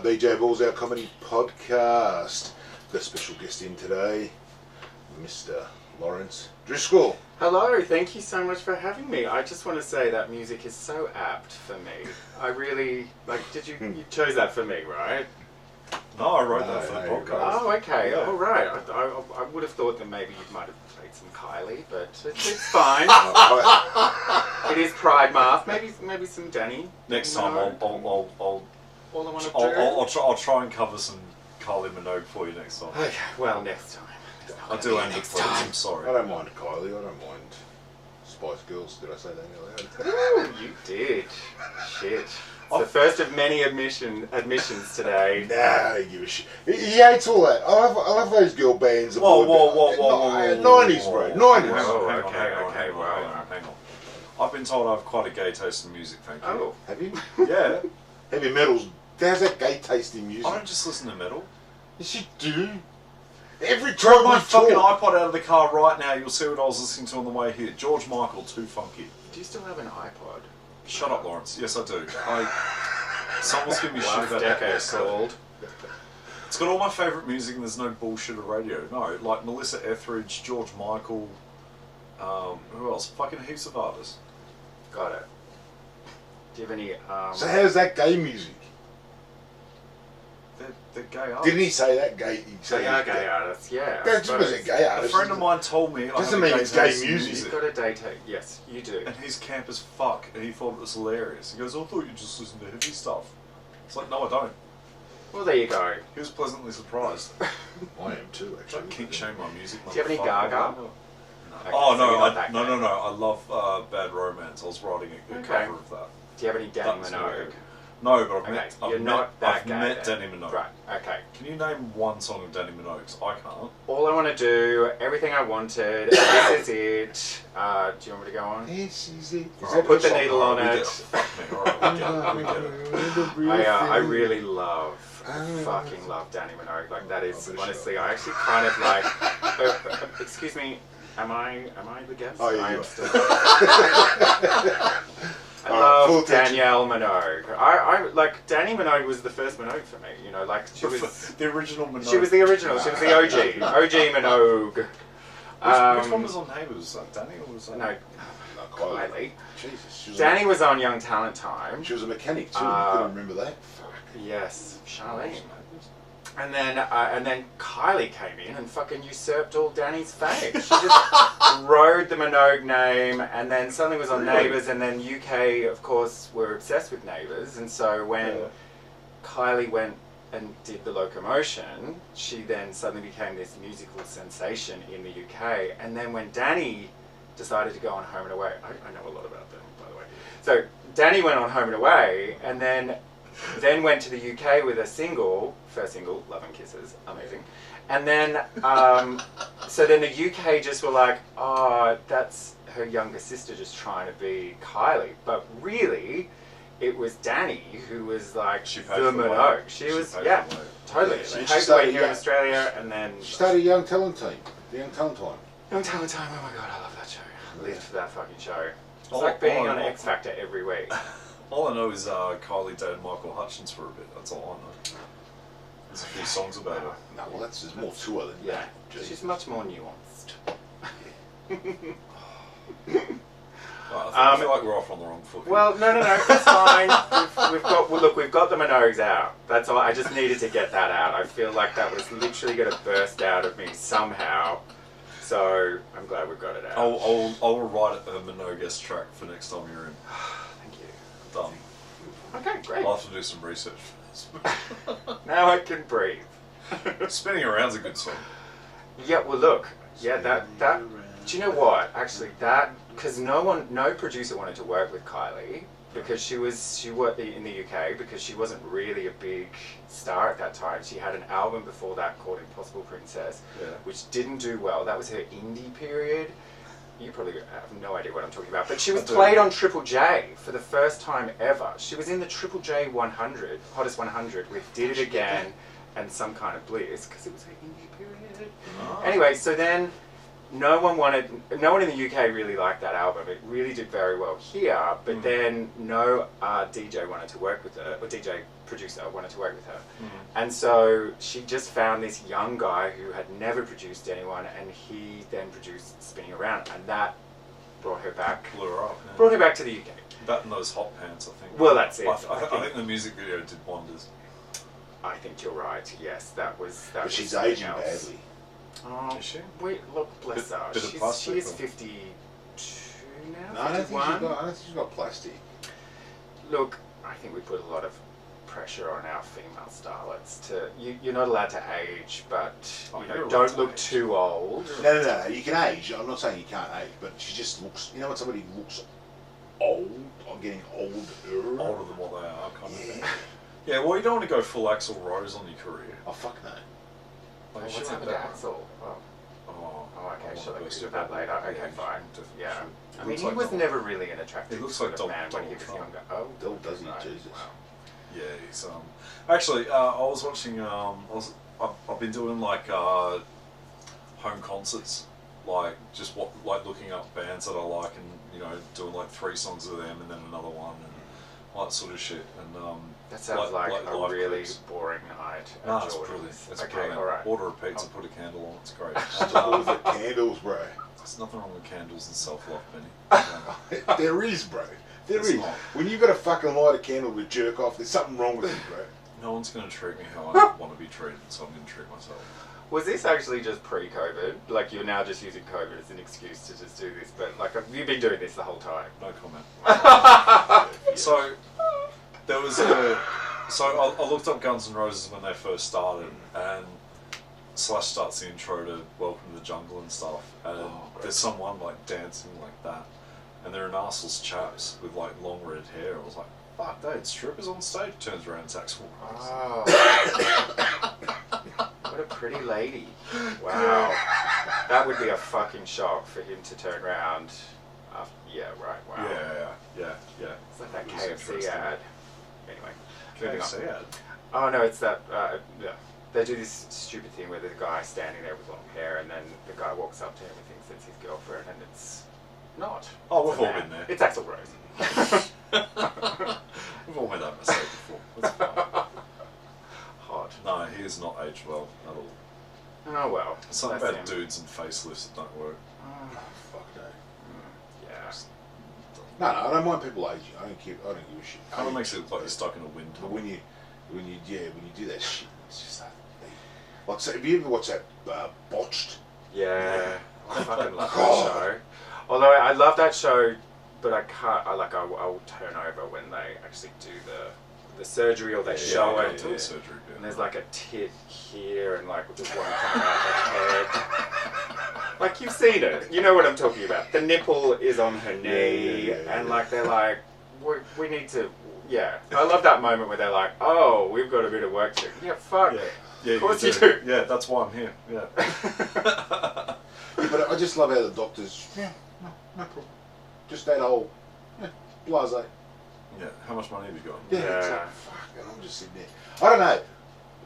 BJ Ballsout Comedy Podcast. Got a special guest in today, Mr. Laurance Driscoll. Hello, thank you so much for having me. I just want to say that music is so apt for me. I really, you chose that for me, right? No, I wrote that for the podcast. Oh, okay, Yeah. all right. I would have thought that maybe you might have played some Kylie, but it's fine. It is Pride Month. Maybe some Danny. Next time I'll All I want to do. I'll try and cover some Kylie Minogue for you next time. Okay, well, next time. I do end it, please. I'm sorry. I don't mind Kylie, I don't mind Spice Girls. Did I say that earlier? Ooh, you did. Shit. It's the first of many admissions today. Nah, I don't give a shit. He hates all that. I love those girl bands. Whoa. 90s, bro. 90s. Oh, Hang okay, on. I've been told I have quite a gay taste in music, thank you. Oh. Have you? Yeah. Heavy metal's... How's that gay taste in music? I don't just listen to metal. Yes, you do. Every Grab time my we fucking talk... iPod out of the car right now, you'll see what I was listening to on the way here. George Michael, Too Funky. Do you still have an iPod? Shut up, Laurance. Yes, I do. Someone's giving me shit Last about that. decade sold. It's got all my favourite music and there's no bullshit of radio. No, like Melissa Etheridge, George Michael, who else? Fucking heaps of artists. Got it. Do you have any... So how's that gay music? They're gay artists. Didn't he say that gay? They are gay artists, yeah. That's because they're gay A artists. friend of mine told me I Doesn't have a mean gay it's gay taste in music. You've got a date. Yes, you do. And he's camp as fuck, and he thought it was hilarious. He goes, I thought you just listened to heavy stuff. It's like, no, I don't. Well, there you go. He was pleasantly surprised. I am too, actually. Don't kink shame my music. Do you have any motherfucker. Gaga? No. Okay, Oh so you're not no, that no, gay. no, no! I love Bad Romance. I was writing a Okay. cover of that. Do you have any Danny That's Minogue? weird. No, but Okay, you're not that gay. I've met Danny Minogue. Right, okay. Can you name one song of Danny Minogue's? I can't. All I want to do, everything I wanted, this is it. Do you want me to go on? This is it. I'll put the needle on We get it. Fuck me. Alright, we get it. I really fucking love Danny Minogue. Like that is honestly, I actually kind of like. Excuse me, am I the guest? Oh, yeah, I you am are. still. I Alright, full love attention. Danielle Minogue. I like Danny Minogue was the first Minogue for me. You know, like she was. The original Minogue. She was the original. She was the OG. OG Minogue. Which one was on Neighbours? Was that Danny or was that? No, Not Kylie. Kylie. Jesus. She was Danny was on Young Talent Time. She was a mechanic too. You couldn't remember that? Fuck. Yes, Charlene. And then Kylie came in and fucking usurped all Danny's fame. She just rode the Minogue name, and then suddenly was on Neighbours, and then UK, of course, were obsessed with Neighbours, and so when Kylie went and did The Locomotion, she then suddenly became this musical sensation in the UK, and then when Danny decided to go on Home and Away, I know a lot about them, by the way. So Danny went on Home and Away, and then went to the UK with a first single, Love and Kisses, amazing. And then, so then the UK just were like, oh, that's her younger sister just trying to be Kylie. But really, it was Danny who was like She the paid for Minogue. it. She She was, paid yeah, for it. totally. Yeah, She so paved she the way started here in young. Australia, and then... She started a Young Talent team. The Young Talent Time. Young Talent Time, oh my god, I love that show. I lived for that fucking show. It's Oh, like being oh, on oh. X Factor every week. All I know is Kylie dated Michael Hutchins for a bit. That's all I know. There's a few songs about her. No, well, there's more to her than Yeah, that. Jesus. she's much more nuanced. I feel like we're off on the wrong foot. Well, no, it's fine. We've got the Minogues out. That's all. I just needed to get that out. I feel like that was literally going to burst out of me somehow. So I'm glad we've got it out. I'll write a Minogue track for next time you're in. Thank you. Done. Okay, great. I'll have to do some research. Now I can breathe. Spinning Around's a good song. Yeah. Well, look. Yeah. That. Do you know what? Actually, because no producer wanted to work with Kylie because she worked in the UK because she wasn't really a big star at that time. She had an album before that called Impossible Princess, which didn't do well. That was her indie period. You probably have no idea what I'm talking about, but she was played on Triple J for the first time ever. She was in the Triple J 100, Hottest 100 with Did It Again and Some Kind of Bliss because it was her indie period. Oh. Anyway, so then no one in the UK really liked that album. It really did very well here, but then no DJ wanted to work with her, or DJ producer wanted to work with her. And so she just found this young guy who had never produced anyone, and he then produced Spinning Around, and that brought her back. Blew her up. Yeah. Brought her back to the UK. That and those hot pants, I think. Well, that's it. I think the music video did wonders. I think you're right. Yes, that was. But was she's something aging else. badly. Oh, Is she? Look, bless her. Bit of plastic, She is or? 52 now. No, I don't think 51. I don't think she's got plastic. Look, I think we put a lot of pressure on our female starlets to. You're not allowed to age, but You're don't allowed look to age. too old. No. You can age. I'm not saying you can't age, but she just looks. You know when somebody looks old or getting older? Older than what they are, kind of thing. Yeah. Yeah, well, you don't want to go full Axl Rose on your career. Oh fuck no. Like, What's shit happened like to that. Axel? Oh. Oh, Okay, I shall I wanna get go to that super- later? Okay, yeah, fine. definitely Yeah. should. I It mean, looks he like was Donald- never really an attractive He looks sort like of man when he was Donald younger. Trump. Oh, Does he? right. Jesus. Wow. Yeah, he's actually I was watching I've been doing like home concerts, like just looking up bands that I like and doing like 3 songs of them and then another one and all that sort of shit and That sounds like a live really clips. boring night at No, it's Jordy's. brilliant. It's Okay, brilliant. all right. Order a pizza, put a candle on. It's great. All And, the candles, bro. there's nothing wrong with candles and self-love, Benny. There is, bro. There It's is. not. When you've got to fucking light a candle to jerk off, there's something wrong with you, bro. No one's going to treat me how I want to be treated, so I'm going to treat myself. Was this actually just pre-COVID? Like you're now just using COVID as an excuse to just do this, but like have you been doing this the whole time? No comment. So there was I looked up Guns N' Roses when they first started, and Slash starts the intro to Welcome to the Jungle and stuff, and there's someone like dancing like that, and they're an arseless chaps with like long red hair. I was like, fuck, they had strippers on stage. Turns around, it's Axl Rose. Oh. What a pretty lady. Wow. That would be a fucking shock for him to turn around after, yeah, right, wow. Yeah. It's like that It was KFC interesting. ad. Anyway. moving on. KFC ad. Oh no, it's that, yeah. They do this stupid thing where there's a guy standing there with long hair and then the guy walks up to him and thinks it's his girlfriend and it's not. Oh, It's we've a all man. been there. It's Axl Rose. We've all made that mistake before. That's fine. Hot. No, he has not aged well at all. Oh well. Something bless about him. dudes and facelifts that don't work. Oh, Fuck no. yeah. No, I don't mind people aging. I don't give a shit. Kind of makes it look like you're stuck in a wind But tunnel. when you do that shit, it's just like so. Have you ever watched that Botched? Yeah. I fucking love that God. show. Although I love that show, but I can't. I'll turn over when they actually do the surgery or they show it. Until the surgery. Yeah. And there's like a tit here and like just one coming out the head. Like you've seen it. You know what I'm talking about. The nipple is on her knee and like they're like, we need to, yeah. I love that moment where they're like, oh, we've got a bit of work to do. Yeah, fuck. Yeah, Of course you do. Yeah, that's why I'm here. Yeah. Yeah, but I just love how the doctors. Yeah, no problem. Just that whole blase. Yeah. How much money have you got? Yeah, Yeah. it's like, fuck, and I'm just sitting there. I don't know.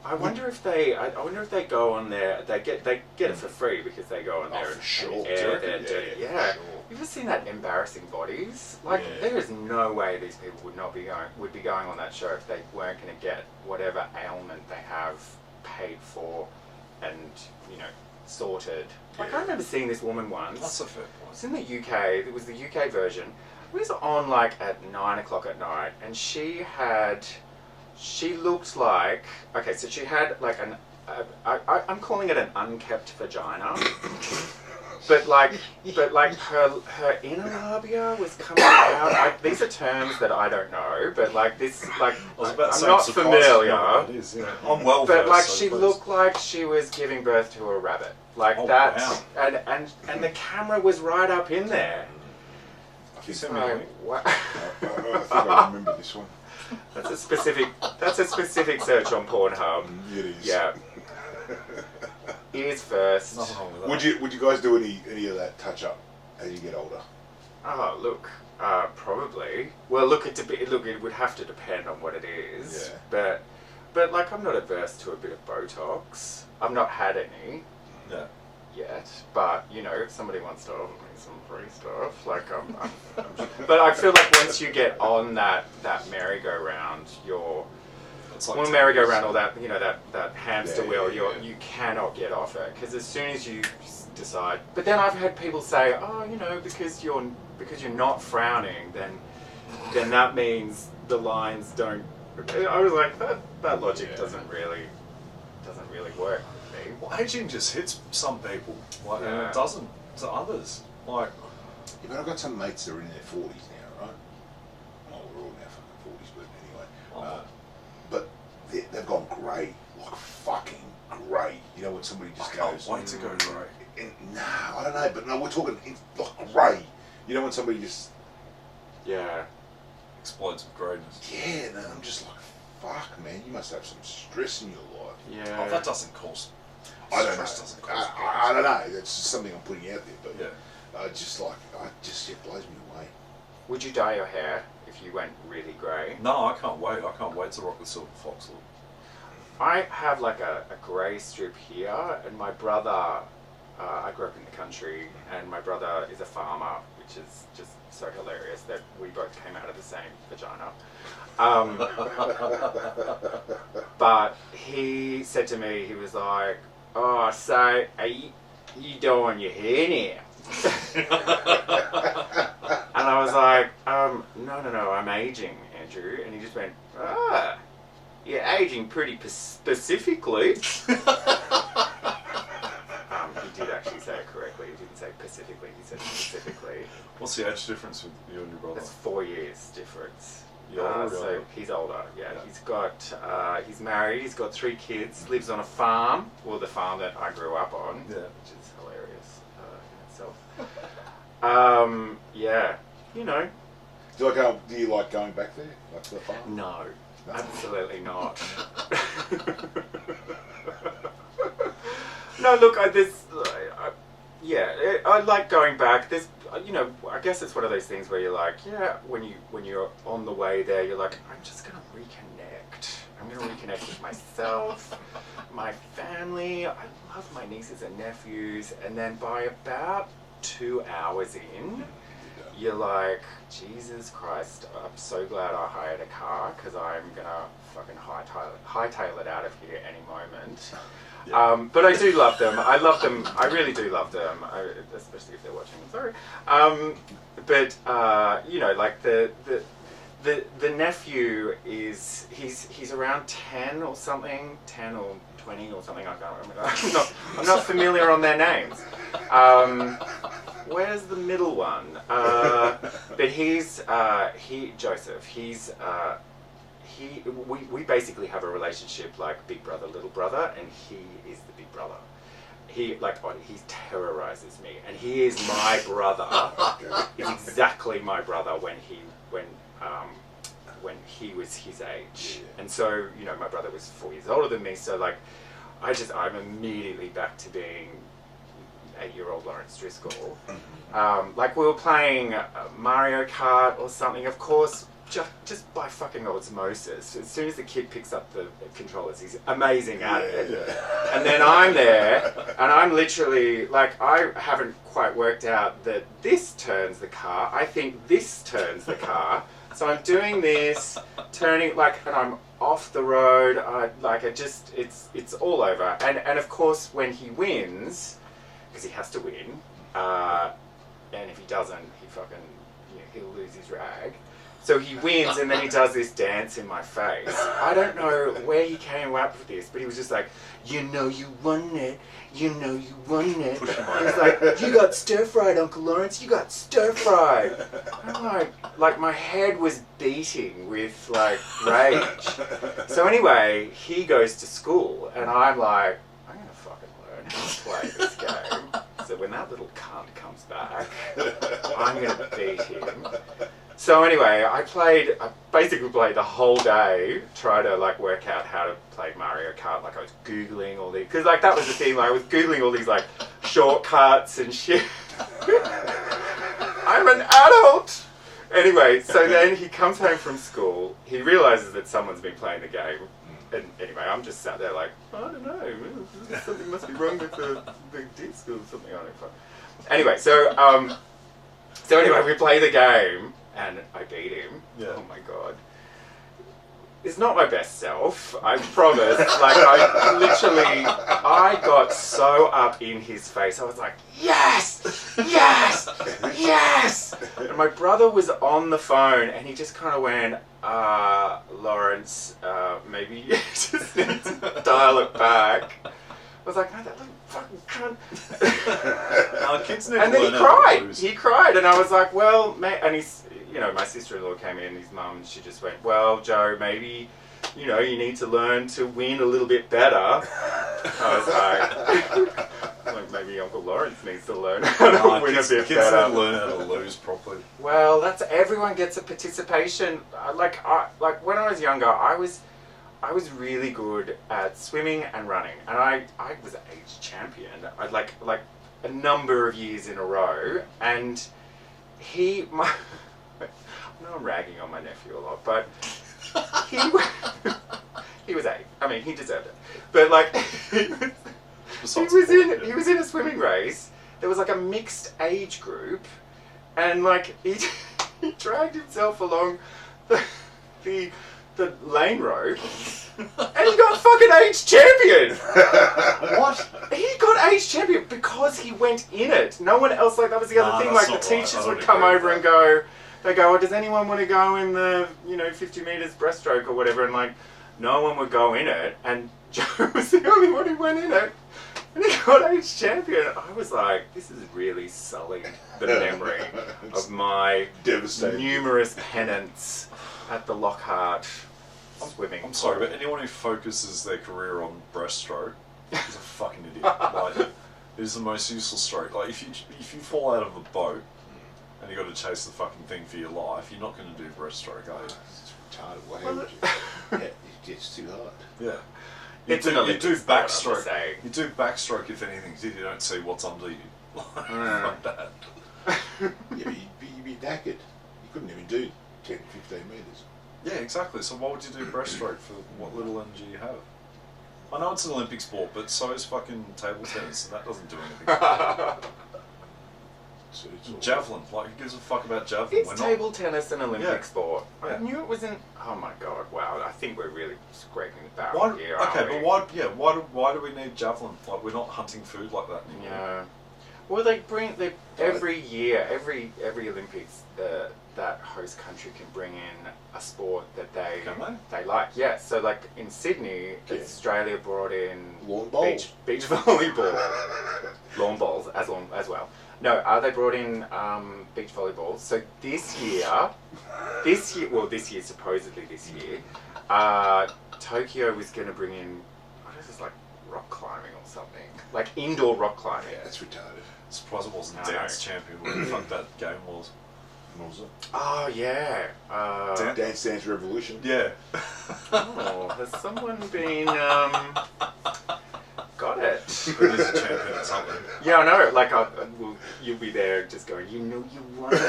I wonder if they go on there. They get it for free because they go on there for and sure. air their Yeah, dirty. for Yeah. sure. You ever seen that embarrassing bodies? Like Yeah. there is no way these people would be going on that show if they weren't going to get whatever ailment they have paid for and sorted. Like I remember seeing this woman once. That's a fair It point. was in the UK. It was the UK version. It was on like at 9 o'clock at night, and she looked like, okay, so she had like I'm calling it an unkept vagina, but like her inner labia was coming out. These are terms that I don't know, but like this, like I was about to I'm say, not I'm surprised you familiar. know what it is, yeah. I'm well But versed, like so she please. looked like she was giving birth to a rabbit, like Oh, that, wow. and the camera was right up in there. I think, Send me a link. What? I think I remember this one. That's a specific search on Pornhub. It is. Yeah. Ears first. Nothing wrong with that. Would you guys do any of that touch up as you get older? Oh, look. Probably. Well, look, it would have to depend on what it is. Yeah. But like, I'm not averse to a bit of Botox. I've not had any Yeah. yet, but if somebody wants to offer me some free stuff, like but I feel like once you get on that merry-go-round, It's like well, 10 merry-go-round, years. all that, you know, that hamster Yeah, wheel, yeah. you cannot get off it, because as soon as you decide. But then I've had people say, oh, you know, because you're not frowning, then that means the lines don't. I was like, that logic Yeah. doesn't really work with me. Well, aging just hits some people, like, and Yeah. it doesn't to others. Like, Yeah, but I've got some mates that are in their 40s now, right? Well, we're all now fucking 40s, but anyway. Oh. But they've gone grey, like fucking grey. You know when somebody I just can't goes. wait to go grey. Nah, I don't know, but no, we're talking like grey. You know when somebody just. Yeah. Explodes with greatness. Yeah, no, I'm just like, fuck, man, you must have some stress in your life. Yeah. Oh, that doesn't cause. I don't stress know. doesn't cause. I don't know. That's just something I'm putting out there, but Yeah. it blows me away. Would you dye your hair if you went really grey? No, I can't wait. I can't wait to rock the silver fox look. I have like a grey strip here, and my brother, I grew up in the country, and my brother is a farmer, which is just so hilarious that we both came out of the same vagina. But he said to me, he was like, oh, so are you doing your hair now? And I was like, no, I'm aging, Andrew. And he just went, ah, you're aging pretty specifically. He did actually say it correctly. He didn't say specifically, he said specifically. What's the age difference with you and your brother? That's 4 years difference. You're older, So older. he's older, yeah. Yeah. He's married, he's got 3 kids, lives on a farm, well, the farm that I grew up on, Yeah. which is hilarious in itself. Yeah, you know, Do you like going back there, like to the farm? no, No? absolutely not. No, look, I like going back. There's, you know, I guess it's one of those things where you're like, yeah, when you're on the way there, you're like, I'm just gonna reconnect. I'm gonna reconnect with myself, my family. I love my nieces and nephews, and then by about 2 hours in, you're like, Jesus Christ, I'm so glad I hired a car, because I'm gonna fucking hightail it out of here any moment. Yeah. But I do love them. I love them. I really do love them, especially if they're watching. I'm sorry. But you know, like the nephew he's around 10 or something, 10 or 20 or something. I can't remember. I'm not familiar on their names. Where's the middle one? But Joseph. We basically have a relationship like big brother, little brother, and he is the big brother. He terrorizes me, and he is my brother. He's exactly my brother when he was his age. Yeah. And so, you know, my brother was 4 years older than me, so like I'm immediately back to being 8-year-old Laurance Driscoll. Like we were playing Mario Kart or something, of course, just by fucking osmosis. As soon as the kid picks up the controllers, he's amazing at it. Yeah. And then I'm there, and I'm literally, like, I haven't quite worked out that this turns the car. I think this turns the car. So I'm doing this, turning, like, and I'm off the road. It's all over. And of course, when he wins, because he has to win, and if he doesn't, he fucking, you know, he'll lose his rag. So he wins, and then he does this dance in my face. I don't know where he came up with this, but he was just like, you know you won it, you know you won it. He was like, you got stir-fried, Uncle Laurance, you got stir-fried. I'm like my head was beating with, like, rage. So anyway, he goes to school, and I'm like, I'm going to fucking learn how to play this game. So when that little cunt comes back, I'm going to beat him. So anyway, I basically played the whole day, trying to like work out how to play Mario Kart. Like I was Googling all these, because like that was the thing, like I was Googling all these like shortcuts and shit. I'm an adult! Anyway, so then he comes home from school, he realizes that someone's been playing the game, and anyway, I'm just sat there like, I don't know, something must be wrong with the disc or something on it. Anyway, so anyway, we play the game, and I beat him. Yeah. Oh my god. is not my best self, I promise. Like, I got so up in his face. I was like, yes, yes, yes. And my brother was on the phone and he just kind of went, Laurance, maybe you just need to dial it back. I was like, no, that little fucking cunt. Our kids need And to then learn how to lose. he cried, and I was like, well, mate, and he's, you know, my sister-in-law came in, his mum, and she just went, well, Joe, maybe, you know, you need to learn to win a little bit better. I was like, maybe Uncle Laurance needs to learn how to win a bit kids better. need to learn how to lose properly. Well, that's, everyone gets a participation. Like when I was younger, I was really good at swimming and running, and I was an age champion. I'd like a number of years in a row, and I know I'm ragging on my nephew a lot, but he was 8. I mean, he deserved it. But like, he was in a swimming race. There was like a mixed age group, and like he dragged himself along the lane road, and he got fucking age champion. What? He got age champion because he went in it. No one else, like, that was the other thing. Like, the teachers would come over and go, oh, does anyone want to go in the, 50 meters breaststroke or whatever? And like, no one would go in it. And Joe was the only one who went in it. And he got age champion. I was like, this is really sullying the memory of my numerous pennants at the Lockhart swimming. I'm sorry, but anyone who focuses their career on breaststroke is a fucking idiot. Like, it is the most useless stroke. Like, if you fall out of a boat and you got to chase the fucking thing for your life, you're not going to do breaststroke, are you? It's retarded. Why would you? Yeah, it's too hard. Yeah. You do backstroke. You do backstroke if anything, if you don't see what's under you. Like that. Yeah, but you'd be knackered. You couldn't even do 10, 15 metres. Yeah, exactly. So why would you do breaststroke for what little energy you have? I know it's an Olympic sport, but so is fucking table tennis, and that doesn't do anything. So it's all Javelin, like, who gives a fuck about javelin? Is table tennis an Olympic sport? I Yeah. knew it was an... Oh my god, wow. I think we're really scraping the barrel Why, here, okay, aren't we? but why do we need javelin? Like, we're not hunting food like that anymore. Yeah. Well, they every year, every Olympics, that host country can bring in a sport that they like. Yeah, so like in Sydney, Australia brought in lawn bowl. beach volleyball, lawn bowls as well. No, they brought in beach volleyball. So this year, supposedly this year, Tokyo was going to bring in, what is this, like rock climbing or something, like indoor rock climbing. Yeah, that's retarded. Surprised it wasn't Dance Champion. What the fuck that game was? What was it? Oh yeah. Dance Dance Revolution. Yeah. Oh, has someone been got it? It is a champion at something. Yeah, I know. Like, you'll be there just going, you won it.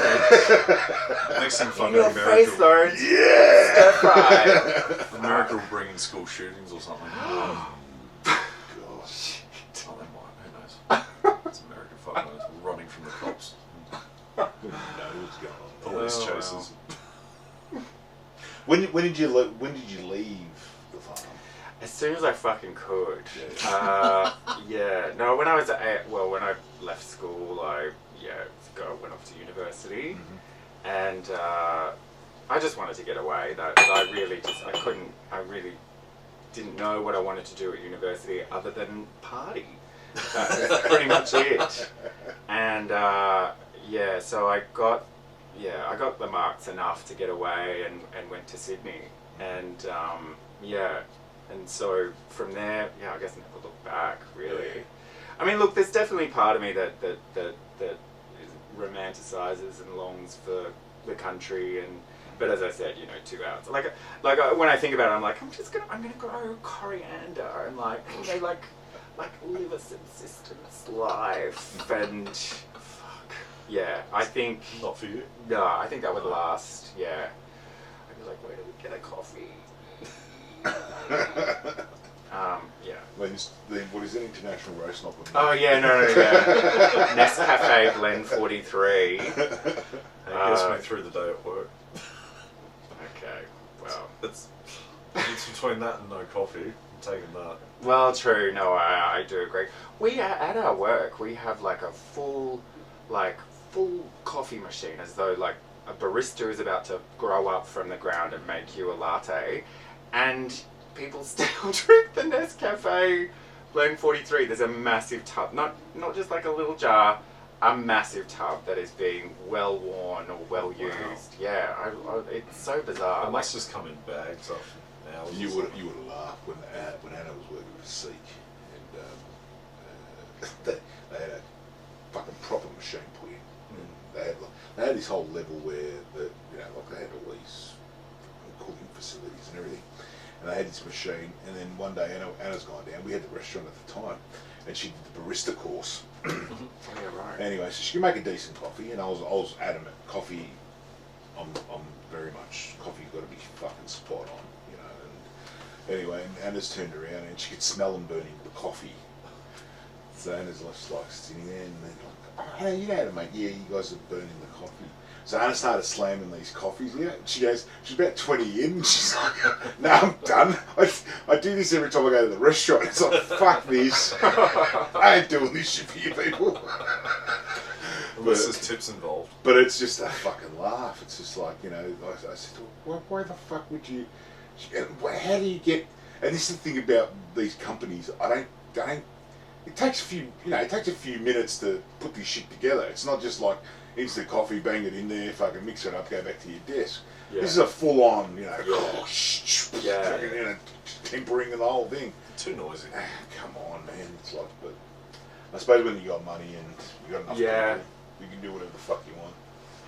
Next thing, In fucking your America. face, Laurance. Yeah! Stir fry. America will bring in school shootings or something. Gosh. Oh, they might. Who knows? It's America. Fuck knows. We're running from the cops. Who knows what's going on? Police Oh, chases. When did you leave the farm? As soon as I fucking could. Yeah. Yeah. No, when I left school, I went off to university, and I just wanted to get away. I really didn't know what I wanted to do at university other than party. That's pretty much it. And so I got the marks enough to get away and went to Sydney, and and so from there, I guess never looked back really. Yeah. I mean, look, there's definitely part of me that romanticizes and longs for the country, but as I said, 2 hours. Like when I think about it, I'm like, I'm gonna grow coriander and like live a subsistence life and fuck. Yeah, I think Not for you. no, I think that would last. Yeah, I'd be like, where do we get a coffee? Yeah. What is it? International Roast Not With Me? Oh yeah, no. Nescafe Blend 43. And it gets me through the day at work. Okay, well, It's It's between that and no coffee. I'm taking that. Well, true. No, I do agree. We at our work we have like a full coffee machine, as though like a barista is about to grow up from the ground and make you a latte, and people still drink the Nescafe Blend 43. There's a massive tub, not just like a little jar, a massive tub that is being well worn or well used. Wow. Yeah, it's so bizarre. It must just come in bags after hours. You would have laughed when Anna was working with Seek, and they had a fucking proper machine put in. And they had this whole level where they had all these cooking facilities and everything, and they had this machine. And then one day Anna's gone down. We had the restaurant at the time, and she did the barista course. Oh, yeah, right. Anyway, so she can make a decent coffee, and I was adamant coffee. I'm very much coffee's got to be fucking spot on, you know. And anyway, and Anna's turned around and she could smell them burning the coffee. So Anna's just like sitting there, and then like, oh, hey, you know how to make? Yeah, you guys are burning the coffee. So Anna started slamming these coffees. Yeah, she goes. She's about 20 in. And she's like, "No, I'm done. I do this every time I go to the restaurant. It's like, fuck this. I ain't doing this shit for you people." Unless there's tips involved. But it's just a fucking laugh. It's just like, you know, I said to her, why the fuck would you? How do you get? And this is the thing about these companies. I don't. It takes a few minutes to put this shit together. It's not just like instant coffee, bang it in there, fucking mix it up, go back to your desk. Yeah. This is a full on, tempering and the whole thing. Too noisy. Come on, man. It's like, but I suppose when you got money and you got enough people, you can do whatever the fuck you want.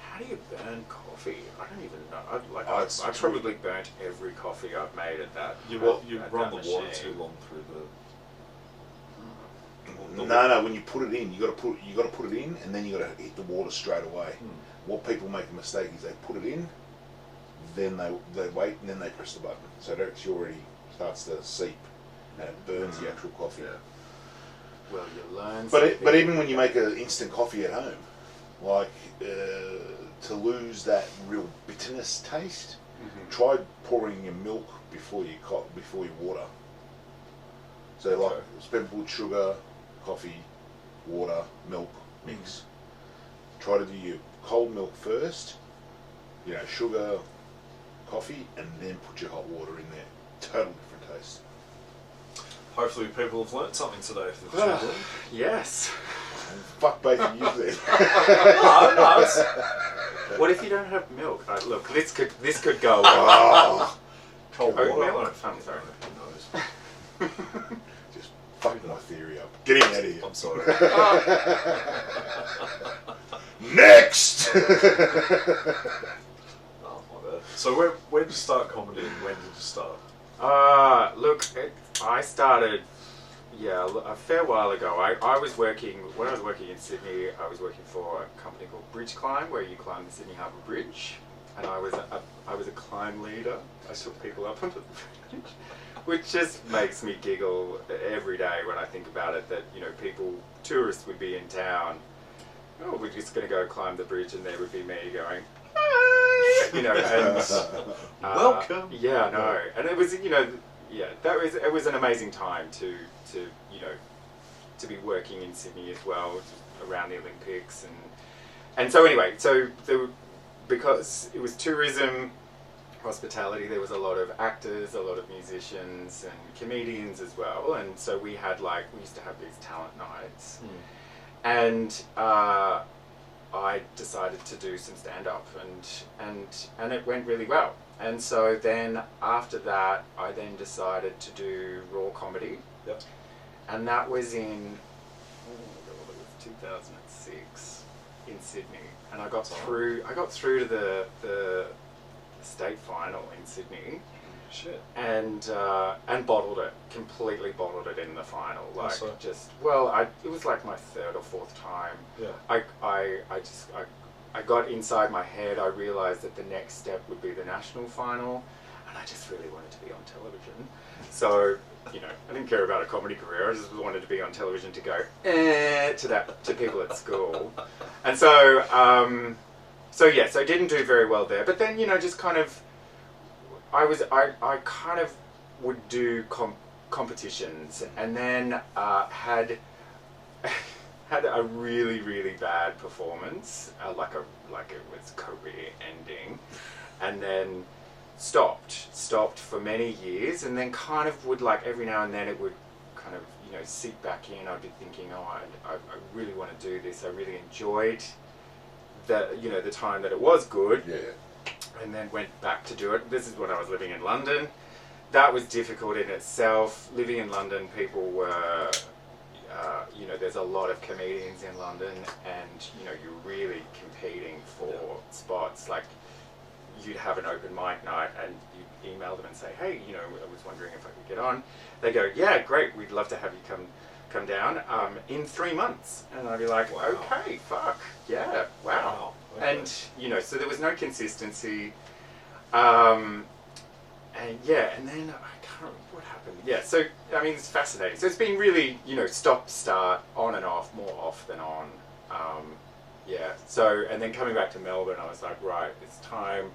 How do you burn coffee? I don't even know. Oh, I probably burnt every coffee I've made at that. You at run that the water machine. too long through the. No. When you put it in, you got to put it in, and then you got to hit the water straight away. What people make a mistake is they put it in, then they wait, and then they press the button, so it actually already starts to seep, and it burns the actual coffee. Yeah. Well, you learn. But even when you make an instant coffee at home, like to lose that real bitterness taste, try pouring your milk before you water. So like spent wood sugar, coffee, water, milk mix. Try to do your cold milk first, sugar, coffee, and then put your hot water in there. Total different taste. Hopefully people have learnt something today for the children. Yes. Fuck both of you then. No. What if you don't have milk? Look, this could go. Cold Oat water. milk? I I'm sorry. Who knows? Just fuck my theory up. Get him out of here. I'm sorry. Next! Oh, my bad. So where did you start comedy and when did you start? Look, I started, a fair while ago. When I was working in Sydney, I was working for a company called Bridge Climb, where you climb the Sydney Harbour Bridge, and I was a climb leader. I took people up onto the bridge, which just makes me giggle every day when I think about it. That tourists would be in town. Oh, we're just going to go climb the bridge, and there would be me going, and Welcome. Yeah, no, and it was it was an amazing time to be working in Sydney as well, around the Olympics, and so anyway, because it was tourism, hospitality, there was a lot of actors, a lot of musicians, and comedians as well, and so we used to have these talent nights. And I decided to do some stand-up, and it went really well. And so then after that, I then decided to do raw comedy. Yep. And that was in 2006 in Sydney. And I got through to the state final in Sydney. Shit. And completely bottled it in the final. So? It was like my third or fourth time. Yeah. I got inside my head. I realised that the next step would be the national final, and I just really wanted to be on television. So I didn't care about a comedy career. I just wanted to be on television to go to people at school, and so I didn't do very well there. But then just kind of. I kind of would do competitions, and then had a really, really bad performance, like it was career ending, and then stopped for many years, and then kind of would, like, every now and then it would kind of, you know, seep back in. I'd be thinking, oh, I really want to do this. I really enjoyed the time that it was good. Yeah. And then went back to do it. This is when I was living in London. That was difficult in itself. Living in London, people were, there's a lot of comedians in London, and, you know, you're really competing for spots. Like, you'd have an open mic night and you'd email them and say, hey, you know, I was wondering if I could get on. They go, yeah, great, we'd love to have you come down in 3 months. And I'd be like, wow. Okay, fuck, yeah, wow. Okay. And, you know, so there was no consistency. And then I can't remember what happened. Yeah, so, I mean, it's fascinating. So it's been really, you know, stop, start, on and off, more off than on. So, and then coming back to Melbourne, I was like, right, it's time.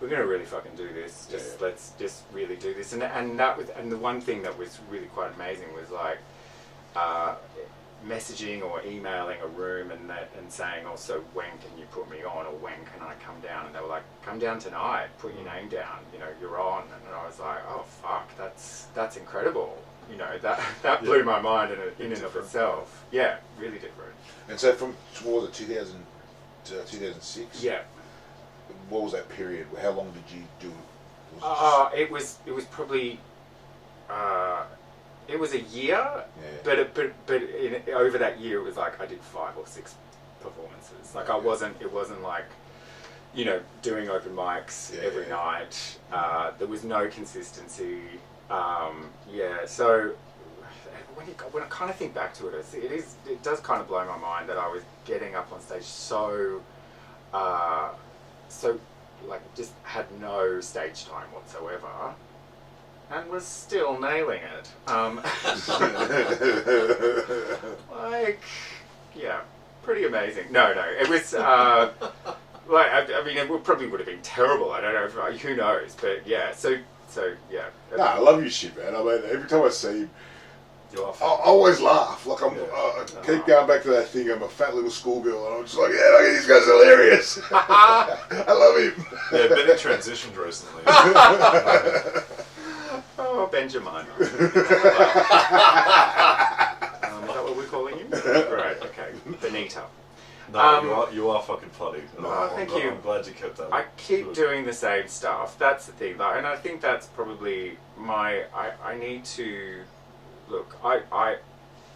We're going to really fucking do this. Let's just really do this. And the one thing that was really quite amazing was, like, messaging or emailing a room and saying, oh, so when can you put me on, or when can I come down? And they were like, come down tonight, put your name down, you know, you're on. And I was like, oh fuck, that's incredible. You know, that blew my mind in and of itself. Yeah, really different. And so from towards the 2006. Yeah. What was that period? How long did you do? It was probably. It was a year, yeah. but over that year it was like I did 5 or 6 performances. Like it wasn't like, you know, doing open mics every night. There was no consistency. So when I kind of think back to it, it does kind of blow my mind that I was getting up on stage so like just had no stage time whatsoever. And was still nailing it. Pretty amazing. No, it was, I mean, it probably would have been terrible. I don't know, who knows, but yeah, so yeah. No, I love your shit, man. I mean, every time I see you, I always laugh. Like, I keep going back to that thing, I'm a fat little schoolgirl, and I'm just like, yeah, look at this guy's hilarious. I love him. Yeah, Benny transitioned recently. Oh, Benjamin. Is that what we're calling you? Right, okay. Benita. No, you are fucking funny. Thank you. I'm glad you kept that. I keep doing the same stuff. That's the thing. And I think that's probably I need to... Look, I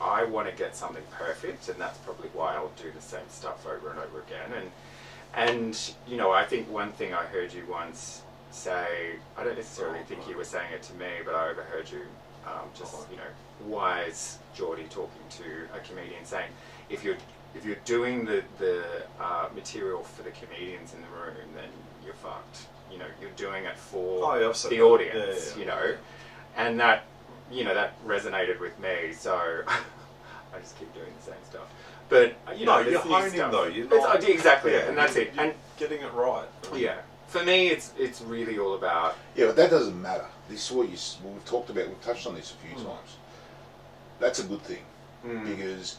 want to get something perfect, and that's probably why I'll do the same stuff over and over again. And you know, I think one thing I heard you once say, I don't necessarily think you were saying it to me, but I overheard you, you know, wise Jordy talking to a comedian saying, if you're doing the material for the comedians in the room, then you're fucked. You know, you're doing it for the audience. You know, and that, you know, that resonated with me. So I just keep doing the same stuff. But you know, you're honing though. Exactly, and that's it. And getting it right. Yeah. For me, it's really all about... Yeah, but that doesn't matter. This is what we've talked about, we've touched on this a few times. That's a good thing. Because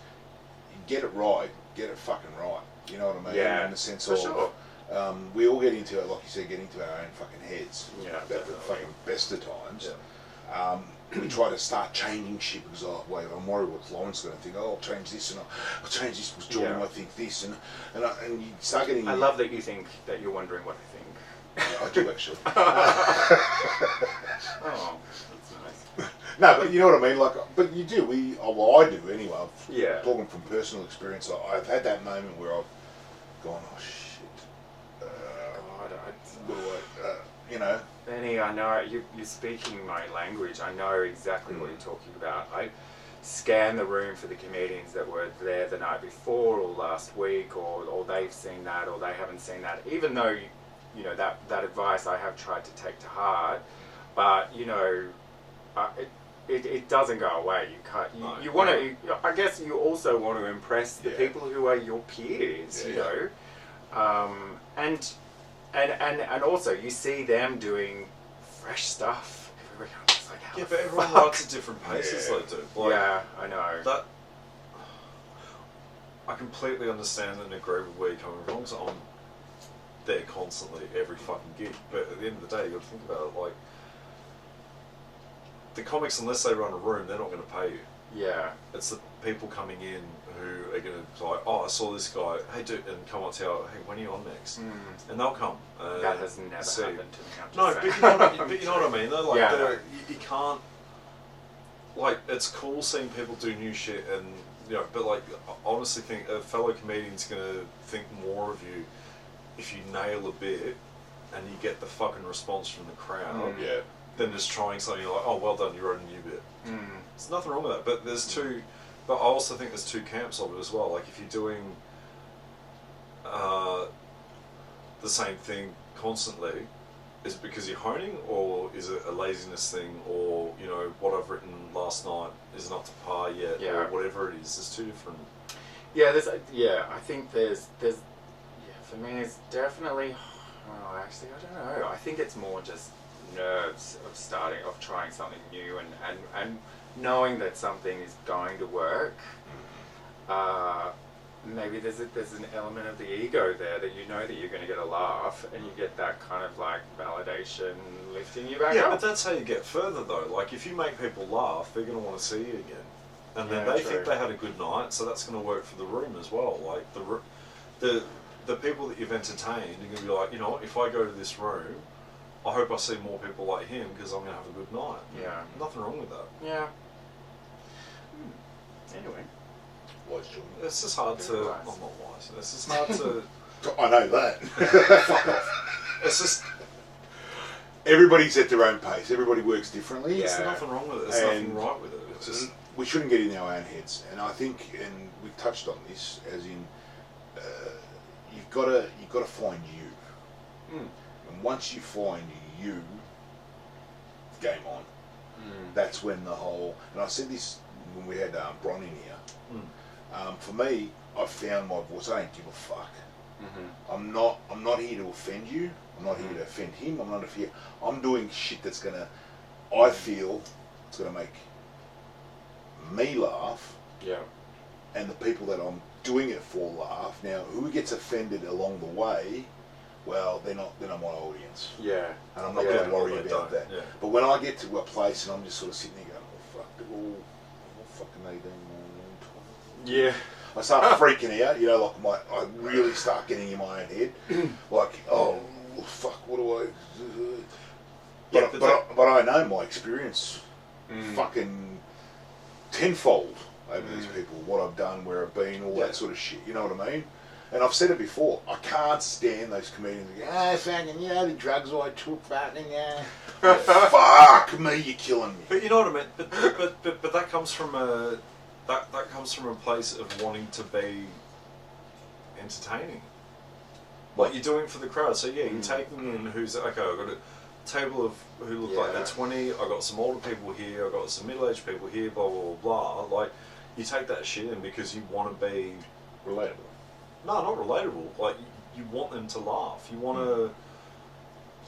you get it right, get it fucking right. You know what I mean? Yeah, in the sense for of, sure. We all get into it, like you said, get into our own fucking heads. Yeah, At the definitely. fucking best of times. Yeah. We try to start changing shit because, wait, I'm worried what Laurance going to think. Oh, I'll change this, and I'll change this because Jordan might think this, and you start getting... I love that you think that you're wondering what I think. I do actually. Oh, that's nice. No, but you know what I mean. Like, but you do. I do anyway. Yeah. Talking from personal experience, I've had that moment where I've gone, oh shit. You know. Benny, I know you're speaking my language. I know exactly what you're talking about. I scan the room for the comedians that were there the night before or last week, or they've seen that or they haven't seen that. Even though, you know, that advice I have tried to take to heart, but you know, it doesn't go away. You can't. You want to. I guess you also want to impress the people who are your peers. You know, and also you see them doing fresh stuff every week. I'm just like, how Yeah, the but everyone fuck? writes at different paces, Yeah. though, dude. Like, Yeah, I know. that. I completely understand and agree with where you're coming from, because I'm there constantly, every fucking gig. But at the end of the day, you got to think about it, like, the comics, unless they run a room, they're not going to pay you. Yeah. It's the people coming in who are going to like, oh, I saw this guy, hey dude, and come up to you, hey, when are you on next? And they'll come. That has never see. happened to me. I'm just No, but saying. you know what I mean. Though, like, Yeah, they're- no. you can't. Like, it's cool seeing people do new shit, and you know, but like, I honestly think a fellow comedian's gonna think more of you if you nail a bit and you get the fucking response from the crowd. Yeah. Than just trying something you're like, oh, well done, you wrote a new bit. Mm. There's nothing wrong with that, but there's two. But I also think there's two camps of it as well. Like, if you're doing the same thing constantly, is it because you're honing, or is it a laziness thing, or you know, what I've written last night isn't up to par yet, Yeah. or whatever it is. There's two different. Yeah, I think there's yeah, for me it's definitely, well, actually I don't know. I think it's more just nerves of trying something new and knowing that something is going to work. Maybe there's an element of the ego there that you know that you're going to get a laugh, and you get that kind of like validation lifting you back Yeah, up. but that's how you get further though. Like, if you make people laugh, they're going to want to see you again, and then Yeah, they true. think they had a good night, so that's going to work for the room as well. Like the people that you've entertained, you're going to be like, you know what, if I go to this room, I hope I see more people like him because I'm going to have a good night. Yeah. Nothing wrong with that. Yeah. Anyway. Wise, Jordan. It's just hard to. Very I'm wise. not wise. It's just hard to. I know that. Fuck off. It's just. Everybody's at their own pace. Everybody works differently. There's Yeah. nothing wrong with it. There's And- nothing right with it. It's just. We shouldn't get in our own heads, and I think, and we've touched on this, as in, you've got to find you, and once you find you, game on. That's when the whole, and I said this when we had Bron in here. For me, I've found my voice. I don't give a fuck. I'm not here to offend you. I'm not here to offend him. I'm not here. I'm doing shit that's gonna, I feel, it's gonna make me laugh, Yeah. and the people that I'm doing it for laugh. Now, who gets offended along the way, well, they're not my audience, Yeah. and I'm not Yeah, going to worry well, they about don't, that. yeah. But when I get to a place and I'm just sort of sitting there going, oh fuck, they're all fucking 18, 19, 20. Yeah. I start freaking out, you know, like I really start getting in my own head, like, oh fuck, what do I? Yeah, But I know my experience, fucking tenfold over these people, what I've done, where I've been, all that sort of shit. You know what I mean? And I've said it before. I can't stand those comedians who go, fucking, you know, the drugs I took, fucking, fuck me, you're killing me. But you know what I mean. But that comes from a that comes from a place of wanting to be entertaining. Like, you're doing it for the crowd. So yeah, you're taking in who's okay. I've got a table of who look like they're 20. I've got some older people here. I've got some middle-aged people here. Blah blah blah blah. Like, you take that shit in because you want to be Relatable. no, not relatable. Like, you want them to laugh. You want to.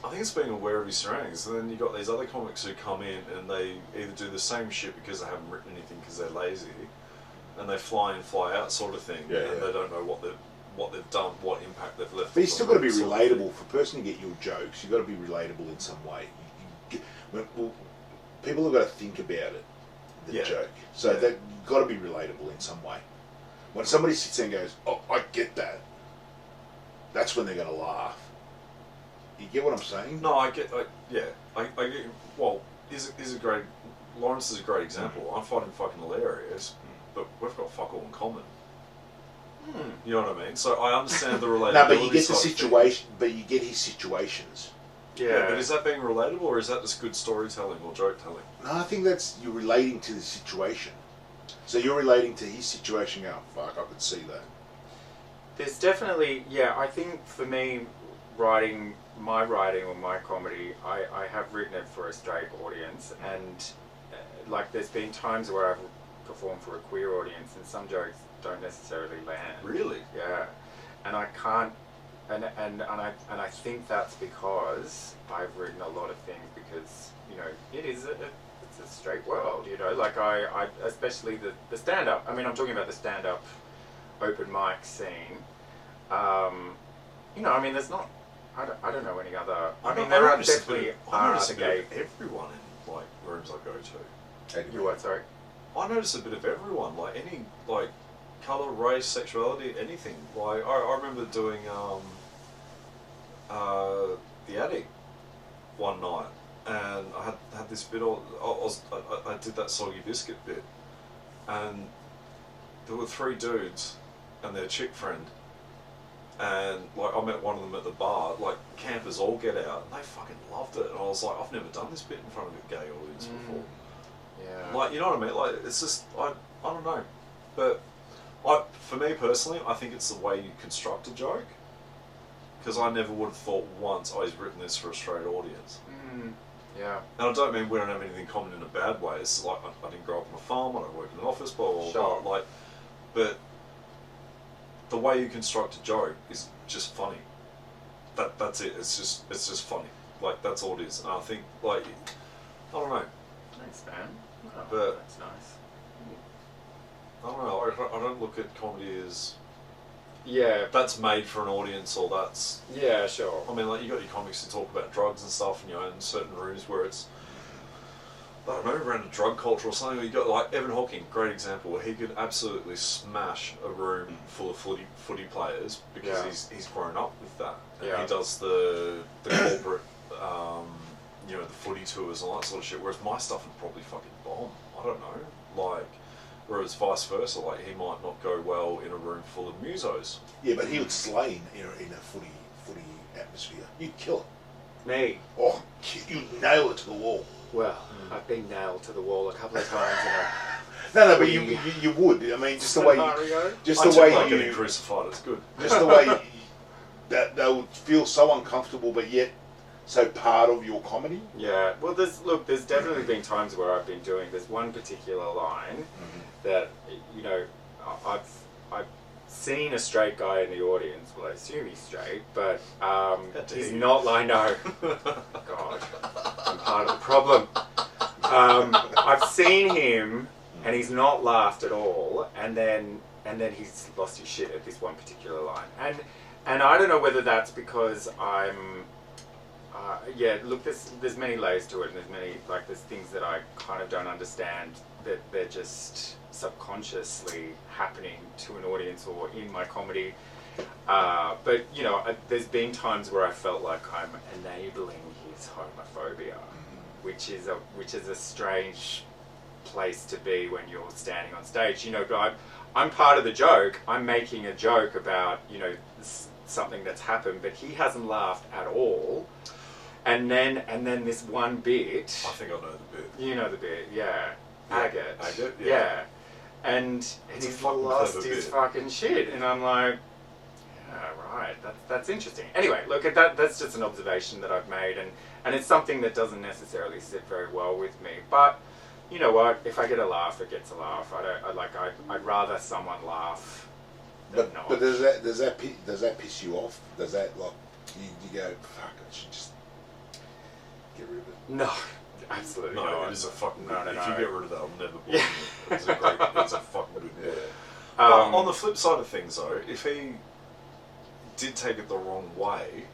I think it's being aware of your surroundings. And then you got these other comics who come in and they either do the same shit because they haven't written anything because they're lazy, and they fly in, fly out sort of thing, Yeah, and yeah. they don't know what they've done, what impact they've left. But you on still the got to be sort of thing. relatable. For a person to get your jokes, you've got to be relatable in some way. People have got to think about it, the Yeah. joke. So Yeah. they've got to be relatable in some way. When somebody sits there and goes, oh, I get that, that's when they're going to laugh. You get what I'm saying? No, I get. Yeah, I get. Well, he's a great. Laurance is a great example. I find him fucking hilarious, but we've got fuck all in common. You know what I mean? So I understand the relatability. No, but you get the side of situation, but you get his situations. things. Yeah, but is that being relatable, or is that just good storytelling or joke telling? No, I think that's, you're relating to the situation. So you're relating to his situation going, fuck, I could see that. There's definitely, yeah, I think for me, writing or my comedy, I have written it for a straight audience, and like there's been times where I've performed for a queer audience and some jokes don't necessarily land. Really? Yeah. And I can't I think that's because I've written a lot of things because it's a straight world, like I especially the stand up. I mean, I'm talking about the stand up open mic scene. I mean, there's not. I don't know any other. I mean, there are definitely other gay. Everyone in like rooms I go to. You what? Sorry. I notice a bit of everyone, like any like colour, race, sexuality, anything. Like I remember doing the Attic one night, and I had this bit. I did that soggy biscuit bit, and there were 3 dudes and their chick friend. And like I met one of them at the bar, like campers all get out, and they fucking loved it. And I was like, I've never done this bit in front of a gay audience before. Yeah. Like, you know what I mean? Like, it's just I don't know, but for me personally, I think it's the way you construct a joke. Because I never would have thought once, he's written this for a straight audience. Yeah. And I don't mean we don't have anything common in a bad way. It's like I didn't grow up on a farm, I don't work in an office, blah blah Sure. blah. Like, but the way you construct a joke is just funny. That's it. It's just funny. Like, that's all it is. And I think, like, I don't know. Thanks, man. Oh, But- that's nice. I don't know. I don't look at comedy as Yeah. that's made for an audience or that's. Yeah. Sure. I mean, like, you got your comics to talk about drugs and stuff, and in certain rooms where it's, I don't know, around a drug culture or something. You got like Evan Hawking, great example, where he could absolutely smash a room full of footy players because Yeah. he's grown up with that. And Yeah. he does the corporate, the footy tours and all that sort of shit. Whereas my stuff would probably fucking bomb. I don't know, like. Whereas vice versa, like he might not go well in a room full of musos. Yeah, but he would slay in a footy atmosphere. You'd kill it. Me. Oh, you'd nail it to the wall. Well, I've been nailed to the wall a couple of times in a No, but you would. I mean, just the way scenario. just I the too way like you getting crucified. It's good. just the way that they would feel so uncomfortable, but yet so part of your comedy. Yeah, well, there's definitely been times where I've been doing. There's one particular line that I've seen a straight guy in the audience. Well, I assume he's straight, but he's not. I know. God, I'm part of the problem. I've seen him, and he's not laughed at all, and then he's lost his shit at this one particular line, and I don't know whether that's because I'm. Look, there's many layers to it, and there's things that I kind of don't understand that they're just subconsciously happening to an audience or in my comedy. But there's been times where I felt like I'm enabling his homophobia, which is a strange place to be when you're standing on stage. But I'm part of the joke. I'm making a joke about something that's happened, but he hasn't laughed at all. And then this one bit. I think I know the bit. You know the bit, yeah. Agate. Agate, yeah. Yeah. And It's a he fucking lost clever his bit. fucking shit, and I'm like, yeah, right. That's interesting. Anyway, look at that. That's just an observation that I've made, and it's something that doesn't necessarily sit very well with me. But you know what? If I get a laugh, it gets a laugh. I'd rather someone laugh than But not. but does that piss you off? Does that like you go, fuck, I should just get rid of it? No, absolutely No, not. it is a fucking No, good no, bit. If no. you get rid of that, I'll never believe Yeah. it. It's a fucking good bit. Yeah. But on the flip side of things, though, if he did take it the wrong way,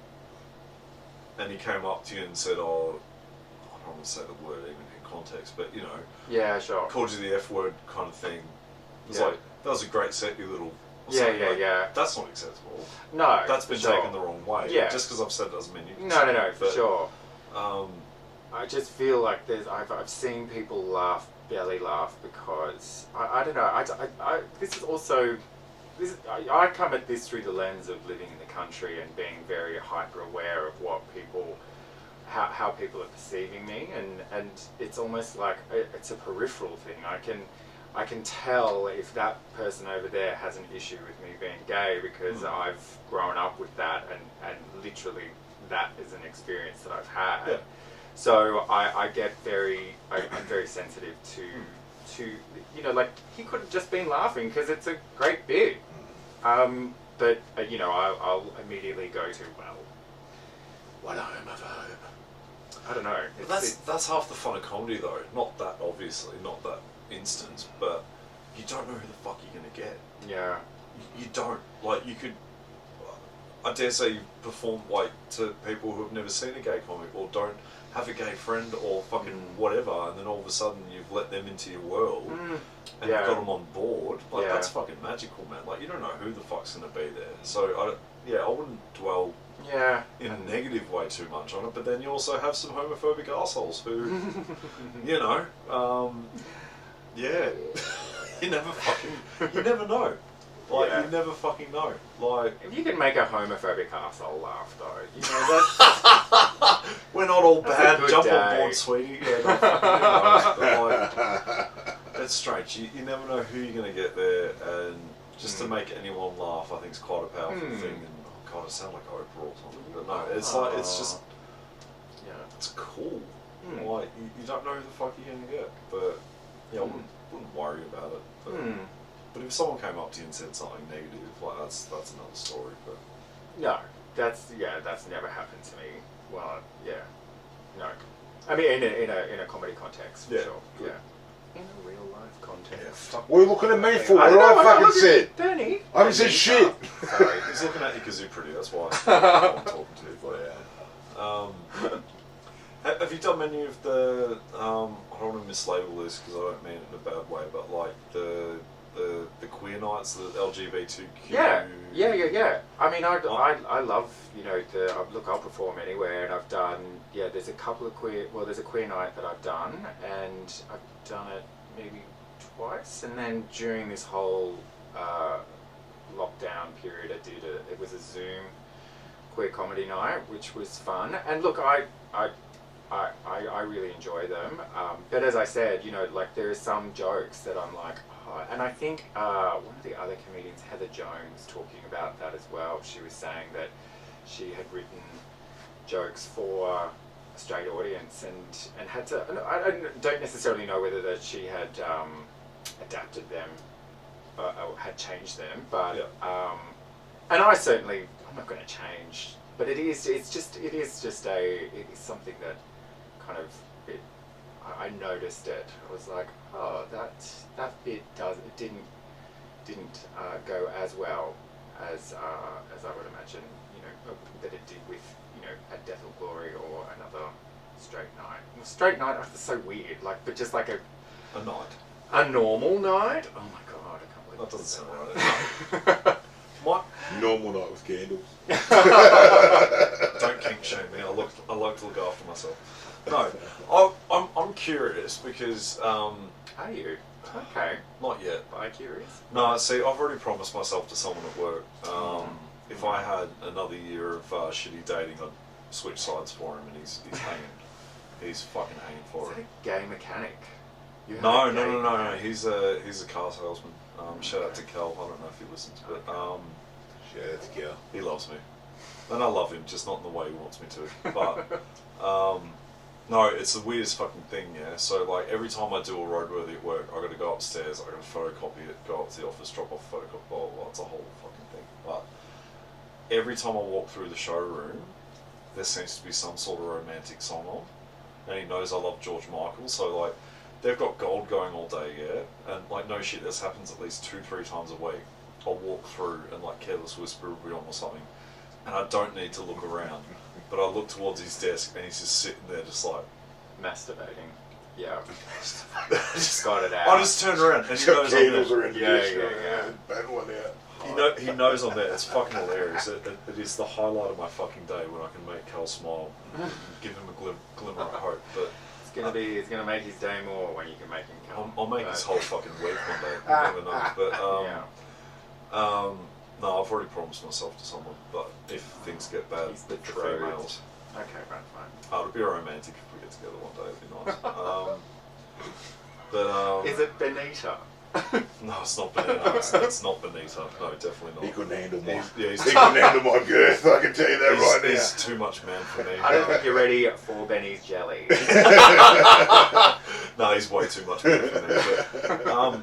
and he came up to you and said, "Oh, I don't want to say the word even in context, but Yeah, sure. called you the F word kind of thing," it's Yeah. like, "That was a great set, you little." or Yeah, something yeah, like, yeah. That's not acceptable. No, That's been sure. taken the wrong way. Yeah. Just because I've said it doesn't mean you can No, say no, no, it, for but, sure. Um, I just feel like I've seen people laugh, belly laugh, because I don't know. This is also I come at this through the lens of living in the country and being very hyper aware of what people, how people are perceiving me, and it's almost like it's a peripheral thing. I can tell if that person over there has an issue with me being gay because I've grown up with that, and literally that is an experience that I've had. Yeah. So I'm very sensitive to like he could have just been laughing because it's a great bit. but you know, I'll immediately go to, well, what homophobe? I don't know. That's half the fun of comedy, though. Not that, obviously, not that instant, but you don't know who the fuck you're gonna get. Yeah. You don't. Like, you could, I dare say, you perform like to people who have never seen a gay comic or don't have a gay friend or fucking whatever, and then all of a sudden you've let them into your world and you've got them on board. Like, that's fucking magical, man. Like, you don't know who the fuck's gonna be there. So I wouldn't dwell in a negative way too much on it, but then you also have some homophobic assholes who, you know, you never know. Like, you never fucking know. Like, if you can make a homophobic arsehole laugh, though, you know, that's... we're not all that's bad. Jump day. on board, sweetie. Yeah, no, fucking, but like, that's strange. You never know who you're going to get there, and just to make anyone laugh, I think is quite a powerful thing. And oh god, it sounds like Oprah or something. But no, it's like, it's just, it's cool. Like, you don't know who the fuck you're going to get, but I wouldn't worry about it. But if someone came up to you and said something negative, like, that's another story. But no, that's never happened to me. Well, no. I mean, in a comedy context, for sure. Good. Yeah. In a real life context. What are you looking at me for? I What don't did know, I fucking said? Danny. I haven't said shit. Sorry. he's looking at you because you're pretty. That's why I'm talking to you. But, have you done many of the? I don't want to mislabel this because I don't mean it in a bad way, but like the queer nights, the LGBTQ. Yeah. I mean, I love, you know, I'll perform anywhere, and I've done, there's a couple of there's a queer night that I've done, and I've done it maybe twice, and then during this whole lockdown period, it was a Zoom queer comedy night, which was fun, and look, I really enjoy them, but as I said, you know, like, there are some jokes that I'm like, and I think one of the other comedians, Heather Jones, was talking about that as well. She was saying that she had written jokes for a straight audience and had to. I don't necessarily know whether that she had adapted them or had changed them, but and I certainly, I'm not going to change. But it is something that kind of I noticed it. I was like, oh, that bit didn't go as well as I would imagine, you know, that it did with, you know, A Death or Glory or another straight night. Well, straight night, that's so weird. Like, but just like a night, a normal night. Oh my god, I can't believe that doesn't sound right. What? Normal night with candles. Don't kink shame me. I like to look after myself. No, I'm curious because Are you? Okay. not yet. Am curious? No, see, I've already promised myself to someone at work. If I had another year of shitty dating, I'd switch sides for him, and he's hanging. He's fucking hanging for Is it. that a gay mechanic? No. He's a car salesman. Shout out to Cal. I don't know if he listens, but Shout out to Cal. he loves me, and I love him, just not in the way he wants me to. But no, it's the weirdest fucking thing, yeah. So like every time I do a roadworthy at work, I got to go upstairs, I got to photocopy it, go up to the office, drop off a photocopy, blah, blah, blah. It's a whole fucking thing. But every time I walk through the showroom, there seems to be some sort of romantic song on, and he knows I love George Michael, so like they've got gold going all day, yeah. And like no shit, this happens at least 2-3 times a week. I'll walk through and like Careless Whisper will be on or something, and I don't need to look around. But I look towards his desk and he's just sitting there just like... Masturbating. Yeah. Just got it out. I just turned around and he knows I'm there. Yeah. Bang one out. He knows I'm there. It's fucking hilarious. It is the highlight of my fucking day when I can make Cal smile and give him a glimmer of hope. But It's gonna make his day more when you can make him come. I'll make his whole fucking week one day. You never know. But no, I've already promised myself to someone, but if things get bad He's with the betrothed. females, Okay, fine. it'll be romantic if we get together one day. It'd be nice. But Is it Benita? no, it's not Benita. It's not Benita. No, definitely not. He couldn't handle my. He's He couldn't handle my girth. I can tell you that right now. He's too much man for me. I don't think you're ready for Benny's jelly. No, he's way too much man for me. But,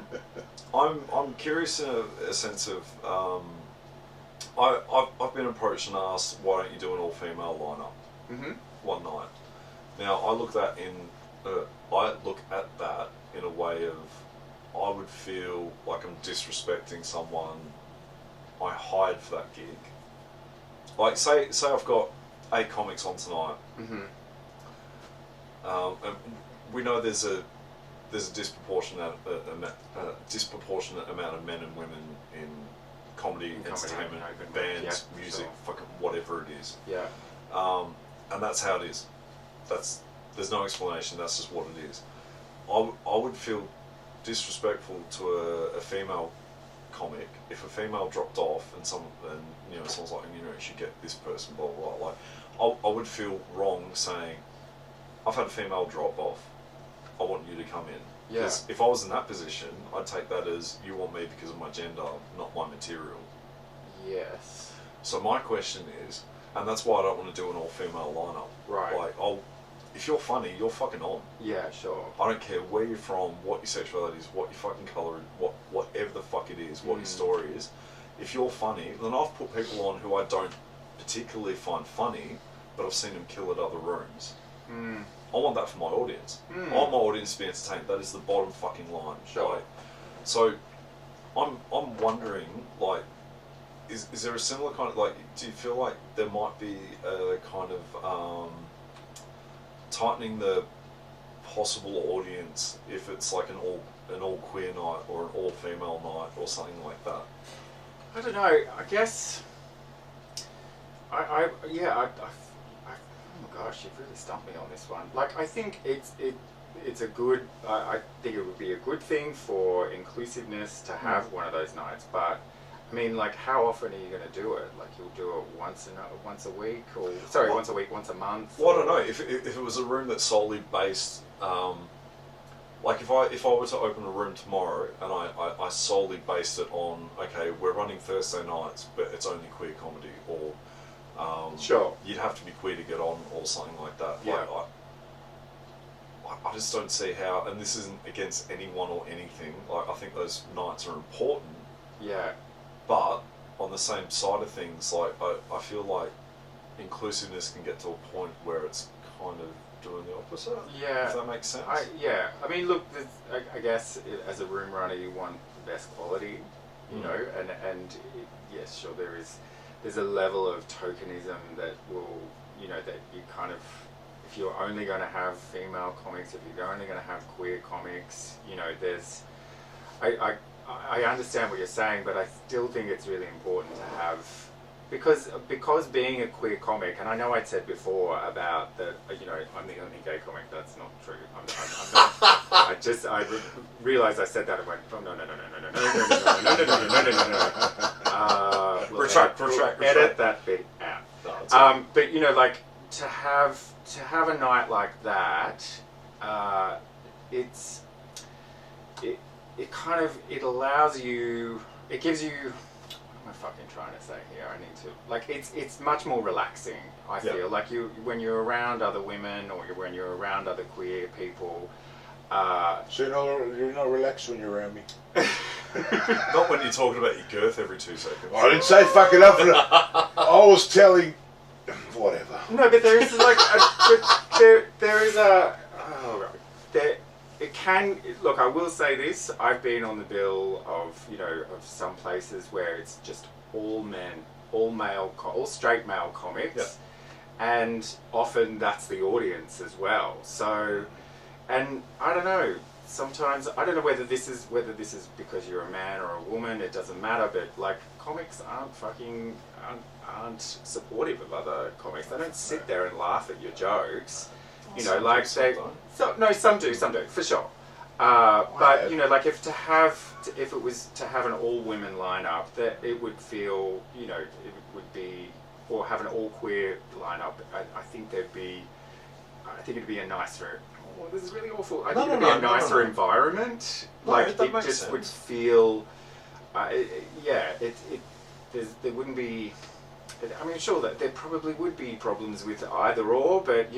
I'm curious in a sense of I've been approached and asked, why don't you do an all-female lineup one night? Now I look at that in a way of, I would feel like I'm disrespecting someone I hired for that gig. Like say I've got 8 comics on tonight. And we know there's a disproportionate amount of men and women in comedy, entertainment, bands, music, fucking whatever it is. Yeah. And that's how it is. There's no explanation. That's just what it is. I would feel disrespectful to a female comic if a female dropped off and someone's like, you should get this person, blah blah blah. Like, I would feel wrong saying, I've had a female drop off, I want you to come in. Yeah. If I was in that position, I'd take that as, you want me because of my gender, not my material. Yes. So my question is, and that's why I don't want to do an all-female lineup. Right. Like, if you're funny, you're fucking on. Yeah, sure. I don't care where you're from, what your sexuality is, what your fucking colour is, whatever the fuck it is, what your story is. If you're funny, then I've put people on who I don't particularly find funny, but I've seen them kill at other rooms. I want that for my audience. I want my audience to be entertained. That is the bottom fucking line. Sure. Like, so, I'm wondering, like, is there a similar kind of, like, do you feel like there might be a kind of tightening the possible audience if it's like an all queer night or an all female night or something like that? I don't know. I guess. Oh my gosh, you've really stumped me on this one. Like, I think it's a good. I think it would be a good thing for inclusiveness to have one of those nights. But I mean, like, how often are you going to do it? Like, you'll do it once a week, or once a week, once a month. Well, I don't know. If it was a room that's solely based, like if I were to open a room tomorrow and I solely based it on, okay, we're running Thursday nights, but it's only queer comedy, or sure, you'd have to be queer to get on, or something like that. Yeah. Like, I just don't see how, and this isn't against anyone or anything. Like, I think those nights are important. Yeah. But on the same side of things, like I feel like inclusiveness can get to a point where it's kind of doing the opposite. Yeah. If that makes sense. I mean, look, I guess as a room runner, you want the best quality, you know, and yes, sure, there's a level of tokenism that will, that you kind of, if you're only going to have female comics, if you're only going to have queer comics, there's, I understand what you're saying, but I still think it's really important to have, because being a queer comic, and I know I'd said before about that, I'm the only gay comic. That's not true. I'm not. I realized I said that and went, oh, no. Retract. Edit that bit out. No, but like to have a night like that, it allows you, it gives you, what am I fucking trying to say here? I need to, like, it's much more relaxing, I feel. Like, when you're around other women, or when you're around other queer people. So you're not relaxed when you're around me? Not when you're talking about your girth every 2 seconds. I didn't say fucking up for that. I was telling, whatever. No, but there is like, there is a, it can, look, I will say this, I've been on the bill of, of some places where it's just all men, all male, all straight male comics, and often that's the audience as well. So, and I don't know, sometimes, I don't know whether this is because you're a man or a woman, it doesn't matter, but like, comics aren't supportive of other comics. They don't sit there and laugh at your jokes. Like some do, for sure. But like if it was to have an all women lineup, that it would feel, it would be, or have an all queer lineup. I think it'd be a nicer. Oh, this is really awful. I think it'd be a nicer environment. Like it just sense. would feel. There wouldn't be. I mean, sure that there probably would be problems with either or, but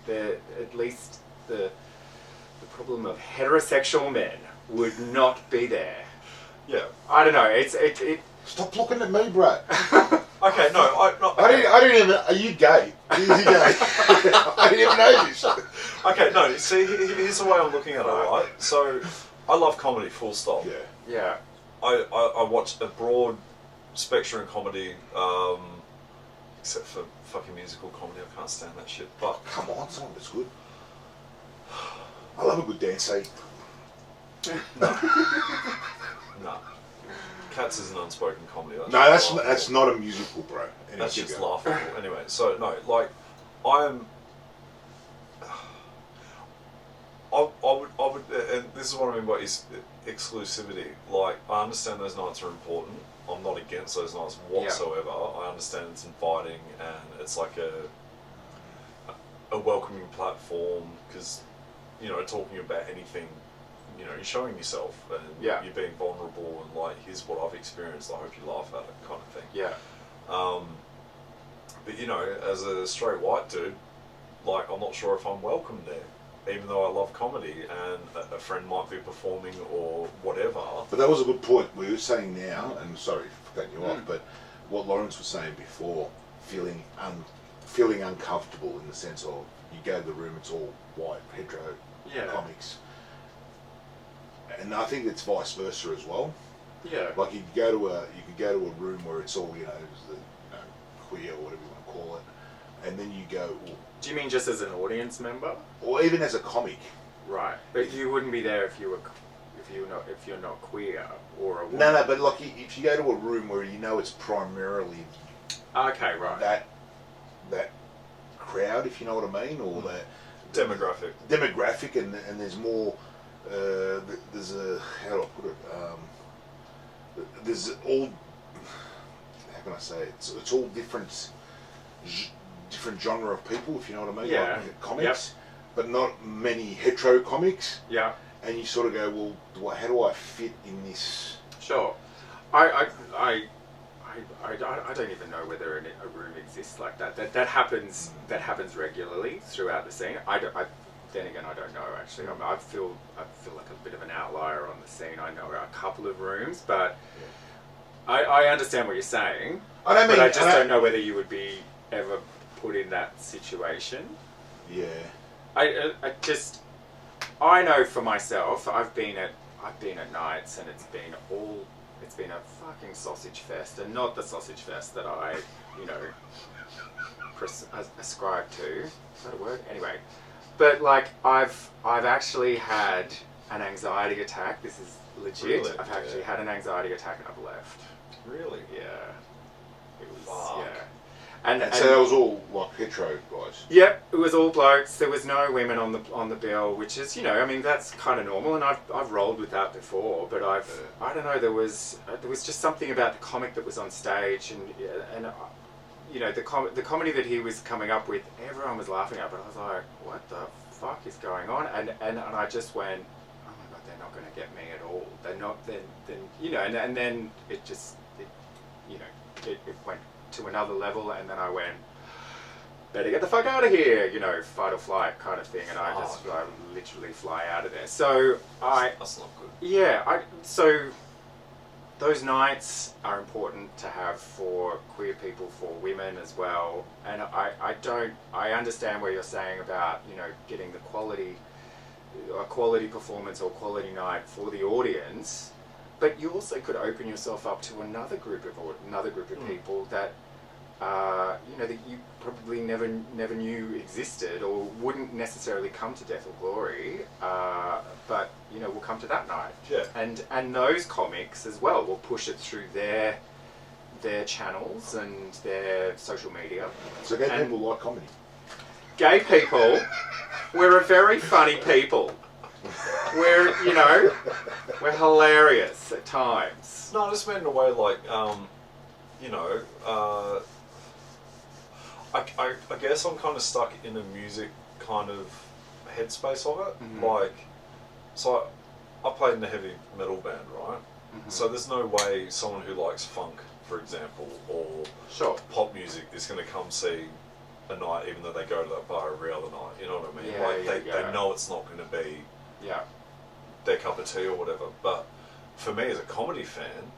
at least the problem of heterosexual men would not be there. Yeah. I don't know. Stop looking at me, bro. Okay, no, I didn't even. Are you gay? Are you gay? I didn't even know this. Okay, no. See, here's the way I'm looking at it. Right. So, I love comedy. Full stop. Yeah. Yeah. I watch a broad spectrum of comedy, except for fucking musical comedy. I can't stand that shit. But Come on, some of it's good. I love a good dance scene. no. Cats is an unspoken comedy. No, that's not a musical, bro. Anyway, That's keep just going. laughable. Anyway, so no, like I would, and this is what I mean by exclusivity. Like, I understand those nights are important. I'm not against those nights whatsoever. I understand it's inviting and it's like a welcoming platform because, you know, talking about anything, you know, you're showing yourself and you're being vulnerable and like, here's what I've experienced. I hope you laugh at it, kind of thing. Yeah. But you know, as a straight white dude, like, I'm not sure if I'm welcome there, even though I love comedy and a friend might be performing or whatever. But that was a good point. We were saying now, and sorry for cutting you off, but what Laurance was saying before, feeling uncomfortable in the sense of you go to the room, it's all white hetero comics, and I think it's vice versa as well. Yeah. Like you could go to a room where it's all queer or whatever you want to call it, and then you go. Do you mean just as an audience member, or even as a comic? Right, but you wouldn't be there if you're not queer or a woman. No, but like if you go to a room where you know it's primarily Okay, right. that crowd, if you know what I mean, or that demographic, and there's more. There's a how do I put it? There's all. How can I say it? It's all different genre of people, if you know what I mean. Yeah. Like comics, but not many hetero comics. Yeah. And you sort of go, well, how do I fit in this? Sure. I don't even know whether a room exists like that. That happens regularly throughout the scene. Then again, I don't know actually. I feel like a bit of an outlier on the scene. I know a couple of rooms, but I understand what you're saying. But I just don't know whether you would be ever put in that situation. Yeah. I know for myself, I've been at nights and it's been a fucking sausage fest, and not the sausage fest that I, ascribe to. Is that a word? Anyway, but like I've actually had an anxiety attack. This is legit. Really? I've actually had an anxiety attack and I've left. Really? Yeah. It was Fuck. yeah. And so that was all like hetero guys. Yep, it was all blokes. There was no women on the bill, which is, I mean, that's kind of normal, and I've rolled with that before. But I don't know. There was just something about the comic that was on stage, and the comedy that he was coming up with, everyone was laughing at. But I was like, what the fuck is going on? And I just went, oh my god, they're not going to get me at all. They're not. Then and then it went to another level, and then I went, better get the fuck out of here, fight or flight kind of thing, and I literally fly out of there. So that's not good. Yeah, so those nights are important to have for queer people, for women as well, and I understand what you're saying about getting the quality performance or quality night for the audience. But you also could open yourself up to another group of people that that you probably never knew existed or wouldn't necessarily come to Death or Glory, but will come to that night. Yeah. And those comics as well will push it through their channels and their social media. So gay people like comedy. Gay people, we're a very funny people. We're hilarious at times. No, I just meant in a way like, I guess I'm kind of stuck in the music kind of headspace of it. Mm-hmm. Like, so I played in a heavy metal band, right? Mm-hmm. So there's no way someone who likes funk, for example, or pop music is going to come see a night, even though they go to that bar every other night. You know what I mean? Yeah, they know it's not going to be their cup of tea or whatever. But for me as a comedy fan,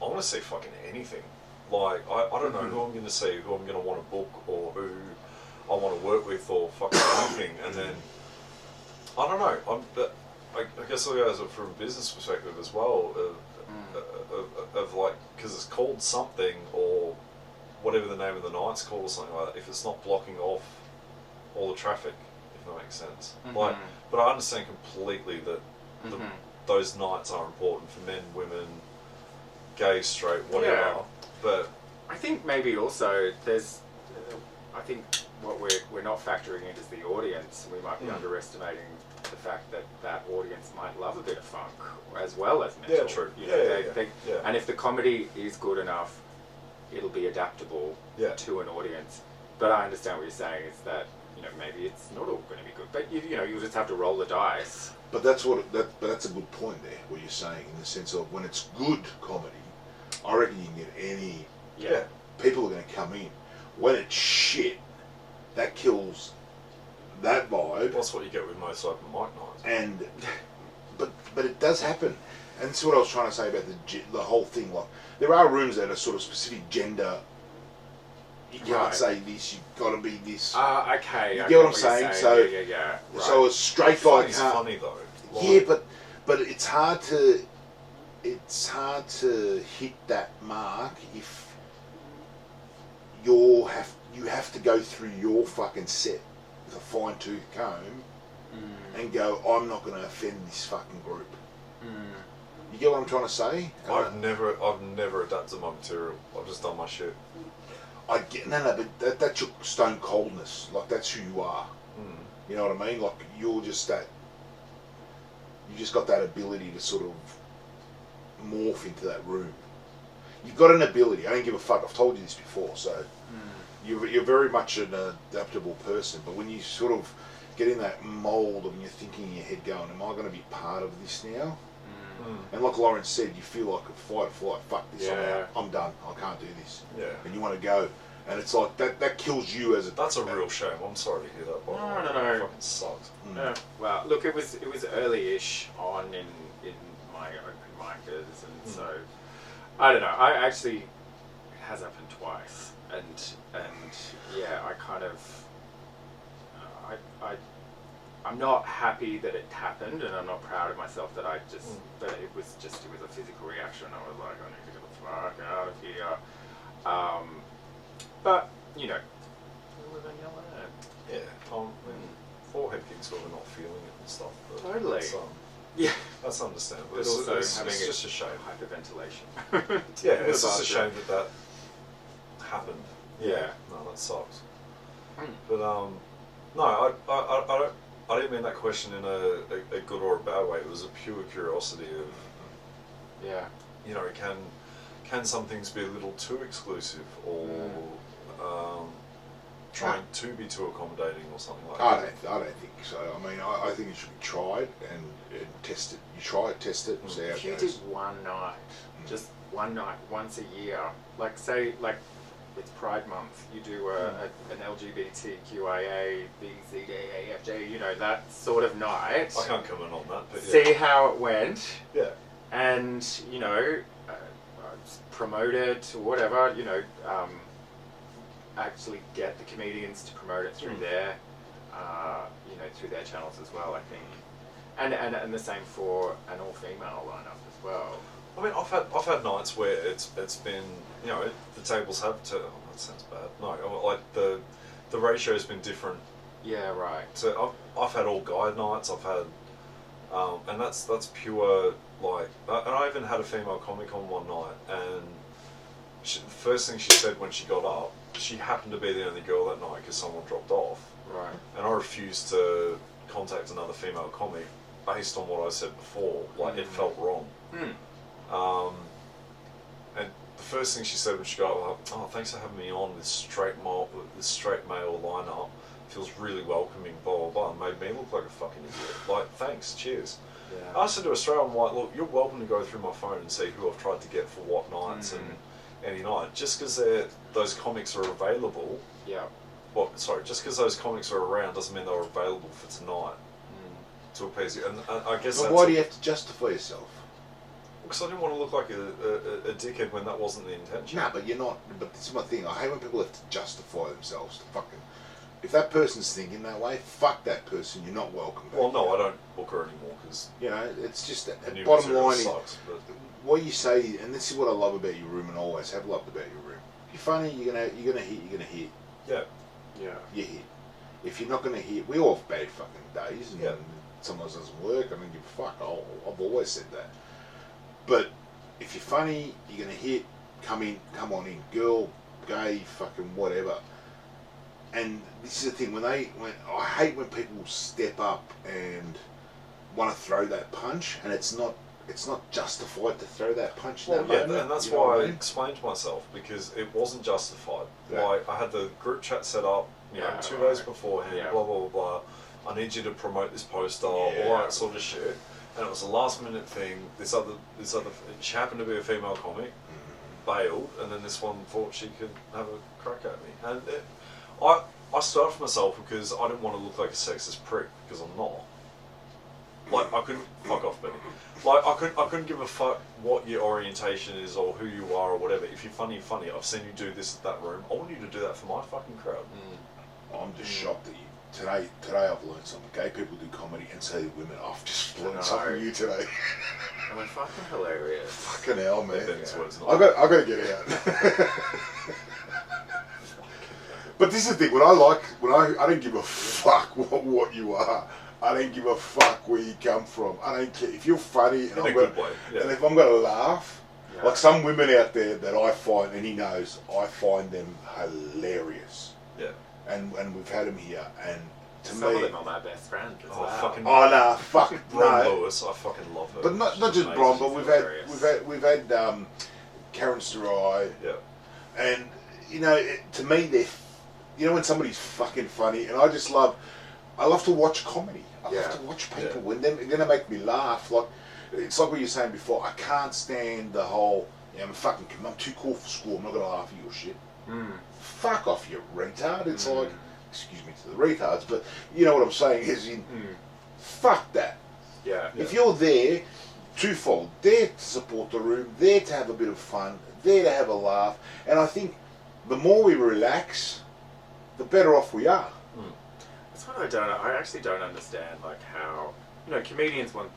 I want to see fucking anything. Like, I don't know who I'm going to see, who I'm going to want to book, or who I want to work with, or fucking anything. And then, I don't know. I guess I'll go as from a business perspective as well, of like, because it's called something, or whatever the name of the night's called, or something like that, if it's not blocking off all the traffic, if that makes sense. Like, but I understand completely that those nights are important for men, women, gay, straight, whatever. Yeah. But I think maybe also there's, I think what we're not factoring in is the audience. We might be underestimating the fact that that audience might love a bit of funk as well as metal. Yeah, true. You know, Yeah. And if the comedy is good enough, it'll be adaptable to an audience. But I understand what you're saying is that, you know, maybe it's not all going to be good. But you know, you'll just have to roll the dice. But that's what. But that's a good point there. What you're saying in the sense of when it's good comedy, I reckon you can get any. Yeah. People are going to come in. When it's shit, that kills that vibe. that's what you get with most open mic nights. And but it does happen. And that's what I was trying to say about the whole thing. Like there are rooms that are sort of specific gender. You can't say this. You've got to be this. Okay. You get what I'm saying? So yeah. Right. So a straight guy It's can't. funny though. Like, Yeah, but it's hard to hit that mark if you have to go through your fucking set with a fine tooth comb and go, I'm not going to offend this fucking group. You get what I'm trying to say? I've never adapted my material. I've just done my shit. I get but that's your stone coldness. Like that's who you are. You know what I mean? Like you're just that. You just got that ability to sort of morph into that room. You've got an ability. I don't give a fuck. I've told you this before. So you're very much an adaptable person. But when you sort of get in that mold and you're thinking in your head going, am I going to be part of this now? And like Laurance said, you feel like a fight or flight. Fuck this. I'm done. I can't do this. Yeah. And you want to go. And it's like that kills you as a. That's a real shame. I'm sorry to hear that. No. It fucking sucks. Well, look, it was early-ish on in my open micers, and so I don't know. I actually it has happened twice, and yeah, I kind of I'm not happy that it happened, and I'm not proud of myself that I just that it was a physical reaction. I was like, I need to get the fuck out of here. But you know, we live and you learn. Yeah. Forehead gigs where we're not feeling it and stuff. But Totally. Yeah. That's understandable. But It's also it's having just a shame. hyperventilation. Yeah, it's just a shame that happened. Yeah. No, that sucks. But no, I didn't mean that question in a good or a bad way. It was a pure curiosity of, Yeah. you know, can some things be a little too exclusive or trying to be too accommodating or something like that? I don't think so. I mean, I think it should be tried and tested. You try it, test it, and see how If it you goes. did one night, just one night, once a year, like say, like it's Pride Month, you do an LGBTQIA, BZDAFJ, you know, that sort of night. I can't comment on that, but See how it went. Yeah. And, you know, promote it or whatever, you know, actually get the comedians to promote it through their, you know, through their channels as well, I think. And the same for an all-female lineup as well. I mean, I've had nights where it's been, you know, the tables have to. Oh, that sounds bad. No, like the ratio's been different. Yeah, right. So I've had all guy nights. I've had, and that's pure like. And I even had a female comic on one night, and the first thing she said when she got up, she happened to be the only girl that night because someone dropped off. Right. And I refused to contact another female comic based on what I said before. Like it felt wrong. And the first thing she said when she got up, oh, thanks for having me on this straight male lineup. Feels really welcoming, blah, blah, blah. And made me look like a fucking idiot. Like, thanks, cheers. Yeah. I said to Australia, I'm like, look, you're welcome to go through my phone and see who I've tried to get for what nights and any night. Just because those comics are available. Yeah. Well, sorry, just because those comics are around doesn't mean they're available for tonight to appease you. And I guess But that's why do you have to justify yourself? Because I didn't want to look like a dickhead when that wasn't the intention. Nah, but you're not. But this is my thing. I hate when people have to justify themselves. To fucking, if that person's thinking that way, fuck that person. You're not welcome. Well, no, I don't book her anymore because You know, it's just the new bottom material line is sucks. But what you say, and this is what I love about your room, and always have loved about your room. If you're funny, you're gonna hit. yeah, You hit. If you're not gonna hit, we all have bad fucking days, and Yeah. sometimes it doesn't work. I don't give a fuck. I've always said that. But if you're funny, you're gonna hit. Come on in, girl, gay, fucking whatever. And this is the thing when I hate when people step up and want to throw that punch, and it's not justified to throw that punch. well, in that yeah, moment, and that's you know why what I I mean? explained to myself because it wasn't justified. Yeah. Like I had the group chat set up, you know, Yeah, 2 right. days beforehand. Yeah. Blah blah blah blah. I need you to promote this poster, Yeah. all that sort of shit. And it was a last minute thing. This other, she happened to be a female comic, bailed, and then this one thought she could have a crack at me. And I stood up for myself because I didn't want to look like a sexist prick because I'm not. Like I couldn't fuck off, Benny. Like I couldn't give a fuck what your orientation is or who you are or whatever. If you're funny, you're funny. I've seen you do this at that room. I want you to do that for my fucking crowd. I'm just shocked that you. Today I've learned something. Gay people do comedy, and so do women. I've just learned something from you today. And we're fucking hilarious. Fucking hell, man. Ben's words, not I got to get out. But this is the thing. When I don't give a fuck what you are. I don't give a fuck where you come from. I don't care if you're funny and in a good way. Yeah. and if I'm gonna laugh. Yeah. Like some women out there that I find, and he knows, I find them hilarious. Yeah. And we've had him here, and to Some of me, them are my best friends as Oh, well. fucking- oh no, fuck Ron no. Lewis, I fucking love her. But not She's just amazing. Bron, but Hilarious. we've had Karen Sarai, Yeah. and you know, to me, when somebody's fucking funny, and I love to watch comedy. I love to watch people when they're gonna make me laugh. Like it's like what you were saying before. I can't stand the whole. I'm too cool for school. I'm not gonna laugh at your shit. Fuck off, you retard. It's like, excuse me to the retards, but you know what I'm saying is fuck that. Yeah. If you're there, twofold, there to support the room, there to have a bit of fun, there to have a laugh, and I think the more we relax, the better off we are. That's what I actually don't understand, like how, comedians want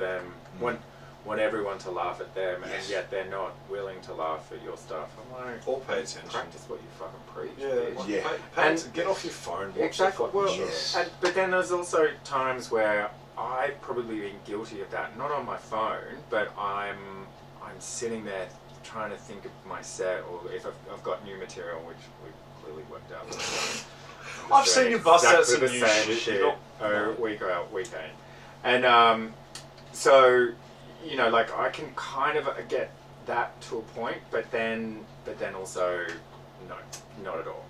want everyone to laugh at them, Yes. and yet they're not willing to laugh at your stuff. I'm like, Or pay attention. practice what you fucking preach. Yeah. bitch. Like, Yeah. pay And- attention. Get off your phone. Watch Exactly. the fucking Well, show. Yes. but then there's also times where I've probably been guilty of that. Not on my phone, but I'm sitting there trying to think of my set, or if I've got new material, which we've clearly worked out. I've seen you bust out exactly some the new same shit. shit. You're not- Week out, weekend, and so like I can kind of get that to a point, but then also no, not at all.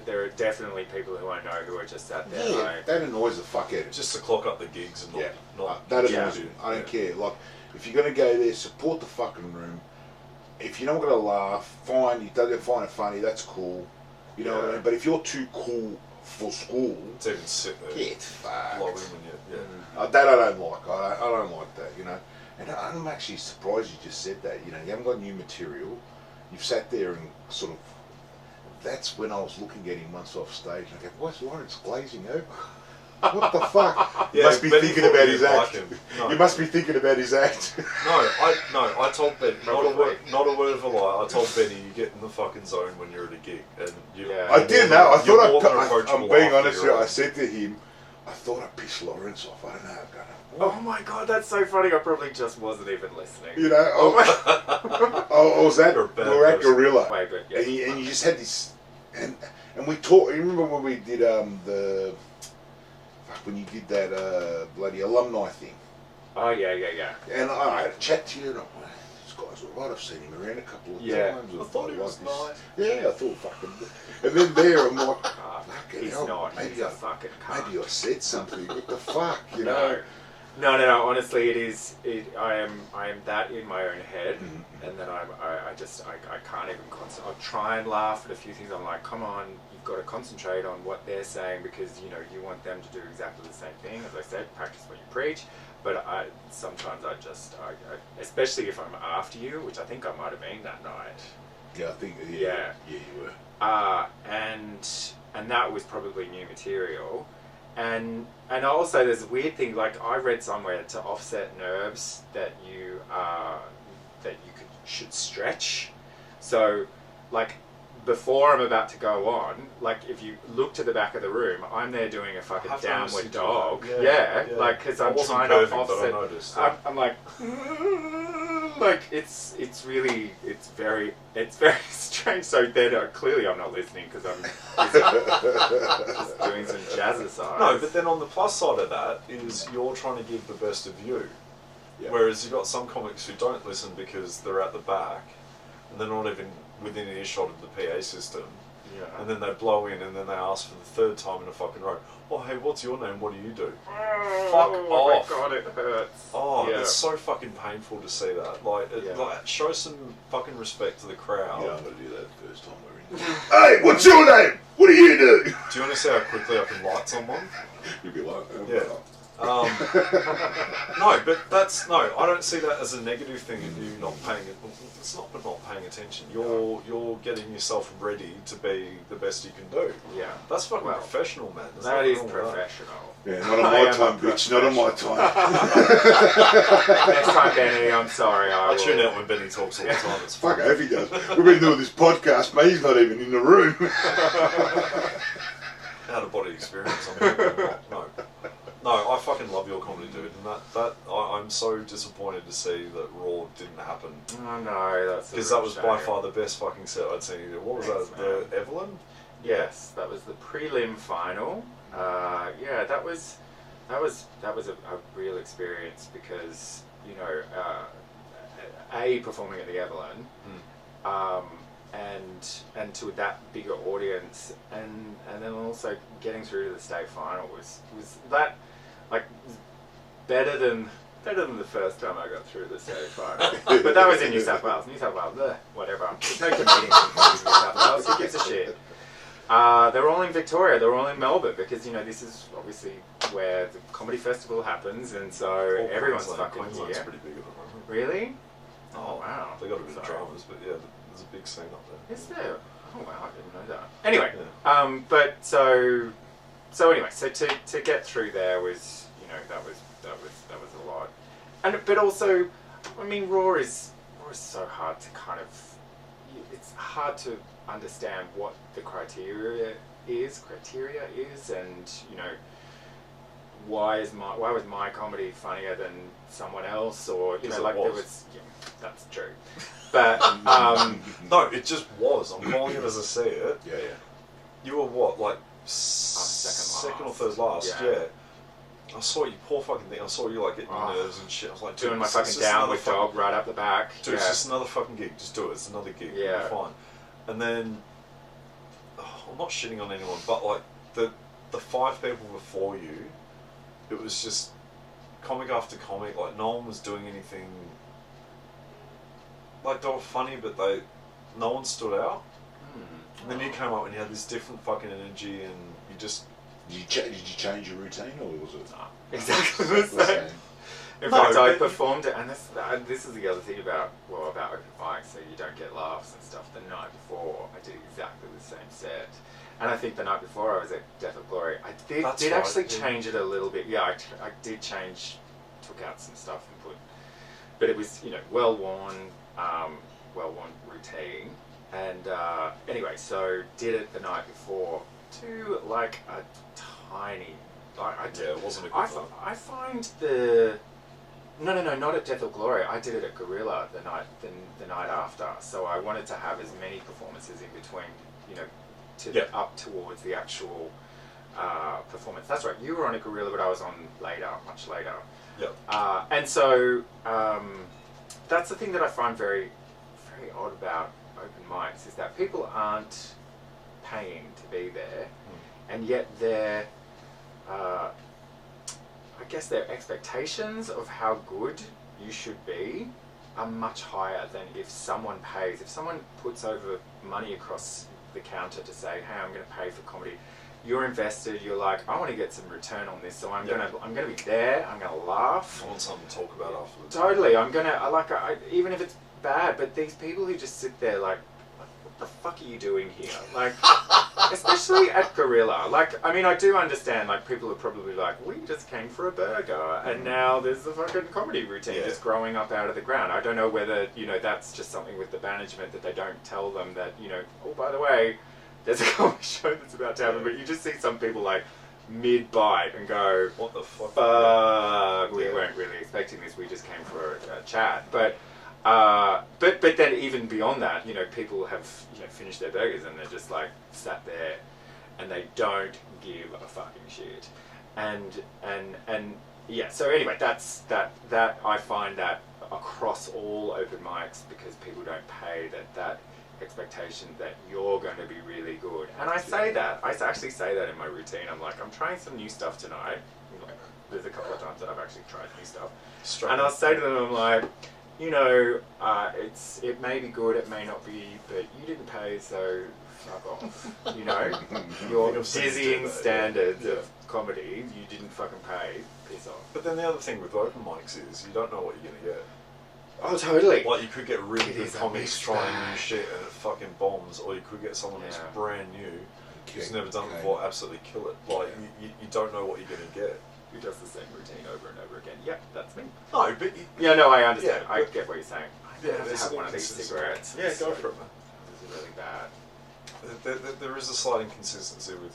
There are definitely people who I know who are just sat there. Yeah, like, that annoys the fuck out of me. Just to clock up the gigs and not. Yeah, not that Yeah. annoys me. I don't care. Like, if you're gonna go there, support the fucking room. If you're not gonna laugh, fine. You don't find it funny. That's cool. You know what I Yeah. mean? But if you're too cool for school, To even sit there. get fucked. Logging when you. Yeah. That I don't like. I don't like that. And I'm actually surprised you just said that. You haven't got new material. You've sat there and sort of. That's when I was looking at him once off stage. And I go, why's Laurance glazing over? What the fuck? You Yeah, must be Benny thinking thought about you his didn't act. like him. No. You must be thinking about his act. I told Ben, not a Probably. word of a lie. I told Benny, you get in the fucking zone when you're at a gig, and you. Yeah. I did know. I You're more than thought I'm approachable being after honest you're here. I on. said to him, I thought I pissed Laurance off. I don't know. I'm going, oh my god, that's so funny. I probably just wasn't even listening. Oh, was that You're a bad we're at person. Gorilla, Wait, but yeah. and you just had this, and we talked. You remember when we did when you did that bloody alumni thing, Oh yeah. and I had a chat to you, and I'm like, this guy's alright. I've seen him around a couple of Yeah. times. I thought he was this. nice. Yeah, I thought fucking. And then there, I'm like, fucking He's hell, not. maybe He's a I, fucking cunt. maybe I said something. What the fuck, you know? No. Honestly, it is. I am that in my own head, Mhm. and then I can't even concentrate. I'll try and laugh at a few things. I'm like, come on, you've got to concentrate on what they're saying because you want them to do exactly the same thing. As I said, practice what you preach. But sometimes I especially if I'm after you, which I think I might have been that night. Yeah, I think you were. And that was probably new material. And also there's a weird thing, like I read somewhere to offset nerves that you should stretch. So like before I'm about to go on, like if you look to the back of the room, I'm there doing a fucking downward dog. Yeah, like because I'm trying to offset. I'm like, like it's very strange. So then clearly I'm not listening because I'm just doing some jazzercise. No, but then on the plus side of that is you're trying to give the best of you. Yeah. Whereas you've got some comics who don't listen because they're at the back and they're not even within earshot of the PA system. Yeah. And then they blow in and then they ask for the third time in a fucking row, oh hey, what's your name? What do you do? Fuck off. Oh my god, it hurts. Oh, yeah. It's so fucking painful to see that. Like, like, show some fucking respect to the crowd. Yeah, I'm gonna do that the first time we're in. Hey, what's your name? What do you do? Do you want to see how quickly I can light someone? You'd be like, Yeah. No, but I don't see that as a negative thing of you not paying it. It's not paying attention. You're getting yourself ready to be the best you can do. Yeah. That's fucking professional, man. That is professional. Yeah, not on my time, bitch. Not on my time. Next time, Benny, I'm sorry. I tune out when Benny talks all the time. It's fuck, I hope he does. We've been doing this podcast, mate. He's not even in the room. Out of body experience. No, I fucking love your comedy, dude, and I'm so disappointed to see that Raw didn't happen. Oh no, that's because that was by far the best fucking set I'd seen you do. What was that? The Evelyn? Yes, that was the prelim final. Yeah, that was a real experience because performing at the Evelyn, and to that bigger audience, and then also getting through to the state final was that like better than the first time I got through the state final. But that was in New South Wales. Whatever. There's no comedians in New South Wales. Who gives a shit? They're all in Victoria. They're all in Melbourne because this is obviously where the comedy festival happens, and so everyone's fucking Queensland's here. pretty big at the moment. Really? Oh wow. They got a bit of dramas, but yeah, there's a big scene up there. Is there? Oh wow, I didn't know that. Anyway, yeah. But so anyway, so to get through there was that was a lot, but also, I mean, Raw is so hard to kind of. It's hard to understand what the criteria is, and why was my comedy funnier than someone else, or there was. Yeah, that's true. But no, it just was. I'm calling it as I see it. Yeah. You were what, like second or third last? Yeah. Yeah. I saw you, poor fucking thing. I saw you like getting nerves and shit. I was like, doing my fucking downward dog right up the back. Dude, it's just another fucking gig. Just do it. It's another gig. Yeah. You're fine. And then, I'm not shitting on anyone, but like the 5 people before you, it was just comic after comic. Like no one was doing anything. Like they were funny, but no one stood out. And then you came up and you had this different fucking energy, and you just. Did you change your routine, or was it exactly the same? In fact, I performed it, and this is the other thing about open mics, so you don't get laughs and stuff. The night before, I did exactly the same set, and I think the night before I was at Death of Glory. I did actually change it a little bit. Yeah, I did took out some stuff and but it was well worn routine, and anyway, so did it the night before to like a tiny. It wasn't a good one. I find the. No, not at Death of Glory. I did it at Gorilla the night after. So I wanted to have as many performances in between, up towards the actual performance. That's right. You were on a Gorilla, but I was on much later. Yep. And so that's the thing that I find very, very odd about open mics is that people aren't paying to be there, and yet their I guess their expectations of how good you should be are much higher than if someone pays. If someone puts over money across the counter to say, hey, I'm going to pay for comedy. You're invested. You're like, I want to get some return on this, so I'm gonna be there. I'm gonna laugh. I want something to talk about afterwards. Totally. Even if it's bad, but these people who just sit there like, what the fuck are you doing here? Like, especially at Gorilla. Like, I mean, I do understand. Like, people are probably like, we just came for a burger, and now there's a fucking comedy routine just growing up out of the ground. I don't know whether that's just something with the management that they don't tell them that oh, by the way, there's a comedy show that's about to happen, but you just see some people like mid-bite and go, what the fuck? Fuck, we weren't really expecting this, we just came for a chat. But then even beyond that, people have finished their burgers and they're just like sat there and they don't give a fucking shit. And yeah, so anyway, that's that I find that across all open mics, because people don't pay that expectation that you're going to be really good. And I actually say that in my routine. I'm like, I'm trying some new stuff tonight. There's a couple of times that I've actually tried new stuff. And I'll say to them, I'm like, it may be good, it may not be, but you didn't pay, so fuck off. Your dizzying standards of comedy, you didn't fucking pay, piss off. But then the other thing with open mics is you don't know what you're going to get. Oh, totally. Like, you could get really good comics trying new shit and it fucking bombs, or you could get someone who's brand new, who's never done it before, absolutely kill it. Like, you don't know what you're going to get. Who does the same routine over and over again? Yep, that's me. No, but... I understand. I get what you're saying. I have to have one of these cigarettes. Yeah, go for it, man. This is really bad. There is a slight inconsistency with,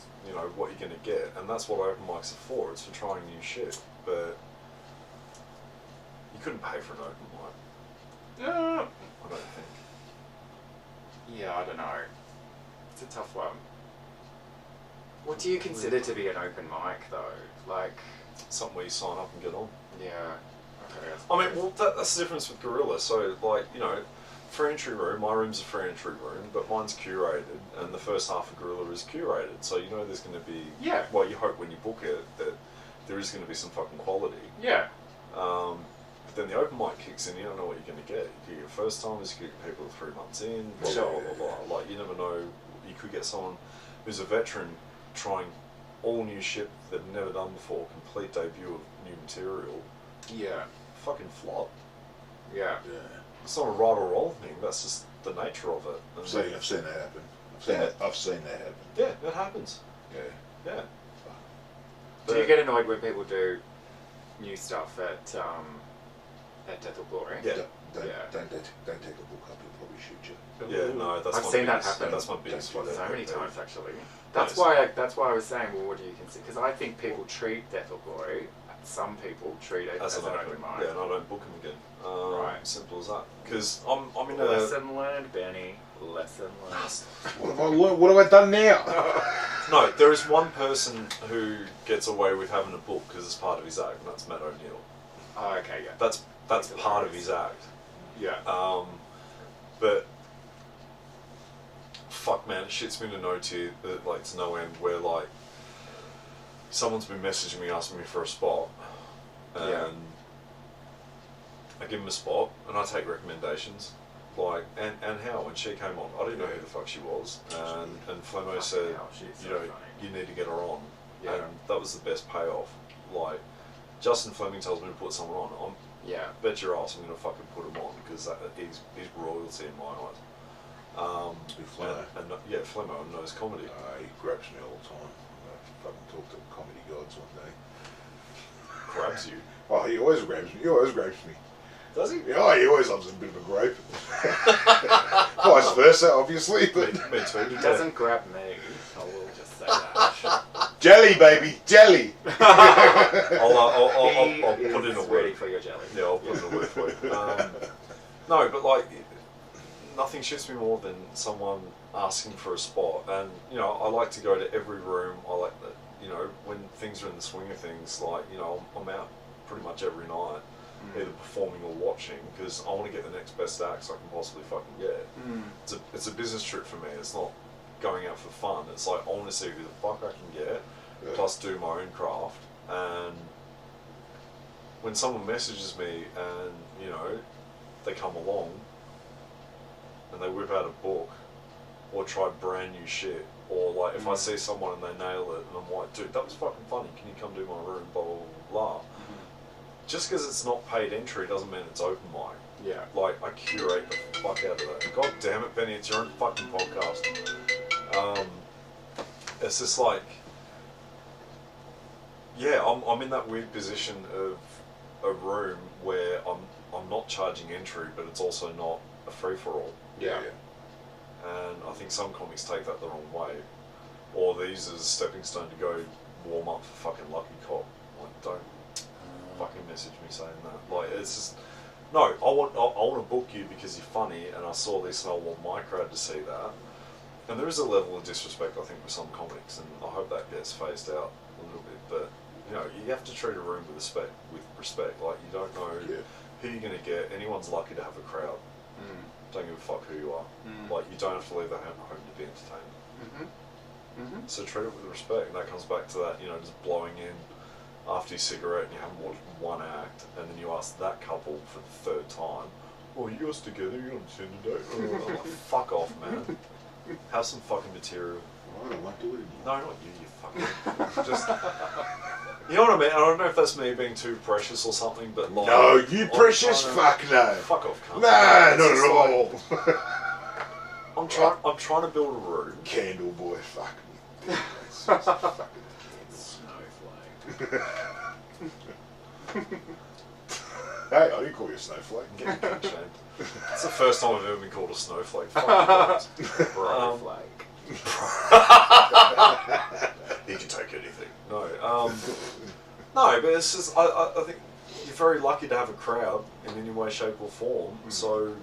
what you're going to get, and that's what open mics are for. It's for trying new shit, but you couldn't pay for an open mic. I don't think. Yeah, I don't know. It's a tough one. What do you consider to be an open mic, though? Like, something where you sign up and get on. Yeah. Okay. I mean, well, that's the difference with Gorilla. So, like, free entry room. My room's a free entry room, but mine's curated, and the first half of Gorilla is curated. So there's going to be. Yeah. Well, you hope when you book it that there is going to be some fucking quality. Yeah. But then the open mic kicks in, you don't know what you're going to get. You get first timers, you get people 3 months in, blah, blah, blah, blah. Like, you never know. You could get someone who's a veteran trying all new shit they've never done before, complete debut of new material. Yeah. Fucking flop. Yeah. It's not a right or wrong thing, that's just the nature of it. I've seen that happen. I've seen that happen. Yeah, it happens. Yeah. Do you get annoyed when people do new stuff at Death or Glory? Yeah. Don't take a book up, he'll probably shoot you. Yeah, no, that's I've my seen biggest, that happen. That's my biggest so fucking many pet times, peeve. actually. That's why I was saying, well, what do you consider? Because I think people treat Death or Glory, some people treat it as an open mic. Yeah, and I don't book them again. Right. Simple as that. Because I'm in a... Lesson learned, Benny. Lesson learned. What have I done now? No, there is one person who gets away with having a book because it's part of his act, and that's Matt O'Neill. Oh, okay, yeah. That's part of his act. Yeah. But fuck, man, it shits me to no tier, like to no end. Where like someone's been messaging me asking me for a spot, and I give them a spot, and I take recommendations. Like and how when she came on, I didn't know who the fuck she was, and Flemmo said, you need to get her on, and that was the best payoff. Like Justin Fleming tells me to put someone on. Bet your ass I'm going to fucking put him on because he's royalty in my eyes. Flemmo. Flemmo knows comedy. He grabs me all the time. I fucking talk to comedy gods one day. Grabs you? Oh, he always grabs me. Does he? Yeah, he always loves a bit of a grape. Vice versa, obviously. But me too. He doesn't grab me. I will just say that. Jelly, baby, jelly. I'll put in a word. Ready for your jelly. Yeah, I'll put in a word for you. No, but like, nothing shits me more than someone asking for a spot. And I like to go to every room. I like that. When things are in the swing of things, like I'm out pretty much every night. Either performing or watching because I want to get the next best acts I can possibly fucking get. It's a business trip for me. It's not going out for fun. It's like I want to see who the fuck I can get, plus do my own craft. And when someone messages me and they come along and they whip out a book or try brand new shit. Or like if I see someone and they nail it and I'm like, dude, that was fucking funny, can you come do my room, blah blah blah. Just because it's not paid entry doesn't mean it's open mic. Yeah. Like, I curate the fuck out of that. God damn it, Benny, it's your own fucking podcast. It's just like, yeah, I'm in that weird position of a room where I'm not charging entry, but it's also not a free-for-all. Yeah. And I think some comics take that the wrong way. Or these as a stepping stone to go warm up for fucking Lucky Cop. Like, don't fucking message me saying that. Like, it's just... No, I want to book you because you're funny, and I saw this and I want my crowd to see that. And there is a level of disrespect, I think, with some comics, and I hope that gets phased out a little bit. But you know, you have to treat a room with respect. Like, you don't know who you're going to get. Anyone's lucky to have a crowd. Don't give a fuck who you are. Like, you don't have to leave the home to be entertained. So treat it with respect, and that comes back to that, you know, just blowing in after your cigarette and you haven't watched one act, and then you ask that couple for the third time, "Oh, you guys together? You understand today?" I'm like, fuck off, man. Have some fucking material. I don't want to do it anymore. No, not you, you fucking... Just... You know what I mean? I don't know if that's me being too precious or something, but like... No, you precious fuck no. Fuck off, cunt. Nah, It's not just at like, all. I'm trying to build a room. Candle boy, fuck me. Fucking Snowflake. Hey, I didn't call you a snowflake. I'm getting kink shamed. It's the first time I've ever been called a snowflake. Fuck you guys. Snowflake. He can take anything. No, no, but it's just I think you're very lucky to have a crowd in any way, shape, or form. So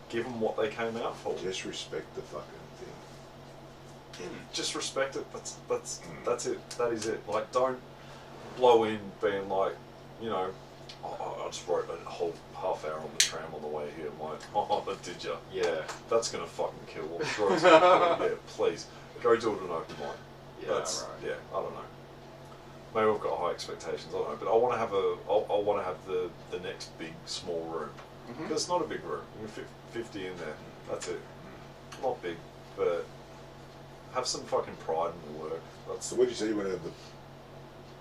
give them what they came out for. Just respect the fucking thing. Just respect it. That's it. That is it. Like, don't blow in being like, you know, I just wrote a whole half hour on the tram on the way here. I'm like, oh, did ya? Yeah. That's gonna fucking kill. I'm sure it's gonna kill. Yeah, please go do it at an open mic. Yeah, That's, right. yeah, I don't know. Maybe I've got high expectations. I don't know, but I want to have I want to have the next big small room. Because it's not a big room. You can fit 50 in there. That's it. Not big, but have some fucking pride in the work. That's So what did you say you want to have the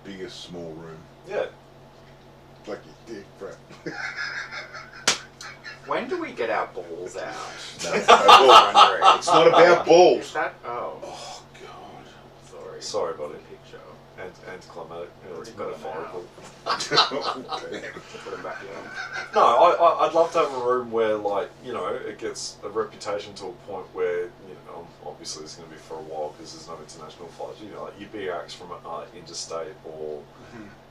biggest small room? yeah. Like your dick, bro. When do we get our balls out? No, it's not about Is balls. that? Oh, Oh, God. sorry. Sorry, buddy. Picture. Anticlimactic. Yeah, it's Already got 'em metaphorical. Oh, damn. Put them back in. No, I'd love to have a room where, like, you know, it gets a reputation to a point where, you know, obviously it's going to be for a while because there's no international flights. You know, like, you be acts from interstate or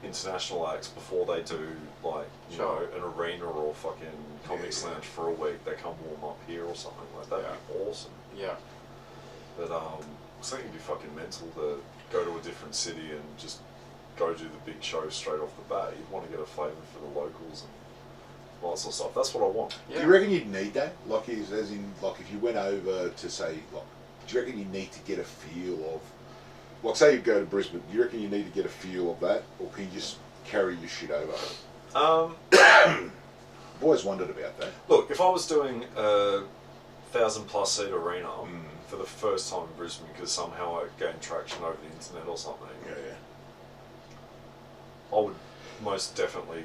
international acts before they do, like, you know, an arena or fucking comics lounge for a week. They come warm up here or something like that. That'd be awesome. Yeah. But I think it'd be fucking mental to go to a different city and just go do the big show straight off the bat. You'd want to get a flavour for the locals and all that sort of stuff. That's what I want. Yeah. Do you reckon you'd need that? Like, as in, like, if you went over to, say, like, do you reckon you need to get a feel of, like, say you go to Brisbane, do you reckon you need to get a feel of that? Or can you just carry your shit over? I've always wondered about that. Look, if I was doing a 1,000+ seat arena for the first time in Brisbane because somehow I gained traction over the internet or something, Yeah. I would most definitely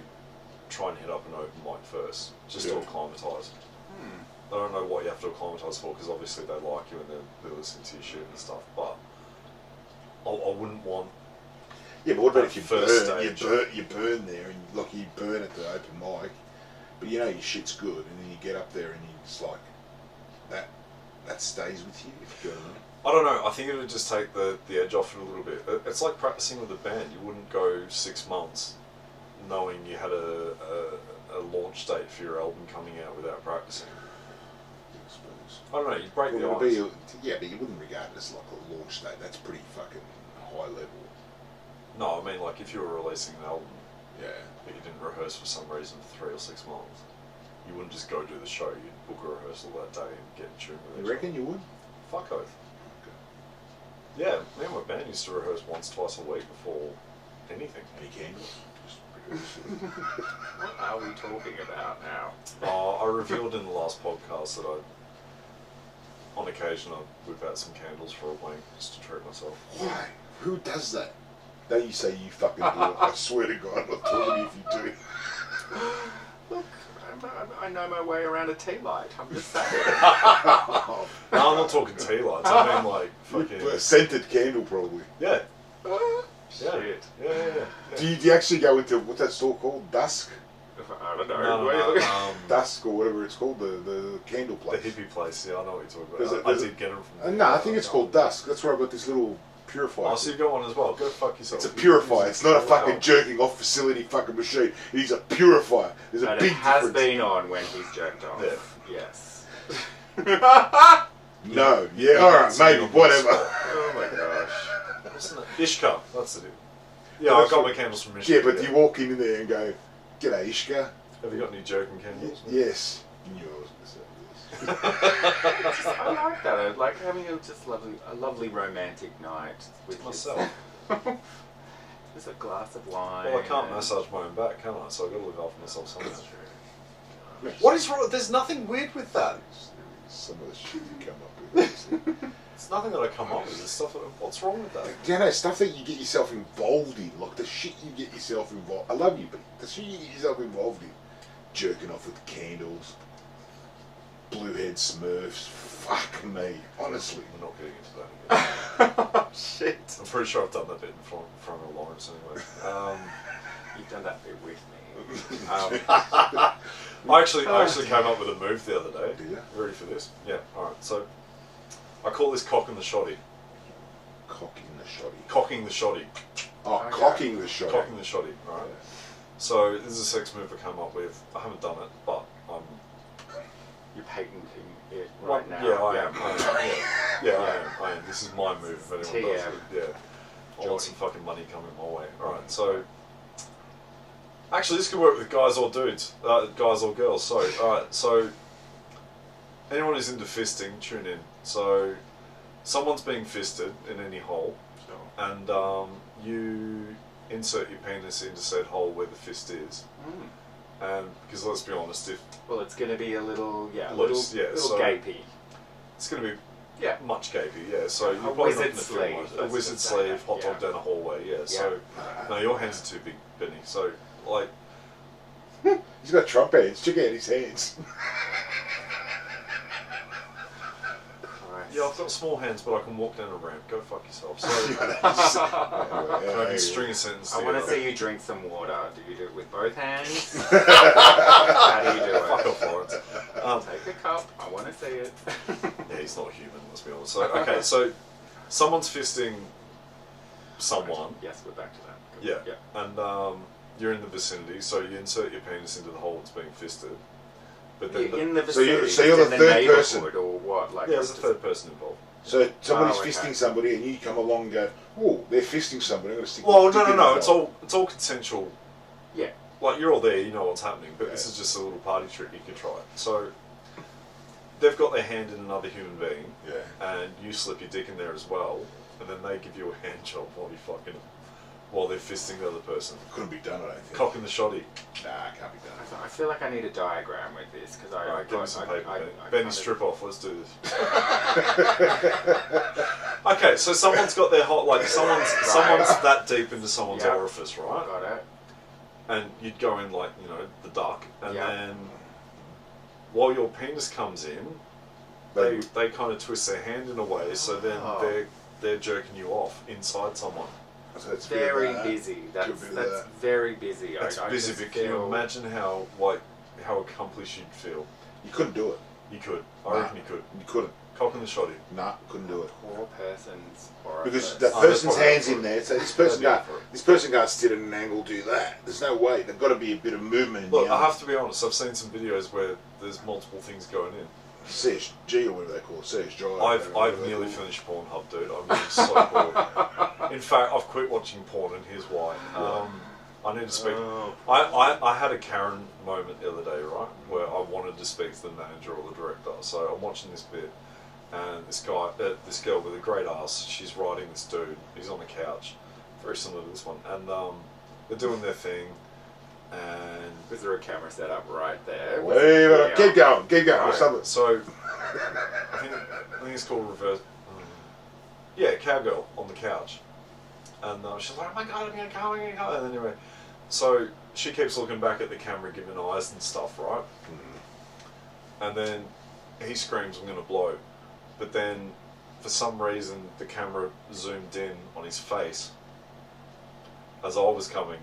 try and hit up an open mic first, just to acclimatise. I don't know what you have to acclimatise for because obviously they like you and they're listening to your shit and stuff, but I wouldn't want... Yeah, but what about if you First burn, stage. you burn there and like you burn at the open mic, but you know your shit's good, and then you get up there and you just like that stays with you. If you go in. I don't know, I think it would just take the edge off it a little bit. It's like practising with a band. You wouldn't go 6 months knowing you had a launch date for your album coming out without practising. I suppose. I don't know, you'd break the Well, ice. yeah, but you wouldn't regard it as like a launch date. That's pretty fucking high level. No, I mean, like, if you were releasing an album, Yeah. but you didn't rehearse for some reason for 3 or 6 months, you wouldn't just go do the show. You'd book a rehearsal that day and get in tune with You each reckon you would? other. Fuck oath. Yeah, me and my band used to rehearse once, twice a week before anything. Any candles? Just rehearse. What are we talking about now? I revealed in the last podcast that on occasion I whip out some candles for a wank just to treat myself. Why? Who does that? Don't you say you fucking do it. I swear to God, I'm not talking to you if you do. Look, I know my way around a tea light. I'm just saying. No, I'm not talking tea lights. I mean like fucking A scented candle, probably. yeah. Shit. Yeah. Do you actually go into, what's that store called? Dusk? I don't know. No. Dusk or whatever it's called, the candle The place. hippie place. Yeah, I know what you're talking There's about. a- I there's a- did get them from. No, I think it's called Dusk. That's where I got this little purifier. Oh, so you've got one as well. Go fuck yourself. It's a purifier. It's not a fucking Oh. jerking off facility fucking machine. It is a purifier. There's a But big it has difference. been on when he's jerked off. Yeah. Yes. No. Yeah. All right. Maybe. Whatever. Oh my gosh. Wasn't it? Ishka. That's it. Yeah, I got my candles from Ishka. Yeah, but you walk in there and go, "G'day, Ishka." Have you got any jerking candles? Yes. You knew I was going to say yes. I like that. I like having a lovely romantic night with Myself. Just a glass of wine. Well, I can't and- massage my own back, can I? So I've got to look after myself somehow. Yes. What is wrong? There's nothing weird with that. Some of the shit you come up with. It's nothing that I come up with. It's stuff that, what's wrong with that? You know, stuff that you get yourself involved in, like the shit you get yourself involved. I love you, but the shit you get yourself involved in, jerking off with candles, bluehead Smurfs. Fuck me, honestly. We're not getting into that again. Shit. I'm pretty sure I've done that bit in front of Laurance anyway. You've done that bit with me. I actually came up with a move the other day. Did you? Ready for this? Yeah. All right. So I call this cocking the shoddy. Cocking the shoddy. Cocking the shoddy. Oh, Okay. cocking the shoddy. Cocking the shoddy. All right. So this is a sex move I came up with. I haven't done it, but I'm. You're patenting it right now. Yeah, I am. I am. This is my move. If anyone does TM. it. Yeah. I Jordy. want some fucking money coming my way. All right. So. Actually, this could work with guys or dudes, guys or girls. Sorry. All right. So. Anyone who's into fisting, tune in. So, someone's being fisted in any hole, Sure. and you insert your penis into said hole where the fist is. And because let's be honest, if Well, it's going to be a little, Loose, little so- gapy. it's going to be Yeah. much gapey, yeah. So you're A probably not wizard gonna feel sleeve, much. A let's wizard just say sleeve, that, hot dog yeah. down a hallway, yeah. So no, your hands are too big, Benny. So like, He's got Trump hands. Check out his hands. Christ. yeah, I've got small hands, but I can walk down a ramp. Go fuck yourself. So I can string a sentence I together. want to see you drink some water. Do you do it with both hands? How do you do Fuck it? off, Laurance. Take a cup. I want to see it. Yeah, he's not human. Let's be honest. So okay, so someone's fisting someone. Yes, we're back to that. Yeah. And you're in the vicinity, so you insert your penis into the hole that's being fisted. But then You in the So you're- vicinity, so you're in the the third neighborhood person. or what? Like, yeah, there's a just- third person involved. So somebody's Oh, okay. fisting somebody, and you come along and go, "Oh, they're fisting somebody. I'm going to stick." Well, my dick in no. the It's hole." all consensual. Yeah. Like you're all there, you know what's happening. But this Yeah. is just a little party trick you can try. So they've got their hand in another human being, Yeah. and you slip your dick in there as well, and then they give you a hand job while they're fisting the other person. Couldn't be done, I don't think. Cocking the shoddy. Nah, can't be done. I feel like I need a diagram with this because I. Alright, give me some paper, Benny. I Benny, kinda- strip off. Let's do this. Okay, so someone's got their hot, like someone's that deep into someone's Yeah. orifice, right? Got it. And you'd go in like the duck, and Yeah. then while your penis comes in, they kind of twist their hand in a way, so then Oh. they're jerking you off inside someone. So it's Very that. busy. That's Could be that's that. very busy. It's I busy, just but can you feel- imagine how accomplished you'd feel? You couldn't do it. You could. I Nah. reckon you could. You couldn't. Cocking the shoddy. Nah, couldn't do it. Poor person's orifice. Because that Oh, they're person's probably hands up for in it. there, so this person They'd be can't. up for it. This person can't sit at an angle, do that. There's no way. There's got to be a bit of movement in Look, the I arm. have to be honest. I've seen some videos where there's multiple things going in. CSG or whatever they call it. CSG. I've nearly finished Pornhub, dude. I'm getting so bored. In fact, I've quit watching porn, and here's why. I need to speak. Oh. I had a Karen moment the other day, right, where I wanted to speak to the manager or the director. So I'm watching this bit, and this girl with a great ass, she's riding this dude. He's on the couch, very similar to this one, and they're doing their thing, and Is there a camera set up right there? Wait, Yeah. keep going. Keep going. Right. Stop it. so think it's called reverse. Yeah, cowgirl on the couch, and she's like, "Oh my god, I'm gonna come, And then anyway, so she keeps looking back at the camera, giving eyes and stuff, right? And then he screams, "I'm gonna blow," but then for some reason the camera zoomed in on his face as I was coming,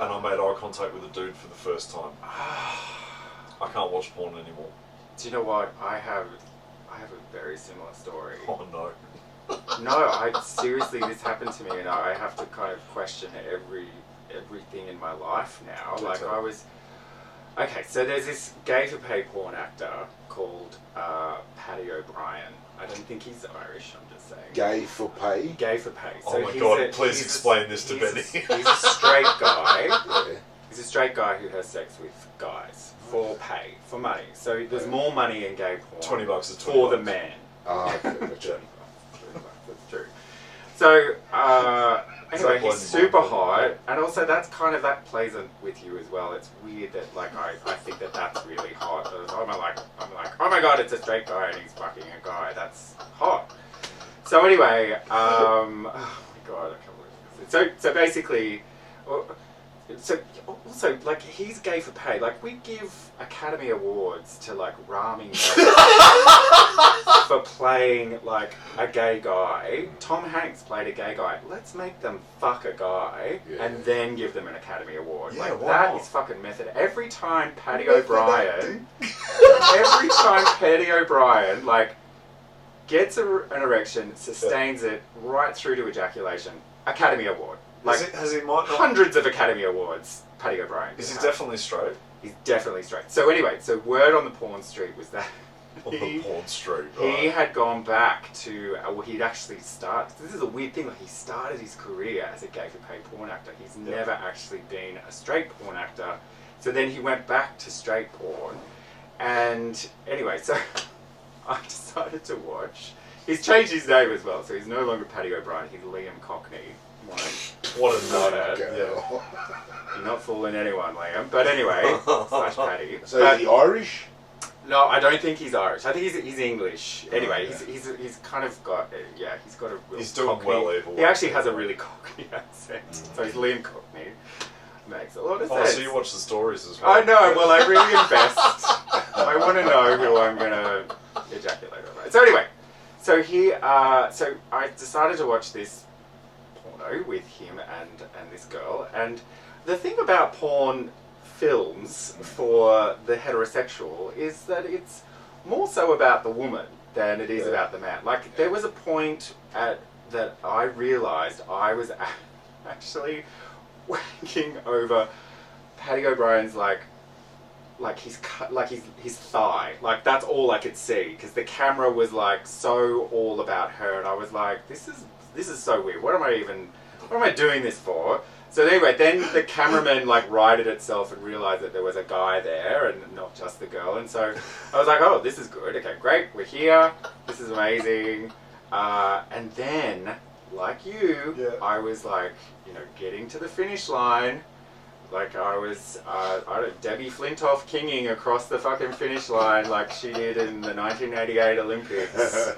and I made eye contact with the dude for the first time. I can't watch porn anymore. Do you know what? I have a very similar story. Oh no. No, seriously, this happened to me, and I have to kind of question everything in my life now. Like I was. Okay, so there's this gay for pay porn actor called Paddy O'Brien. I don't think he's Irish. I'm just saying. Gay for pay. Gay for pay. So oh my god! Please explain this to Benny. He's a straight guy. Yeah. He's a straight guy who has sex with guys for pay, for money. So there's more money in gay porn. $20 is $20 for the man. Ah, okay, gotcha. That's true. So anyway, he's super hot, and also that plays with you as well. It's weird that like I think that's really hot. I'm like, oh my god, it's a straight guy and he's fucking a guy. That's hot. So anyway, oh my god, I can't believe this. So basically. So also, like, he's gay for pay. Like, we give Academy Awards to like Rami Malek for playing like a gay guy. Tom Hanks played a gay guy. Let's make them fuck a guy and then give them an Academy Award. Yeah, like why that not? is fucking method. Every time Paddy O'Brien like gets an erection, sustains it right through to ejaculation, Academy Award. Like, has he might not... hundreds of Academy Awards, Paddy O'Brien. Is he definitely straight? He's definitely straight. So anyway, word on the porn street was that On the porn street, he right. had gone back to, he'd actually started, this is a weird thing, like he started his career as a gay for pay porn actor. He's never actually been a straight porn actor. So then he went back to straight porn. And anyway, so I decided to watch. He's changed his name as well, so he's no longer Paddy O'Brien, he's Liam Cockney. What a nut. Okay. You're not fooling anyone, Liam. But anyway, slash Paddy. So is he Irish? No, I don't think he's Irish. I think he's English. Anyway, he's kind of got he's got a real He's doing Cockney. well either way. He actually has a really Cockney accent. So he's Liam Cockney. Makes a lot of sense. Oh, so you watch the stories as well? I know. Well, I really invest. I want to know who I'm gonna ejaculate over. So anyway, so I decided to watch this porno with him and this girl. And the thing about porn films for the heterosexual is that it's more so about the woman than it is about the man. Like, there was a point that I realised I was actually wanking over Paddy O'Brien's his thigh. Like, that's all I could see, because the camera was like so all about her, and I was like, this is so weird. What am I doing this for? So anyway, then the cameraman like righted itself and realized that there was a guy there and not just the girl. And so I was like, oh, this is good. Okay, great. We're here. This is amazing. And then, like you, I was like, getting to the finish line. Like I was, Debbie Flintoff kinging across the fucking finish line like she did in the 1988 Olympics.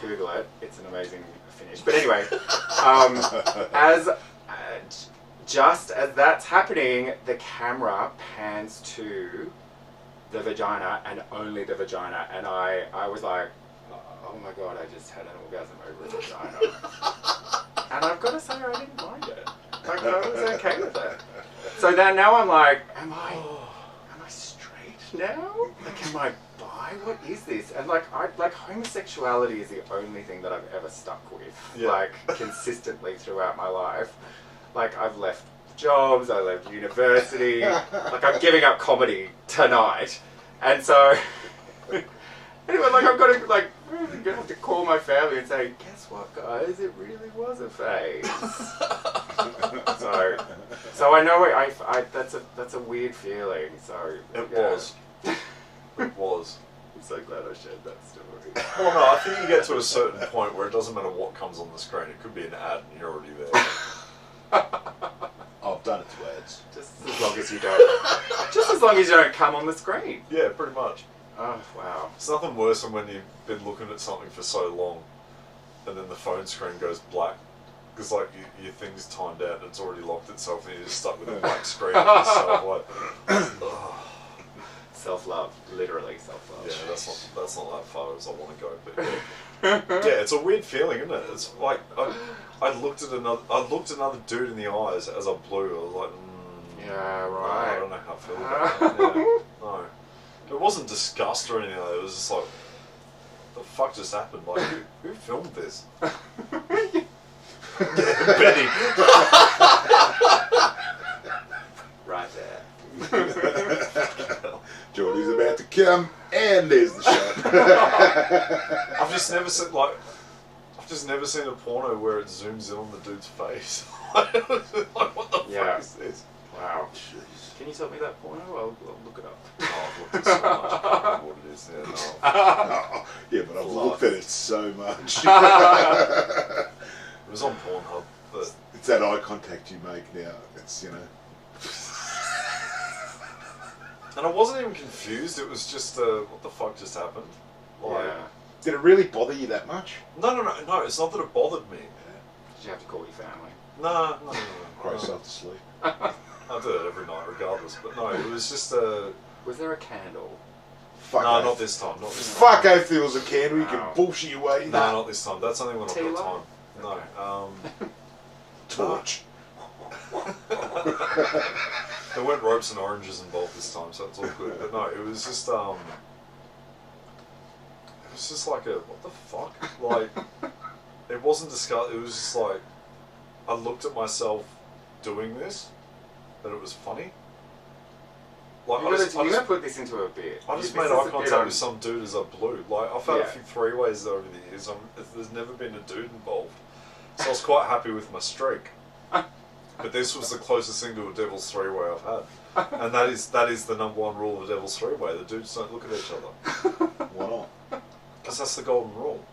Google it. It's an amazing finish. But anyway, just as that's happening, the camera pans to the vagina and only the vagina, and I was like, oh my god, I just had an orgasm over a vagina. And I've got to say, I didn't mind it. Like, I was okay with it. So then now I'm like, am I straight now? Like, am I bi? What is this? And like homosexuality is the only thing that I've ever stuck with, like consistently throughout my life. Like, I've left jobs, I left university, like I'm giving up comedy tonight. And so anyway, like I'm gonna have to call my family and say, guess what, guys? It really was a phase. So I know that's a weird feeling. So it was. It was. I'm so glad I shared that story. Well, no, I think you get to a certain point where it doesn't matter what comes on the screen. It could be an ad and you're already there. I've done it to ads. Just as long as you don't come on the screen. Yeah, pretty much. Oh, wow. It's nothing worse than when you've been looking at something for so long, and then the phone screen goes black. Because like your thing's timed out and it's already locked itself, and you're just stuck with a black screen. Yourself, like, oh. Self-love, literally self-love. Yeah, that's not that far as I want to go, but yeah, it's a weird feeling, isn't it? It's like I looked another dude in the eyes as I blew. I was like, yeah, no, right. I don't know how I feel about that. Yeah, no, it wasn't disgust or anything. It was just like, the fuck just happened? Like, who filmed this? Betty. Right there. Jordy's about to come, and there's the shot. I've just never seen a porno where it zooms in on the dude's face. Like, what the fuck is this? Wow. Jeez. Can you tell me that porno? I'll look it up. Oh, I've looked at so much. I can't remember what it is. Yeah, no. Oh, yeah, but I've looked at it so much. It was on Pornhub, but It's that eye contact you make now. It's, you know. and I wasn't even confused. It was just what the fuck just happened? Like, Yeah. Did it really bother you that much? no. It's not that it bothered me. Did you have to call your family? No. Cry no. yourself to sleep. I do it every night, regardless. But no, it was just Was there a candle? Fuck no, oath. not this time. Not this time. Fuck oath there was a candle, you can Wow. bullshit your way in. No, not this time. That's only when I've Tea got light? time. No. Torch. There weren't ropes and oranges involved this time, so it's all good. But no, it was just like a what the fuck? Like, it wasn't disgust. It was just like I looked at myself doing this, and it was funny. Like You gotta put this into a bit. I just This made is eye a bit contact on- with some dude as I blew. Like, I've had a Yeah. few three-ways over the years. There's never been a dude involved. So I was quite happy with my streak. But this was the closest thing to a devil's three-way I've had. And that is the number one rule of a devil's three-way. The dudes don't look at each other. Why not? Because that's the golden rule.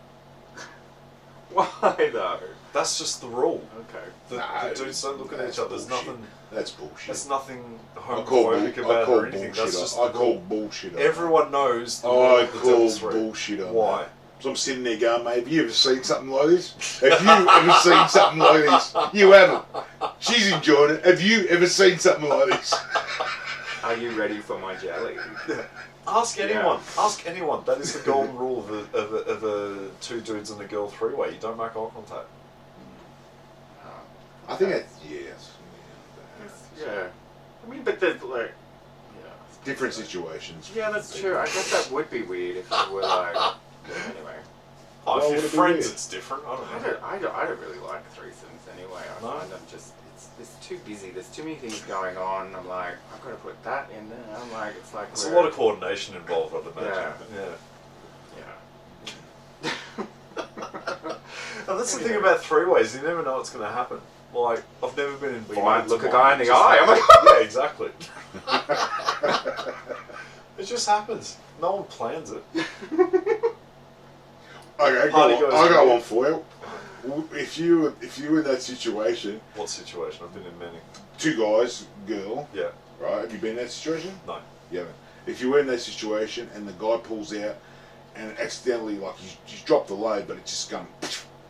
Why though? That's just the rule. Okay. The dudes don't look at each other. There's bullshit. nothing... That's bullshit. There's nothing I call homophobic about it or anything. That's just I the call rule. bullshit on Everyone knows the rule I of the call devil's three. bullshit on Why? that. So I'm sitting there going, mate, have you ever seen something like this? Have you ever seen something like this? You haven't. She's enjoying it. Have you ever seen something like this? Are you ready for my jelly? Ask anyone. Yeah. Ask anyone. That is the golden rule of a two dudes and a girl three-way. You don't make eye contact. I think that's, yes. Yeah. I mean, but there's like, yeah. Different situations. Yeah, that's true. I guess that would be weird if you were like. Yeah, anyway. Oh, Why if would you're it be friends, weird? it's different. I don't I know. don't really like threesomes anyway. I No? find them just it's too busy. There's too many things going on. I'm like, I've got to put that in there. I'm like, it's like There's a we're- lot of coordination involved, I'd imagine. Yeah. And that's the thing about three-ways. You never know what's going to happen. Like, I've never been invited. You might look to a one. guy in the It just eye. happens. I'm like, Yeah, exactly. It just happens. No one plans it. Okay, Party I goes got weird. one for you. If you were in that situation, What situation? I've been in many. two guys, girl, Yeah. right? Have you been in that situation? No. You haven't. If you were in that situation and the guy pulls out and accidentally, like, he's dropped the load, but it's just gone,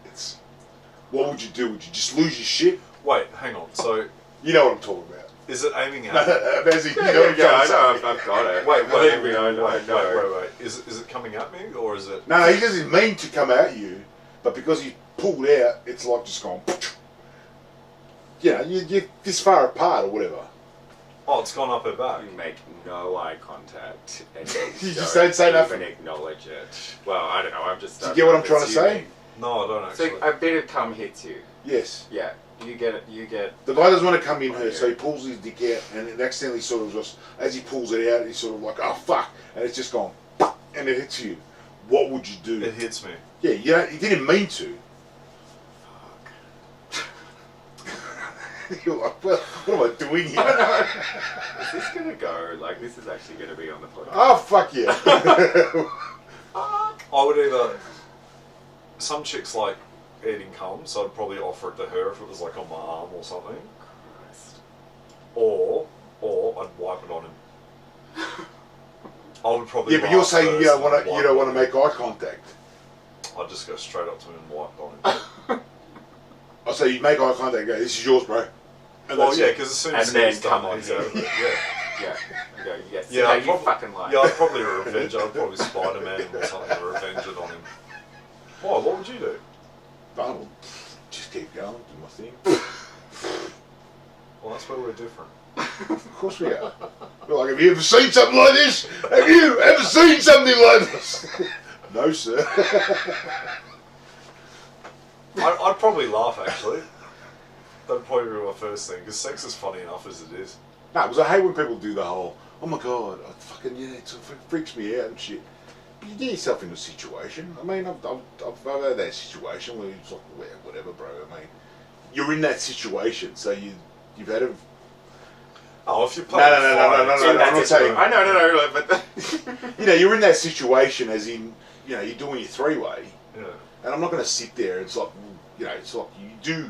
it's, what would you do? Would you just lose your shit? Wait, hang on. So, You know what I'm talking about. is it aiming No, at? Bazzy, you know yeah, what I'm yeah, I trying know. to say. I've got it. Wait. Believe me, I know. Wait. Is it coming at me or is it? No, he doesn't mean to come at you, but because he pulled out, it's like just gone, you know, you're this far apart or whatever. Oh, it's gone up her back. You make no eye contact and You just don't say nothing. even acknowledge it. Well, I don't know. I'm just. Do you get what I'm trying to say? assuming. No, I don't actually. So a bit of cum hits you. Yes. Yeah, you get it. You get. The guy doesn't want to come in Oh, her, yeah. so he pulls his dick out, and it accidentally sort of just, as he pulls it out, he's sort of like, oh fuck, and it's just gone, and it hits you. What would you do? It hits me. Yeah, he didn't mean to. You're like, well, what am I doing here? Is this gonna go? Like, this is actually gonna be on the podcast. Oh, fuck yeah. I would either. Some chicks like eating cum, so I'd probably offer it to her if it was like on my arm or something. Christ. Or I'd wipe it on him. I would probably. Yeah, but you're laugh saying first you don't and want to. wipe You don't on want to him. make eye contact. I'd just go straight up to him and wipe on him. I say you make eye contact. And go, this is yours, bro. And Well, that's yeah, it. because as soon And as then he's come done, on, he's yeah. over it. Yeah. Yeah. Yeah. Yes. Yeah, Yeah. I'd You prob- fucking lie. Yeah, I'd probably revenge. I'd probably Spider-Man him or something, or revenge it on him. Why? What would you do? I will just keep going, do my thing. Well, that's where we're different. Of course we are. We're like, have you ever seen something like this? Have you ever seen something like this? No, sir. I'd probably laugh, actually. That'd probably be my first thing, because sex is funny enough as it is. No, because I hate when people do the whole, oh my god, I fucking, yeah, it freaks me out and shit. But you get yourself in a situation. I mean, I've had that situation where it's like, well, whatever, bro. I mean, you're in that situation, so you've had a... Oh, if you're No, playing no, no, no, no, no, That's I'm not it. saying... I know, no, but You know, you're in that situation as in, you know, you're doing your three-way, Yeah. and I'm not going to sit there, it's like, you know, it's like you're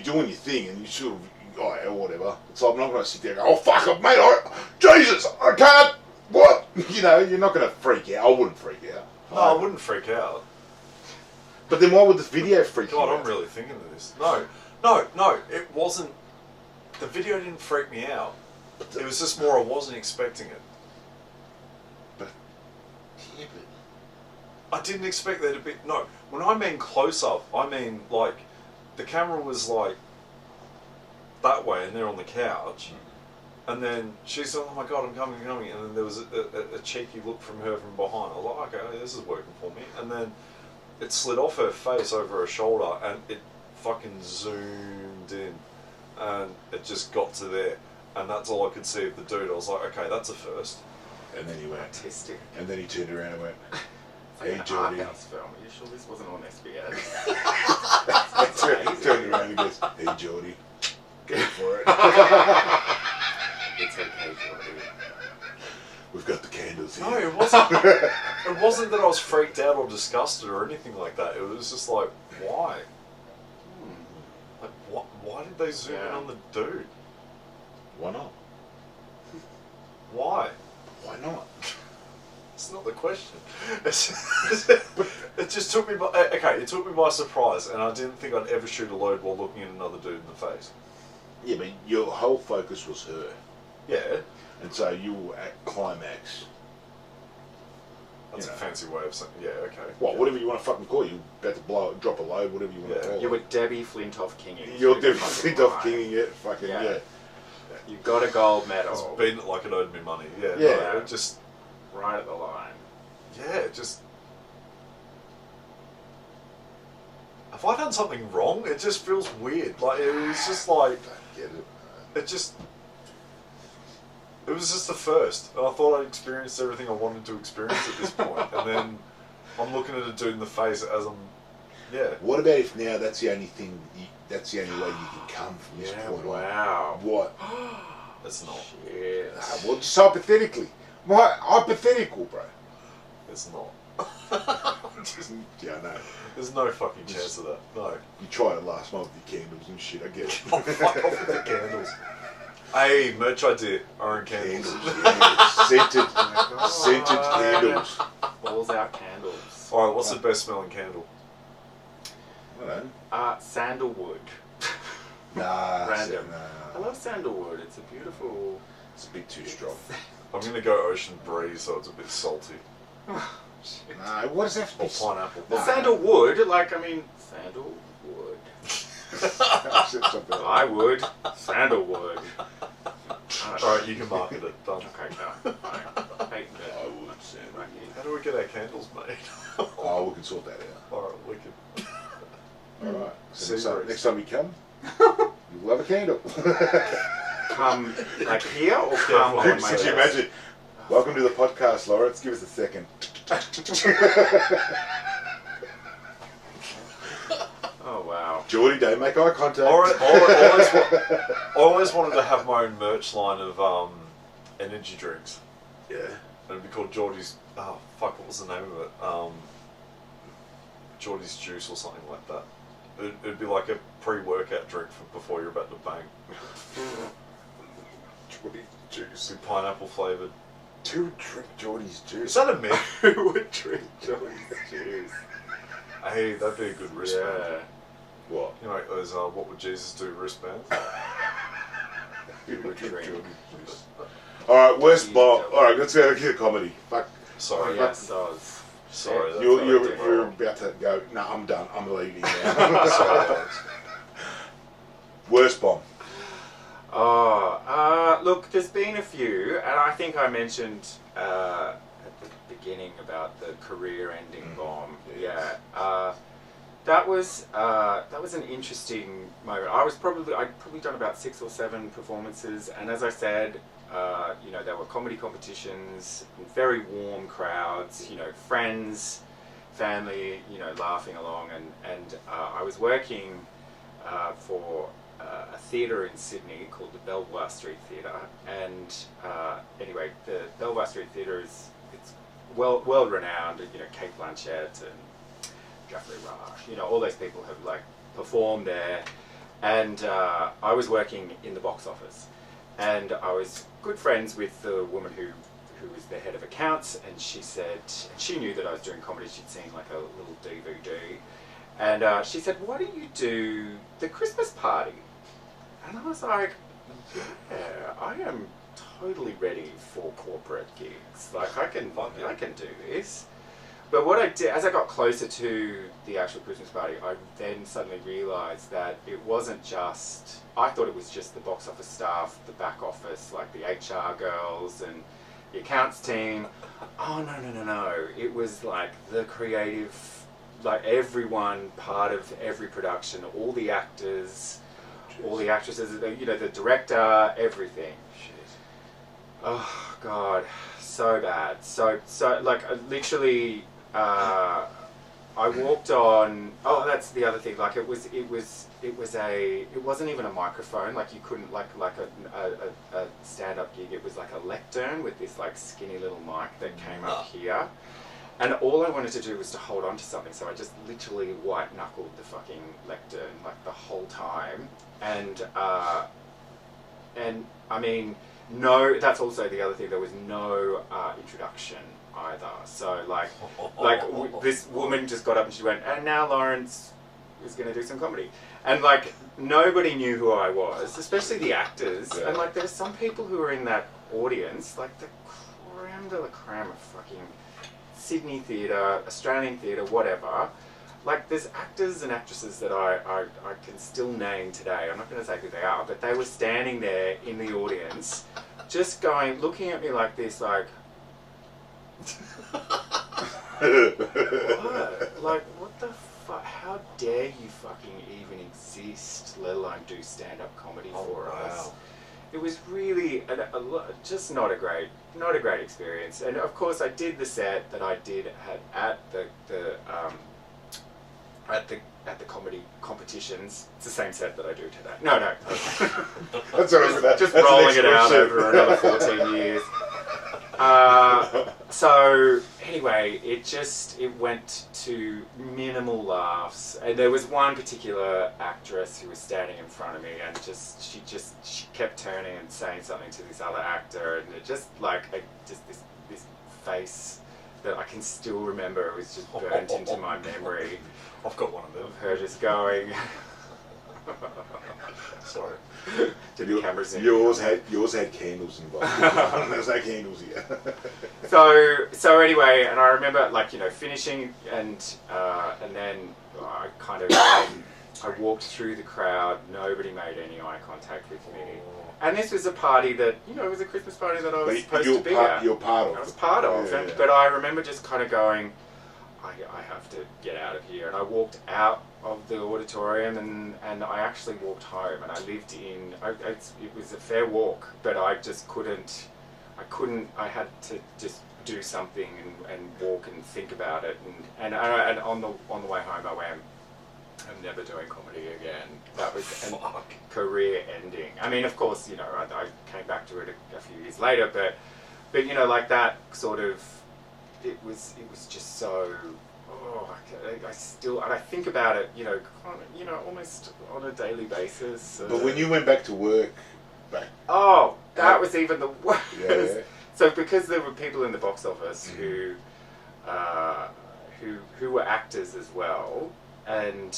doing your thing, and you sort of, oh, or whatever. It's like, I'm not going to sit there and go, oh, fuck it, mate, Jesus, I can't, what? You know, you're not going to freak out. I wouldn't freak out. No, I wouldn't freak out. But then why would the video freak you God, out? I'm really thinking of this. No, it wasn't. The video didn't freak me out. It was just more I wasn't expecting it. Yeah, I didn't expect there to be... No, when I mean close-up, I mean, like, the camera was, like, that way, and they're on the couch. And then she's like, oh my god, I'm coming. And then there was a cheeky look from her from behind. I was like, okay, this is working for me. And then it slid off her face over her shoulder, and it fucking zoomed in. And it just got to there. And that's all I could see of the dude. I was like, okay, that's a first. And then he went, artistic. and then he turned around and went, Hey, hey, an Jordy. art house film. Are you sure this wasn't on SBS? Turned around and goes, hey, Jordy, go for it. It's okay, Jordy. We've got the candles here. No, it wasn't. It wasn't that I was freaked out or disgusted or anything like that. It was just like, why? Like, why did they zoom in Yeah. on the dude? Why not? Why? Why not? It's not the question. It just took me by... Okay, it took me by surprise, and I didn't think I'd ever shoot a load while looking at another dude in the face. Yeah, but your whole focus was her. Yeah, And so you were at climax. that's You a know. fancy way of saying... Yeah, okay. What, whatever you want to fucking call it. You about to drop a load, whatever you want Yeah. to call You it. were Debbie Flintoff Kinging. You're through the definitely fucking off line. kinging it. Fucking, Yeah. yeah. You got a gold It's medal. been like it owed me money. Yeah, Yeah. No, it just... Right at the line. Yeah, it just... Have I done something wrong? It just feels weird. Like, it was just like... Don't get it. It just... It was just the first. And I thought I'd experienced everything I wanted to experience at this point. And then I'm looking at a dude in the face as I'm... Yeah. What about if now that's the only thing, that's the only way you can come from this Yeah, point wow. on? What? It's not. Shit. Well, just hypothetically. My hypothetical, bro. It's not. Just, yeah, I know. There's no fucking chance of that. No. You tried it last night with your candles and shit, I get it. Oh, fuck off with the candles. Hey, merch idea. Iron candles. Candles, yeah. Scented, scented God. candles. Balls out candles. Alright, what's the best smelling candle? I don't know. Sandalwood. Nah. Random. I Nah. love sandalwood. It's a beautiful. It's a bit too strong. I'm gonna go ocean breeze, so it's a bit salty. Nah, what does that have to Or be? pineapple. Well, sandalwood, like, I mean, sandalwood. I would. Sandalwood. Alright, you can market it. Done. Okay, no. Fine. Patent it. I would say. How do we get our candles made? Oh, we can sort that out. Alright, we can. Alright. So Serious. next time you come, you'll have a candle. Come, like here or come Yeah, on my Could you desk? imagine? Welcome to the podcast, Laurance. Give us a second. Oh, wow. Jordy, don't make eye contact. I always wanted to have my own merch line of energy drinks. Yeah. And it'd be called Jordy's... Oh, fuck, what was the name of it? Jordy's Juice or something like that. It'd be like a pre-workout drink for before you're about to bang. Jordy juice. It'd be pineapple flavoured. Who would drink Jordy's Is juice? that a myth? Who would drink Jordy's juice? Hey, that'd be a good wristband. Yeah. What? You know, those what would Jesus do wristbands? Who would drink? Jordy's juice. Alright, worst bomb. Alright, let's go to comedy. Fuck. Sorry. Yes, I was. Sorry. that's You're, what I you're, did you're wrong. about to go, no, I'm done. I'm leaving now. Sorry, guys. Worst bomb. Look, there's been a few, and I think I mentioned at the beginning about the career-ending bomb. Yes. Yeah, that was an interesting moment. I'd probably done about 6 or 7 performances, and as I said, you know, there were comedy competitions, very warm crowds, you know, friends, family, you know, laughing along, and I was working for a theatre in Sydney called the Belvoir Street Theatre, and anyway, the Belvoir Street Theatre it's world renowned. You know, Kate Blanchett and Jeffrey Rush, you know, all those people have like performed there, and I was working in the box office, and I was good friends with the woman who was the head of accounts, and she said, and she knew that I was doing comedy. She'd seen like a little DVD, and she said, "Why don't you do the Christmas party?" And I was like, "Yeah, I am totally ready for corporate gigs. Like I can do this." But what I did, as I got closer to the actual Christmas party, I then suddenly realised that it wasn't just, I thought it was just the box office staff, the back office, like the HR girls and the accounts team. Oh, no. It was like the creative, like everyone, part of every production, all the actors, all the actresses, you know, the director, everything. Shit. Oh, God. So bad. So like, literally... I walked on. Oh, that's the other thing. Like it wasn't even a microphone. Like you couldn't like a stand-up gig. It was like a lectern with this like skinny little mic that came up here, and all I wanted to do was to hold on to something. So I just literally white knuckled the fucking lectern like the whole time, and I mean, no. That's also the other thing. There was no introduction either. So like this woman just got up and she went, "And now Laurance is going to do some comedy," and like nobody knew who I was, especially the actors. Yeah. And like there's some people who were in that audience, like the creme de la creme of fucking Sydney theatre, Australian theatre, whatever. Like there's actors and actresses that I can still name today. I'm not going to say who they are, but they were standing there in the audience, just looking at me like this, like. What? Like, what the fuck? How dare you fucking even exist, let alone do stand-up comedy for us? It was really just not a great experience. And of course, I did the set that I did at the comedy competitions. It's the same set that I do today. No. That's just that's rolling an it out expression. over another 14 years. So anyway, it went to minimal laughs, and there was one particular actress who was standing in front of me, and she kept turning and saying something to this other actor, and it just like this face that I can still remember. It was just burnt into my memory. I've got one of them. Of her just going. Sorry. Did the cameras in? Yours had candles involved. There's no candles here. So anyway, and I remember like, you know, finishing and then I kind of I walked through the crowd. Nobody made any eye contact with me. And this was a party that, you know, it was a Christmas party that I was supposed to be at. You're part of. I was part of. Yeah. But I remember just kind of going, I have to get out of here. And I walked out of the auditorium and I actually walked home. And I lived in, it was a fair walk, but I just couldn't, I had to just do something and walk and think about it. And on the way home I went, I'm never doing comedy again. That was a career ending. I mean, of course, you know, I came back to it a few years later, but you know, like that sort of, it was just so. Oh, I still, and I think about it, you know, almost on a daily basis. But when you went back to work, Oh, that was even the worst. Yeah. So because there were people in the box office who were actors as well, and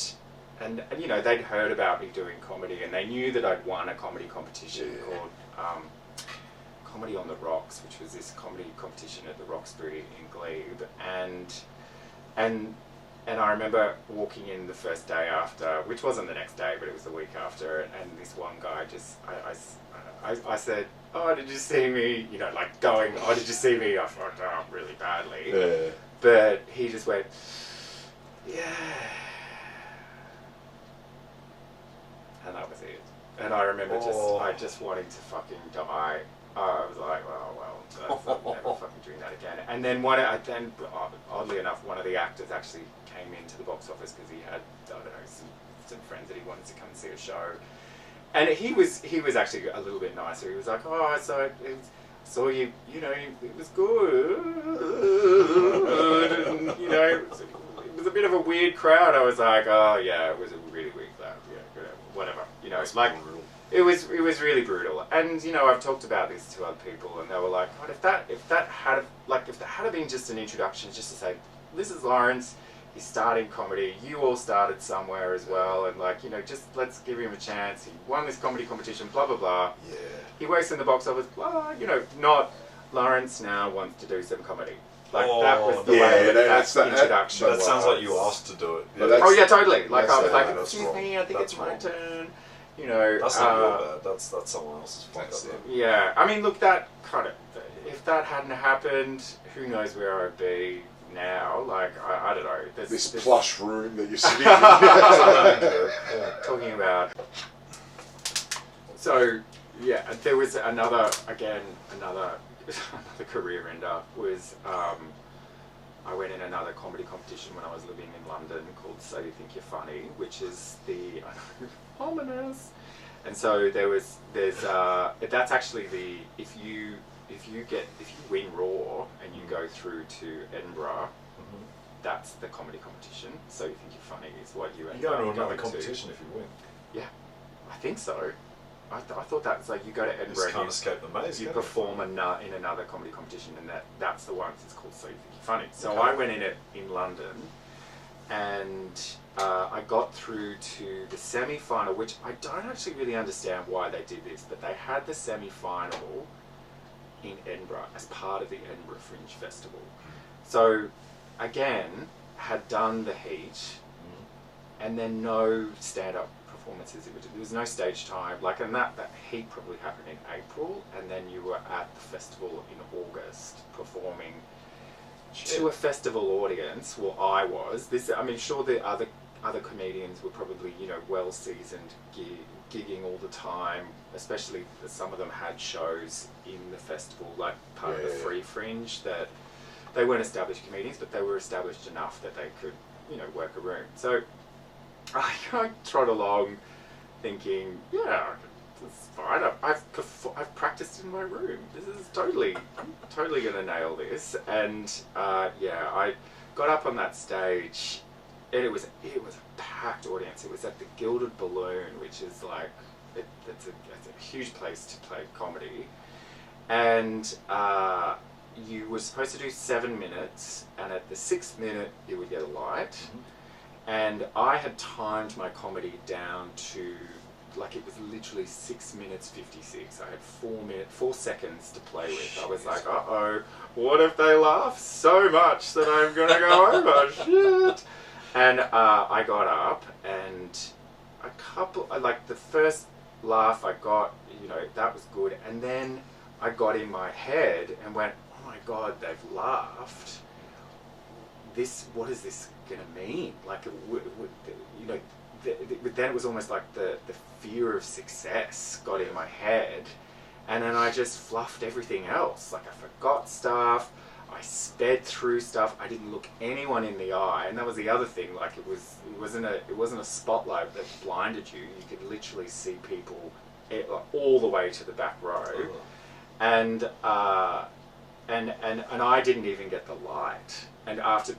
you know, they'd heard about me doing comedy, and they knew that I'd won a comedy competition called Comedy on the Rocks, which was this comedy competition at the Roxbury in Glebe, and I remember walking in the first day after, which wasn't the next day, but it was the week after, and this one guy just, I said, "Oh, did you see me?" You know, like going, "Oh, did you see me? I fucked up really badly." Yeah. But he just went, "Yeah." And that was it. And I remember just wanting to fucking die. I was like, "Oh well, I'm never fucking doing that again." And then oddly enough, one of the actors actually came into the box office because he had, I don't know, some friends that he wanted to come and see a show. And he was actually a little bit nicer. He was like, "Oh, saw you, you know, it was good." And, you know, it was a bit of a weird crowd. I was like, "Oh yeah, it was a really weird crowd. Yeah, whatever." You know, it's like brutal. it was really brutal. And you know, I've talked about this to other people, and they were like, "God, if that had been just an introduction, just to say, this is Laurance. He's starting comedy. You all started somewhere as well, and like, you know, just let's give him a chance. He won this comedy competition. Blah blah blah. Yeah. He works in the box office. Blah. You know, not Laurance now wants to do some comedy." Like that was the way that introduction That was. sounds like you asked to do it. Oh yeah, totally. Like I was that's- like, that's "Excuse me, I think That's it's my wrong. turn." You know, That's not your bad. That's someone else's fuck up. That's it. yeah. I mean, look, that kind of, if that hadn't happened, who knows where I'd be now? Like, I don't know. This there's plush room that you're sitting in. Yeah. talking about. So yeah, there was another career ender was I went in another comedy competition when I was living in London called So You Think You're Funny, which is the ominous. And so there's that's actually the if you win Raw and you go through to Edinburgh, that's the comedy competition. So You Think You're Funny is what you end You go up to another going competition if you win. Yeah, I think so. I thought that was like you go to You Edinburgh. just can't escape the maze. You can perform in another comedy competition, and that's the one that's called So You Think You're Funny. So Okay. I went in it in London, and I got through to the semi-final, which I don't actually really understand why they did this, but they had the semi-final in Edinburgh as part of the Edinburgh Fringe Festival. So again, had done the heat, and then no stand-up performances. There was no stage time. Like, and that heat probably happened in April, and then you were at the festival in August performing to a festival audience. Well, I was. I mean, sure, the other comedians were probably, you know, well seasoned, gigging all the time. Especially some of them had shows in the festival, like part of the Free Fringe. That they weren't established comedians, but they were established enough that they could, you know, work a room. So I trot along thinking, yeah, it's fine. I've practiced in my room. This is totally going to nail this. And I got up on that stage, and it was a packed audience. It was at the Gilded Balloon, which is like, it's a huge place to play comedy. And you were supposed to do 7 minutes, and at the 6th minute, you would get a light. And I had timed my comedy down to, like, it was literally 6 minutes 56. I had 4 seconds to play with. I was like, uh-oh, what if they laugh so much that I'm going to go over? Shit. And I got up, and the first laugh I got, you know, that was good. And then I got in my head and went, oh my God, they've laughed. What is this going to mean? Like, you know, then it was almost like the fear of success got in my head, and then I just fluffed everything else. Like, I forgot stuff, I sped through stuff, I didn't look anyone in the eye, and that was the other thing. Like, it wasn't a spotlight that blinded you. You could literally see people all the way to the back row, and I didn't even get the light. And after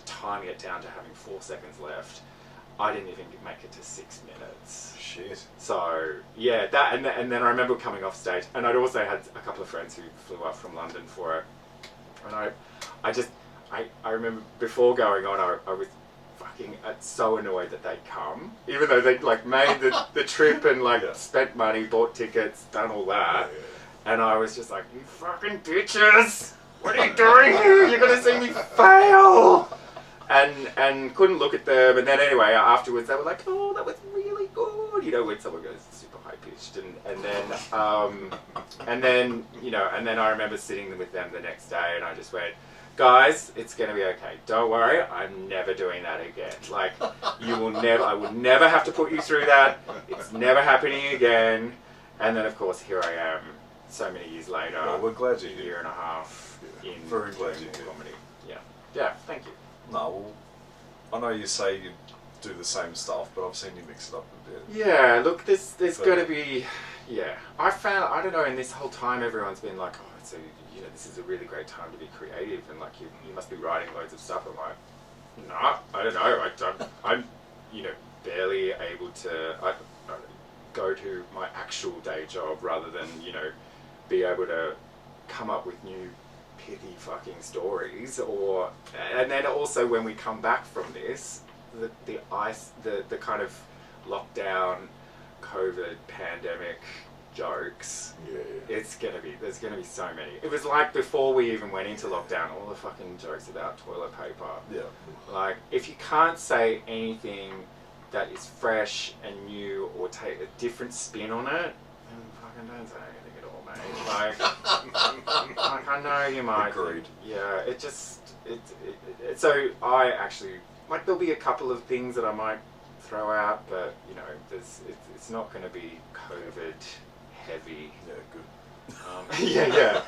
timing it down to having 4 seconds left, I didn't even make it to 6 minutes. Shit. So yeah, that and then I remember coming off stage, and I'd also had a couple of friends who flew up from London for it, and I remember before going on, I was fucking so annoyed that they'd come, even though they'd like made the trip and like spent money, bought tickets, done all that, and I was just like, you fucking bitches, what are you doing here? You're gonna see me fail. And couldn't look at them, and then anyway afterwards they were like, oh, that was really good, you know, when someone goes super high pitched, and then you know, and then I remember sitting with them the next day, and I just went, guys, it's gonna be okay. Don't worry, I'm never doing that again. Like, I will never have to put you through that. It's never happening again. And then of course here I am, so many years later. Well, we're glad you're a year and a half in very glad you're doing here. comedy. Yeah, thank you. No, well, I know you say you do the same stuff, but I've seen you mix it up a bit. Yeah, look, there's got to be, yeah. I found, I don't know, in this whole time everyone's been like, oh, it's you know, this is a really great time to be creative, and like you must be writing loads of stuff. I'm like, nah, I don't know. I'm you know, barely able to I go to my actual day job rather than, you know, be able to come up with new pithy fucking stories, and then also when we come back from this, the kind of lockdown, COVID, pandemic jokes. There's gonna be so many. It was like before we even went into lockdown, all the fucking jokes about toilet paper. Yeah. Like, if you can't say anything that is fresh and new or take a different spin on it, then fucking don't say anything at all, mate. Like, I know you might. Agreed. Yeah, it just so I actually, like, there'll be a couple of things that I might throw out, but you know, it's not going to be COVID heavy. Yeah, good. Yeah,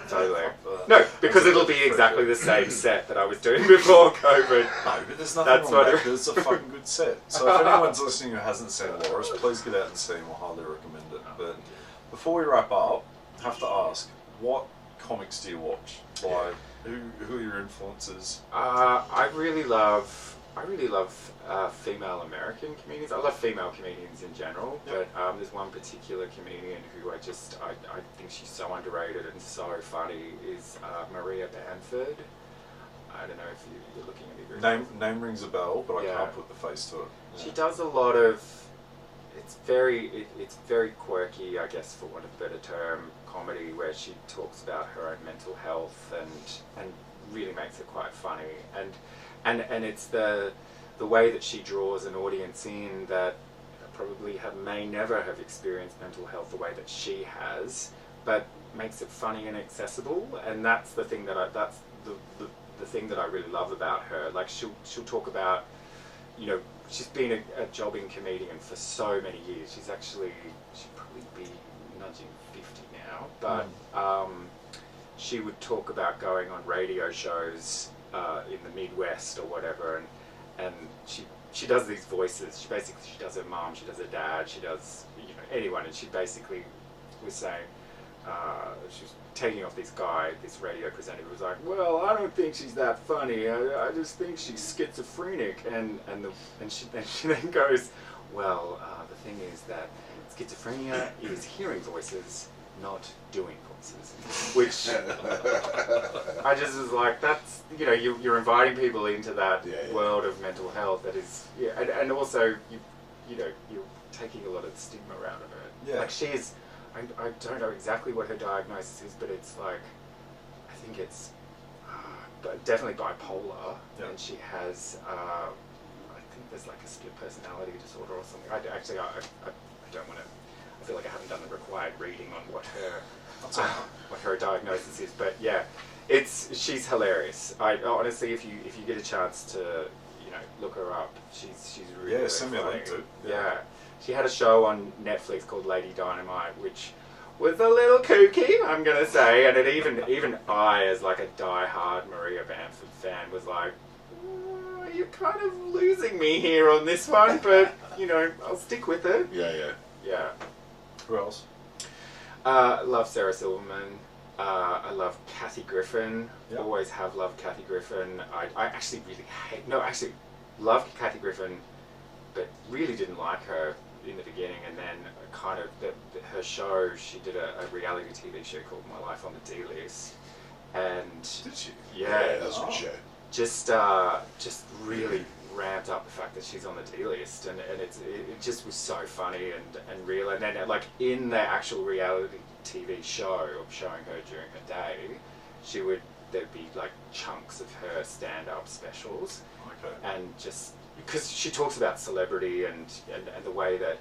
totally. No, because it'll be exactly the same set that I was doing before COVID. No, but there's nothing wrong with that. It's a fucking good set. So if anyone's listening who hasn't seen Laurance, please get out and see him. I highly recommend it. But before we wrap up, I have to ask, what comics do you watch? Like, who are your influences? I really love female American comedians. I love female comedians in general, but there's one particular comedian who I think she's so underrated and so funny is Maria Bamford. I don't know if you're looking at me. Name rings a bell, but I can't put the face to it. Yeah. She does a lot of. It's very quirky, I guess, for want of a better term, comedy, where she talks about her own mental health and really makes it quite funny, and it's the way that she draws an audience in that probably may never have experienced mental health the way that she has, but makes it funny and accessible, and that's the thing that that's the thing that I really love about her. Like, she'll talk about, you know, she's been a jobbing comedian for so many years. She'd probably be nudging 50 now, but she would talk about going on radio shows in the Midwest or whatever, and she does these voices. She does her mom, she does her dad, she does, you know, anyone, and she basically was saying, she was taking off this radio presenter who was like, well, I don't think she's that funny, I just think she's schizophrenic, and she then goes, well, the thing is that schizophrenia is hearing voices, not doing voices, which I just was like, that's, you know, you're inviting people into that world of mental health that is, and also you know, you're taking a lot of the stigma out of it. Like, she is, I don't know exactly what her diagnosis is, but it's like, I think it's definitely bipolar, and she has, I think there's like a split personality disorder or something. I don't want to. I feel like I haven't done the required reading on what her diagnosis is, but yeah, she's hilarious. I honestly, if you get a chance to, you know, look her up, she's really send me a link to. Yeah, she had a show on Netflix called Lady Dynamite, which was a little kooky, I'm gonna say, and even I, as like a die-hard Maria Bamford fan, was like, you're kind of losing me here on this one, but you know, I'll stick with it. Yeah. Who else? I love Sarah Silverman. I love Kathy Griffin. Always have loved Kathy Griffin. I actually really love Kathy Griffin but really didn't like her in the beginning, and then kind of her show, she did a reality TV show called My Life on the D List, and Did she? yeah, that's a good show. just really ramped up the fact that she's on the D list, and it just was so funny and real. And then like in the actual reality TV show of showing her during her day, there'd be like chunks of her stand-up specials, Okay. and just because she talks about celebrity and the way that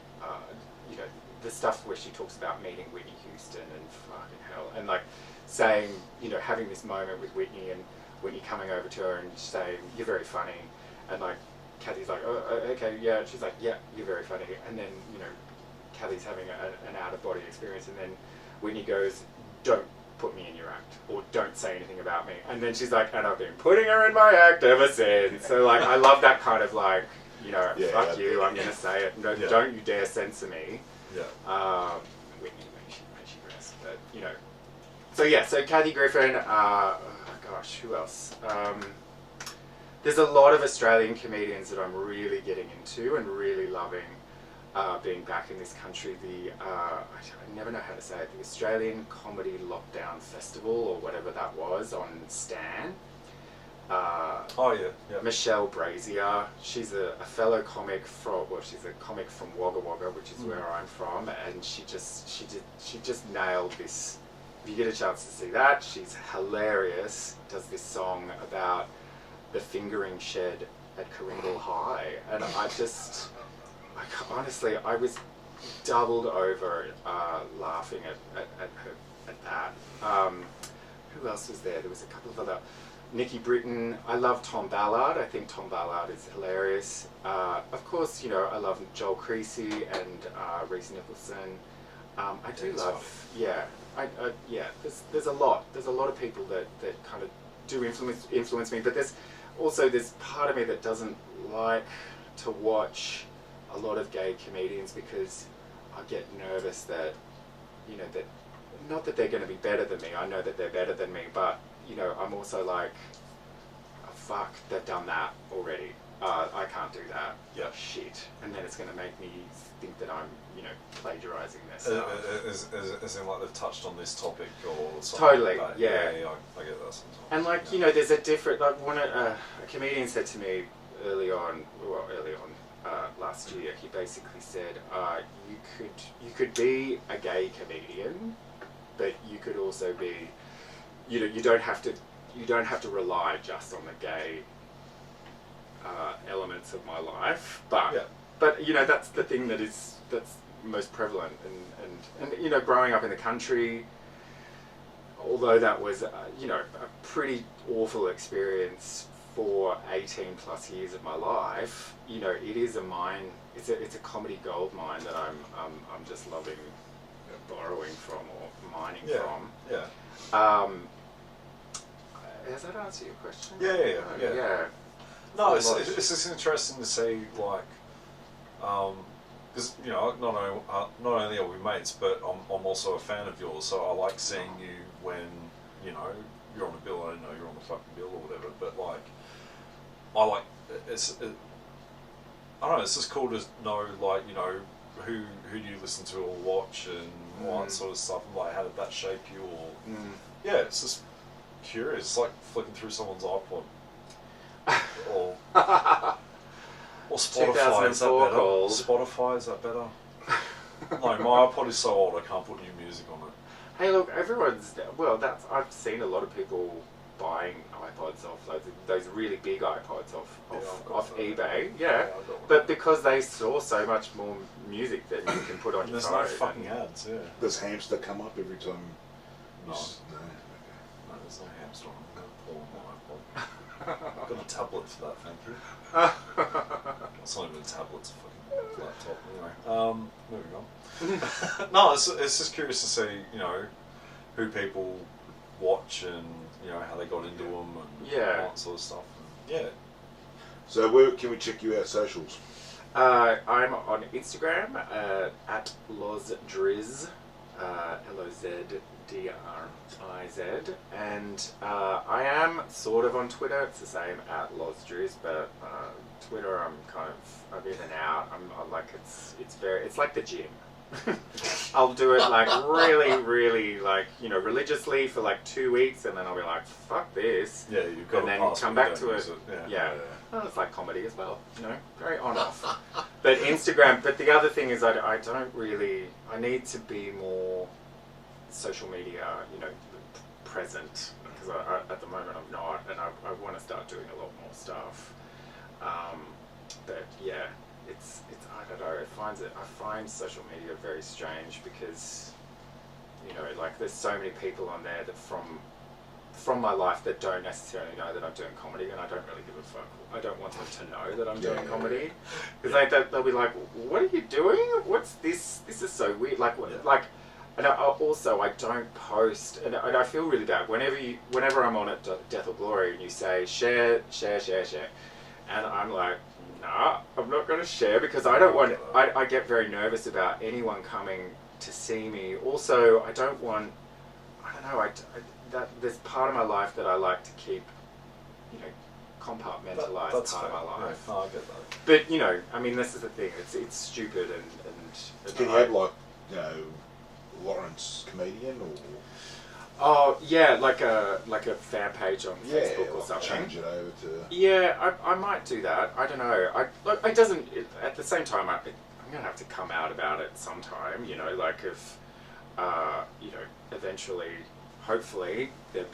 you know, the stuff where she talks about meeting Whitney Houston and fucking hell, and like saying, you know, having this moment with Whitney and Whitney coming over to her and saying, "You're very funny," and like Kathy's like, "Oh, okay, yeah," and she's like, "Yeah, you're very funny," and then, you know, Kathy's having an out-of-body experience, and then Whitney goes, "Don't put me in your act," or "Don't say anything about me," and then she's like, "And I've been putting her in my act ever since." So like, I love that kind of like, you know, fuck you, I'm gonna say it. No, don't you dare censor me. Yeah. Whitney, may she rest, but you know. So yeah, so Kathy Griffin. Gosh, who else? There's a lot of Australian comedians that I'm really getting into and really loving being back in this country. I never know how to say it. The Australian Comedy Lockdown Festival, or whatever that was, on Stan. Michelle Brazier. She's a fellow comic she's a comic from Wagga Wagga, which is where I'm from, and she just nailed this. If you get a chance to see that, she's hilarious. Does this song about the fingering shed at Coringle High, and honestly, I was doubled over laughing at that. Who else was there? There was a couple of other. Nikki Britton. I love Tom Ballard. I think Tom Ballard is hilarious. Of course, you know, I love Joel Creasy and Reese Nicholson. I do love, there's a lot of people that kind of do influence me, but there's part of me that doesn't like to watch a lot of gay comedians, because I get nervous that, you know, that not that they're going to be better than me. I know that they're better than me, but, you know, I'm also like, oh, fuck, they've done that already. I can't do that. Yeah. Shit. And then it's going to make me think that I'm, you know, plagiarizing their stuff. As in like they've touched on this topic or something. Totally, like that. yeah. I get that sometimes. And like, you know, there's a different, like a comedian said to me early on last year, he basically said, you could be a gay comedian, but you could also be, you know, you don't have to rely just on the gay elements of my life, but you know, that's the thing that's most prevalent, and you know, growing up in the country, although that was you know, a pretty awful experience for 18 plus years of my life, you know, it is it's a comedy gold mine that I'm just loving borrowing from or mining from. Yeah. Does that answer your question? Yeah. No, it's just interesting to see, like, because you know, not only are we mates, but I'm also a fan of yours. So I like seeing you when, you know, you're on a bill. I don't know you're on the fucking bill or whatever, but like, I like I don't know. It's just cool to know, like, you know, who do you listen to or watch and all that sort of stuff, and like, how did that shape you? Or yeah, it's just curious. It's like flicking through someone's iPod. Or Spotify, is that better? Gold. Spotify, is that better? No, my iPod is so old I can't put new music on it. Hey, look, I've seen a lot of people buying iPods off those really big iPods off eBay. Yeah, but because they saw so much more music than you can put on your phone. There's no fucking ads, yeah. Does hamster come up every time? No, there's no hamster on it. Porn on my iPod. I've got a tablet for that, thank you. It's not even a tablet, it's a fucking laptop. Anyway, moving on. No, it's just curious to see, you know, who people watch and, you know, how they got into them and all that sort of stuff. And, yeah. So where can we check you out socials? I'm on Instagram at Laurance Drizz, LOZDRIZ, and I am sort of on Twitter. It's the same at Laurance Driscoll, but Twitter I'm in and out. I'm like it's like the gym. I'll do it like really like religiously for like 2 weeks, and then I'll be like, fuck this. Yeah, you've got and to then pass come when you back don't to use it. Yeah. Well, it's like comedy as well, very on off. But Instagram. But the other thing is, I don't really. I need to be more social media, present, because at the moment I'm not, and I want to start doing a lot more stuff. But yeah, it's I don't know. I find social media very strange because like there's so many people on there that from my life that don't necessarily know that I'm doing comedy, and I don't really give a fuck. I don't want them to know that I'm doing comedy, because they'll be like, "What are you doing? What's this? This is so weird." Like, and I don't post, and I feel really bad whenever I'm on at Death or Glory, and you say share, and I'm like, nah, I'm not going to share, because I don't want. I get very nervous about anyone coming to see me. Also, I don't want. I don't know. That there's part of my life that I like to keep, compartmentalized That's part fair. of my life. Yeah, no, I get that. But I mean, this is the thing. It's stupid and Can you have Laurance comedian or? Oh yeah, like a fan page on Facebook or like something. change it over to. Yeah, I might do that. I don't know. It doesn't. At the same time, I'm gonna have to come out about it sometime. Like if, eventually, hopefully, there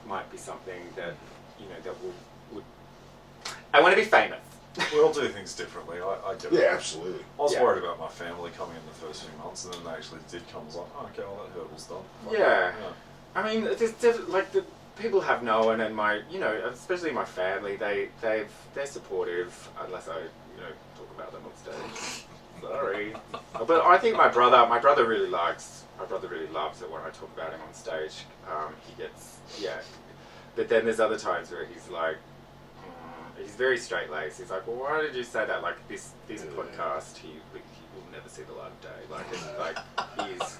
might be something that that would. I want to be famous. We all do things differently. I get it. Yeah, absolutely. I was worried about my family coming in the first few months, and then they actually did come. I was like, oh, okay, well, that hurdle's done. Yeah. I mean, there's like the people have known, and my, especially my family, they're supportive, unless I, talk about them on stage. Sorry, but I think my brother really loves it when I talk about him on stage. He gets, but then there's other times where he's like, he's very straight-laced. He's like, well, why did you say that? Like this podcast, he will never see the light of day. He's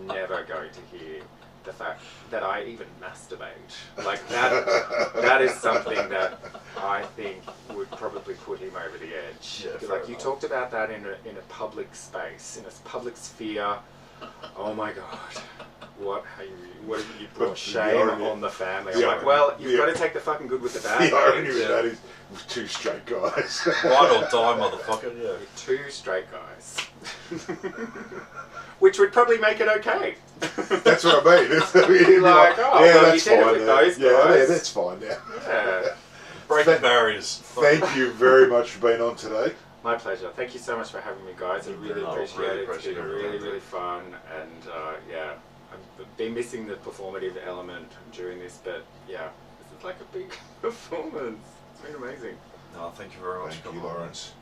never going to hear the fact that I even masturbate. Like that is something that I think would probably put him over the edge. Yeah, Like you talked about that in a public space, in a public sphere. Oh my God. What have you brought shame on the family? I'm like, well, you've got to take the fucking good with the bad. The irony of that is with two straight guys. Ride or die, motherfucker. Yeah. Two straight guys. Which would probably make it okay. That's what I mean. That's fine. With those guys. Yeah, that's fine now. Yeah. Breaking barriers. Thank you very much for being on today. My pleasure. Thank you so much for having me, guys. I really appreciate it. It's been really fun, and I've been missing the performative element during this, but yeah, this is like a big performance. It's been amazing. No, thank you very much. Thank you, Laurance.